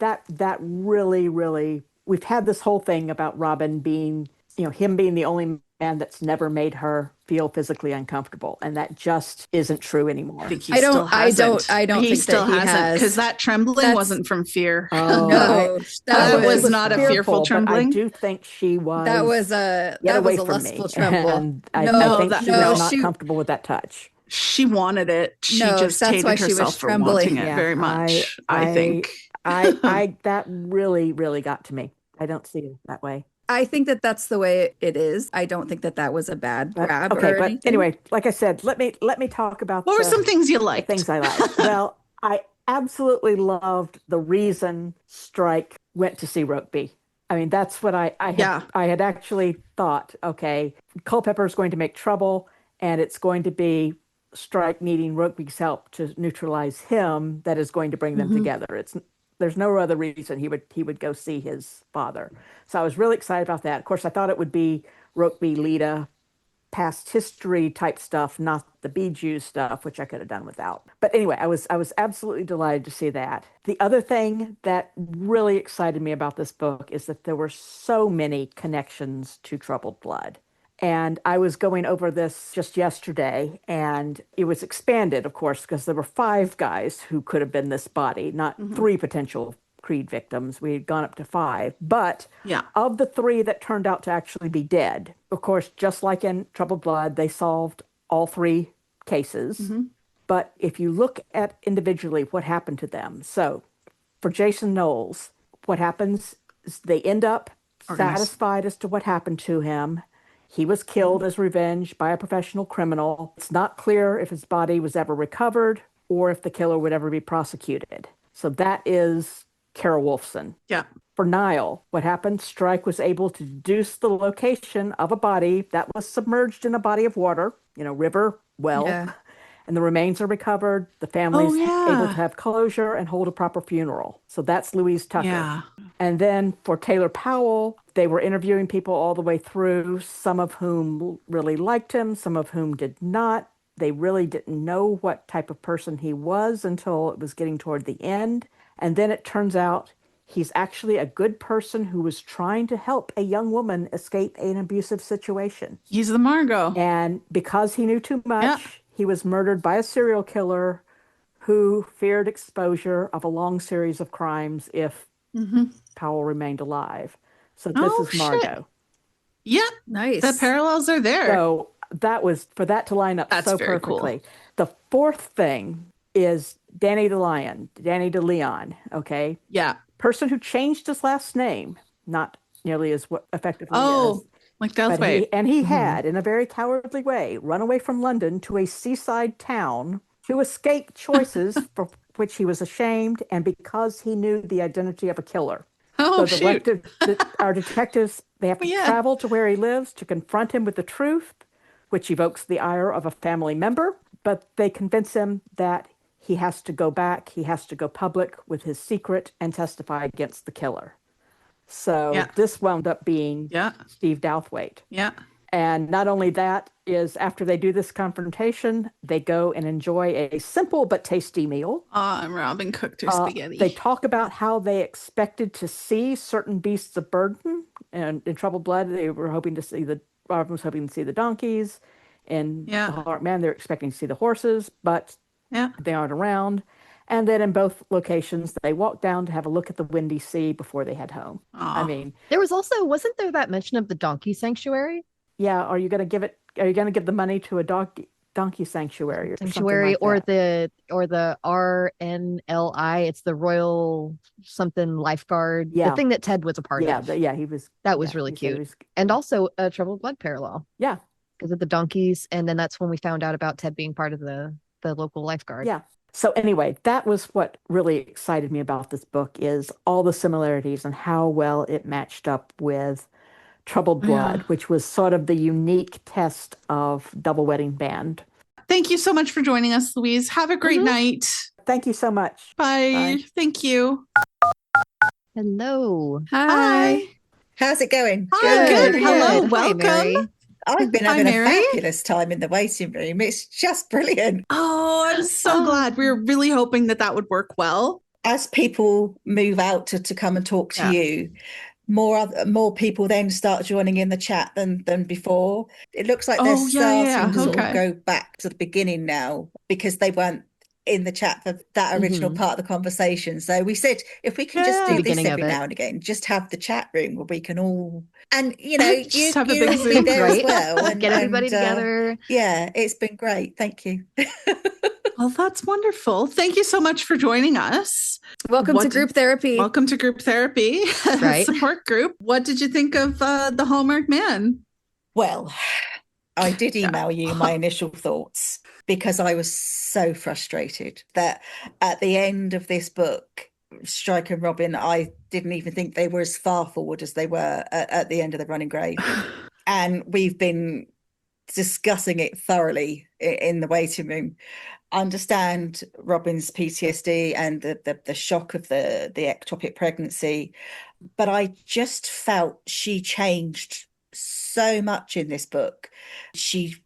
that really, really, we've had this whole thing about Robin being, him being the only man that's never made her feel physically uncomfortable, and that just isn't true anymore. I don't think he still hasn't, because that trembling wasn't from fear. Oh, no, that was not a fearful trembling. I do think she was. That was a lustful tremble. And I think she was not comfortable with that touch. She wanted it. She just that's hated why she herself was for trembling. wanting it very much, I think. I that really, really got to me. I don't see it that way. I think that that's the way it is. I don't think that was a bad grab or anything. But anyway, like I said, let me talk about what were some things you liked? Things I liked. Well, I absolutely loved the reason Strike went to see Rokeby. I mean, that's what I had actually thought. Okay, Culpepper is going to make trouble, and it's going to be Strike needing Rokeby's help to neutralize him that is going to bring them together. There's no other reason he would go see his father. So I was really excited about that. Of course, I thought it would be Rokeby, Lita, past history type stuff, not the Bee Jews stuff, which I could have done without. But anyway, I was absolutely delighted to see that. The other thing that really excited me about this book is that there were so many connections to Troubled Blood. And I was going over this just yesterday, and it was expanded, of course, because there were 5 guys who could have been this body, not 3 potential Creed victims. We had gone up to 5. But of the 3 that turned out to actually be dead, of course, just like in Troubled Blood, they solved all 3 cases. But if you look at individually what happened to them, so for Jason Knowles, what happens is they end up satisfied as to what happened to him. He was killed as revenge by a professional criminal. It's not clear if his body was ever recovered or if the killer would ever be prosecuted. So that is Kara Wolfson. Yeah. For Niall, what happened? Strike was able to deduce the location of a body that was submerged in a body of water, river, well, and the remains are recovered. The family's able to have closure and hold a proper funeral. So that's Louise Tucker. Yeah. And then for Taylor Powell, they were interviewing people all the way through, some of whom really liked him, some of whom did not. They really didn't know what type of person he was until it was getting toward the end. And then it turns out he's actually a good person who was trying to help a young woman escape an abusive situation. He's the Margot. And because he knew too much, he was murdered by a serial killer who feared exposure of a long series of crimes if Powell remained alive. So this is Margot. Yep. Nice. The parallels are there. So that was for that to line up so perfectly. Cool. The fourth thing is Danny DeLeon. Okay. Yeah. Person who changed his last name, not nearly as effectively as. Like Delthwaite. He had, in a very cowardly way, run away from London to a seaside town to escape choices for which he was ashamed and because he knew the identity of a killer. Our detectives, they have to travel to where he lives to confront him with the truth, which evokes the ire of a family member, but they convince him that he has to go back, he has to go public with his secret and testify against the killer. So this wound up being Steve Douthwaite. Yeah. And not only that is after they do this confrontation, they go and enjoy a simple but tasty meal. And Robin cooked her spaghetti. They talk about how they expected to see certain beasts of burden. And in Troubled Blood, Robin was hoping to see the donkeys. In the Hallmarked Man, they're expecting to see the horses, but they aren't around. And then in both locations, they walked down to have a look at the windy sea before they head home. Aww. I mean, there was also, wasn't there that mention of the donkey sanctuary? Yeah. Are you going to give the money to a donkey sanctuary or sanctuary something like that? or the RNLI? It's the Royal something lifeguard. Yeah. The thing that Ted was a part of. He was. That was really cute. And also a Troubled Blood parallel. Yeah. Because of the donkeys. And then that's when we found out about Ted being part of the local lifeguard. Yeah. So anyway, that was what really excited me about this book is all the similarities and how well it matched up with Troubled Blood, which was sort of the unique test of Double Wedding Band. Thank you so much for joining us, Louise. Have a great night. Thank you so much. Bye. Thank you. Hello. Hi. How's it going? Hi, good. Hello. Hi, welcome. Mary. I've been having a fabulous time in the waiting room. It's just brilliant. Oh, I'm so glad. We were really hoping that would work well. As people move out to come and talk to you, more people then start joining in the chat than before. It looks like they're starting to sort of go back to the beginning now because they weren't in the chat for that original part of the conversation. So we said, if we can just do this every now and again, just have the chat room where we can all, and you know, you will be there as well. And get everybody together. Yeah, it's been great. Thank you. Well, that's wonderful. Thank you so much for joining us. Welcome to group therapy. Welcome to group therapy, support group. What did you think of the Hallmarked Man? Well, I did email you my initial thoughts because I was so frustrated that at the end of this book, Strike and Robin, I didn't even think they were as far forward as they were at the end of the Running Grave. And we've been discussing it thoroughly in the waiting room. I understand Robin's PTSD and the shock of the ectopic pregnancy, but I just felt she changed so much in this book. She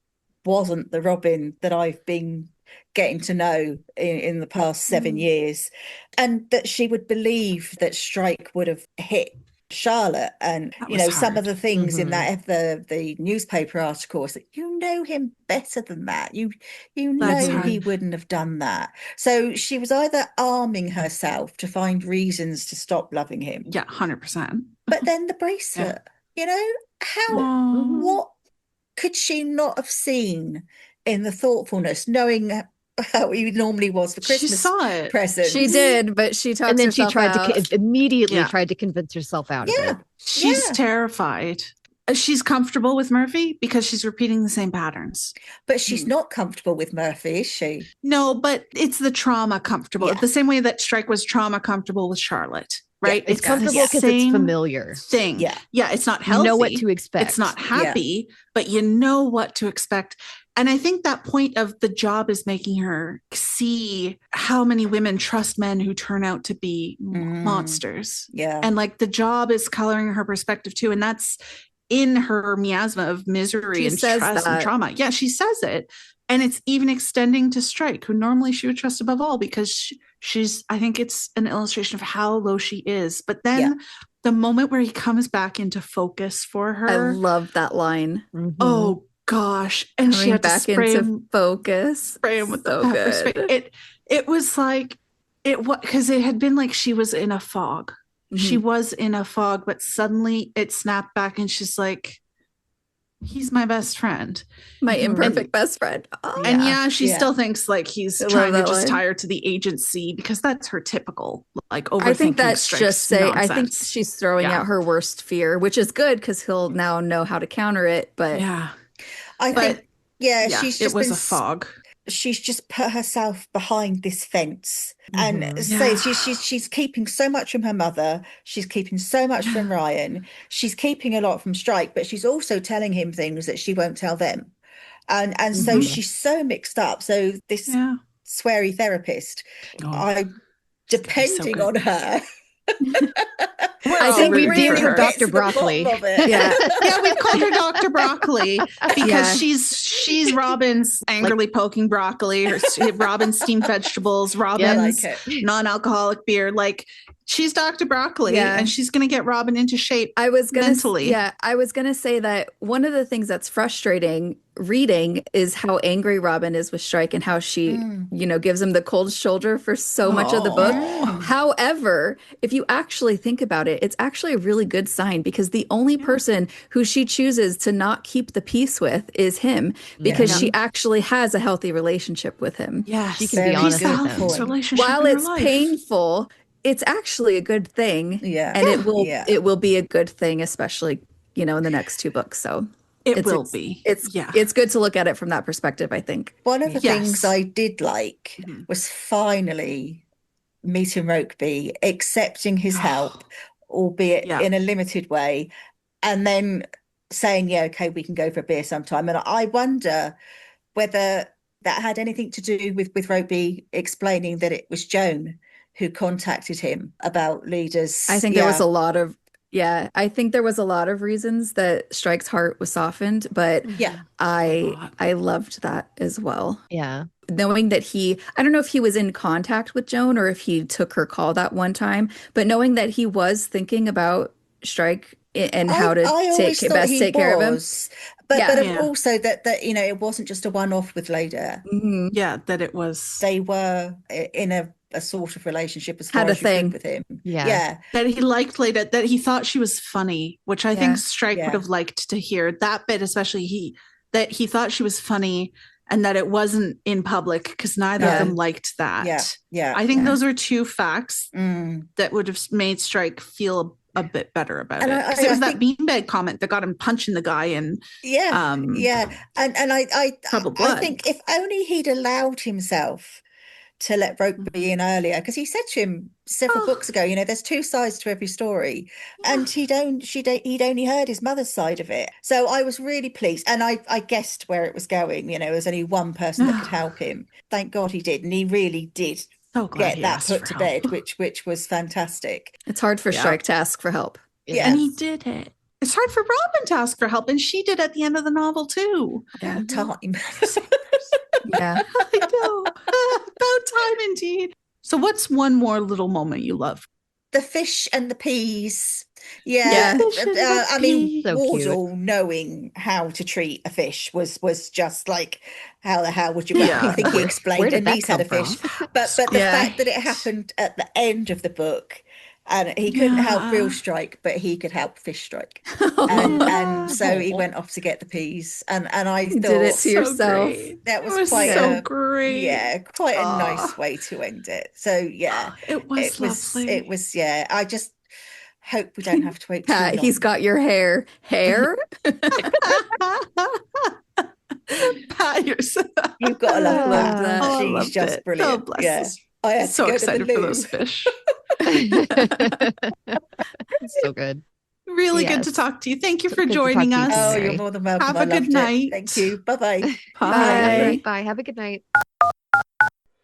wasn't the Robin that I've been getting to know in the past 7 years, and that she would believe that Strike would have hit Charlotte, and you know, some of the things in that the newspaper articles that you know him better than that, you know he wouldn't have done that. So she was either arming herself to find reasons to stop loving him, 100%, but then the bracelet, you know, what could she not have seen in the thoughtfulness, knowing how he normally was for Christmas she saw it. presents? She did, but she talked and then herself she tried out. to immediately tried to convince herself out of it. She's terrified. She's comfortable with Murphy because she's repeating the same patterns. But she's not comfortable with Murphy, is she? No, but it's the trauma comfortable. The same way that Strike was trauma comfortable with Charlotte. Right? It's comfortable because it's familiar. Thing. Yeah, it's not healthy. You know what to expect. It's not happy, but you know what to expect. And I think that point of the job is making her see how many women trust men who turn out to be monsters. Yeah. And like the job is coloring her perspective too. And that's in her miasma of misery and stress and trauma. Yeah, she says it. And it's even extending to Strike, who normally she would trust above all, because she's, I think it's an illustration of how low she is. But then the moment where he comes back into focus for her. I love that line. Oh, gosh. And coming she had back to spray into him, focus. Spray him with the pepper spray. It was like, because it had been like she was in a fog. She was in a fog, but suddenly it snapped back and she's like, he's my best friend. My imperfect best friend. Oh, and she still thinks like he's trying to just tie her to the agency, because that's her typical like overthinking. I think that's nonsense. I think she's throwing out her worst fear, which is good because he'll now know how to counter it. But I think she's just it was a fog. She's just put herself behind this fence, and so she's keeping so much from her mother. She's keeping so much from Ryan. She's keeping a lot from Strike, but she's also telling him things that she won't tell them, and so she's so mixed up. So this sweary therapist, I'm depending on her. I think we've deemed her Dr. Broccoli. We've called her Dr. Broccoli because she's Robin's angrily poking broccoli, Robin's steamed vegetables, Robin's non-alcoholic beer. Like, she's Dr. Broccoli, and she's going to get Robin into shape mentally. I was going to say that one of the things that's frustrating reading is how angry Robin is with Strike and how she, gives him the cold shoulder for so much of the book. However, if you actually think about it, it's actually a really good sign, because the only person who she chooses to not keep the peace with is him, because she actually has a healthy relationship with him. Yes. She can be honest with him. While it's painful, it's actually a good thing. And it will be a good thing, especially, in the next two books. So it will be. It's good to look at it from that perspective, I think. One of the things I did like was finally meeting Rokeby, accepting his help, albeit in a limited way, and then saying, okay, we can go for a beer sometime. And I wonder whether that had anything to do with Rokeby explaining that it was Joan who contacted him about leaders. I think there was a lot of I think there was a lot of reasons that Strike's heart was softened, but I loved that as well. Yeah. Knowing that I don't know if he was in contact with Joan or if he took her call that one time, but knowing that he was thinking about Strike and how to best take care of him. But also that it wasn't just a one-off with Leda. Mm-hmm. Yeah, that it was. They were in a sort of relationship as far as you could with him. Yeah. That he liked Leda, that he thought she was funny, which I think Strike would have liked to hear. That bit, especially that he thought she was funny and that it wasn't in public, because neither of them liked that. Yeah. I think those are two facts that would have made Strike feel a bit better about it. Because it was that beanbag comment that got him punching the guy in. And I think if only he'd allowed himself to let Rokeby in earlier, because he said to him several books ago, there's two sides to every story, and he'd only heard his mother's side of it. So I was really pleased, and I guessed where it was going. There was only one person that could help him. Thank God he did, and he really did get that put to bed, which was fantastic. It's hard for Strike to ask for help. Yeah, and he did it. It's hard for Robin to ask for help, and she did at the end of the novel too. About time. Yeah, I know. About time indeed. So what's one more little moment you love? The fish and the peas. I mean, so Wardle knowing how to treat a fish was just like, how the hell would you? I think he explained, and he's had a fish. But the fact that it happened at the end of the book, and he couldn't help real Strike, but he could help fish Strike, and so he went off to get the peas, and I thought, did it to yourself. Great. That was quite great. Yeah, quite a nice way to end it. So it was lovely. It was I just hope we don't have to wait too long. He's got your hair. Pat yourself. You've got to love that. She's just it. brilliant. Oh, yeah. I had so to go excited to the for loo. those fish. So good. Really good to talk to you. Thank you for joining us. Oh, you're more than welcome. Have a good night. Thank you. Bye-bye. Bye. Bye. Have a good night.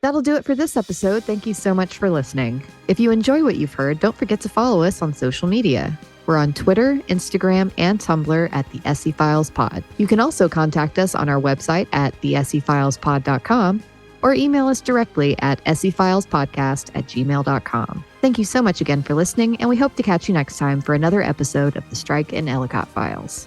That'll do it for this episode. Thank you so much for listening. If you enjoy what you've heard, don't forget to follow us on social media. We're on Twitter, Instagram, and Tumblr at the SE Files Pod. You can also contact us on our website at thesefilespod.com or email us directly at sefilespodcast@gmail.com. Thank you so much again for listening, and we hope to catch you next time for another episode of the Strike and Ellicott Files.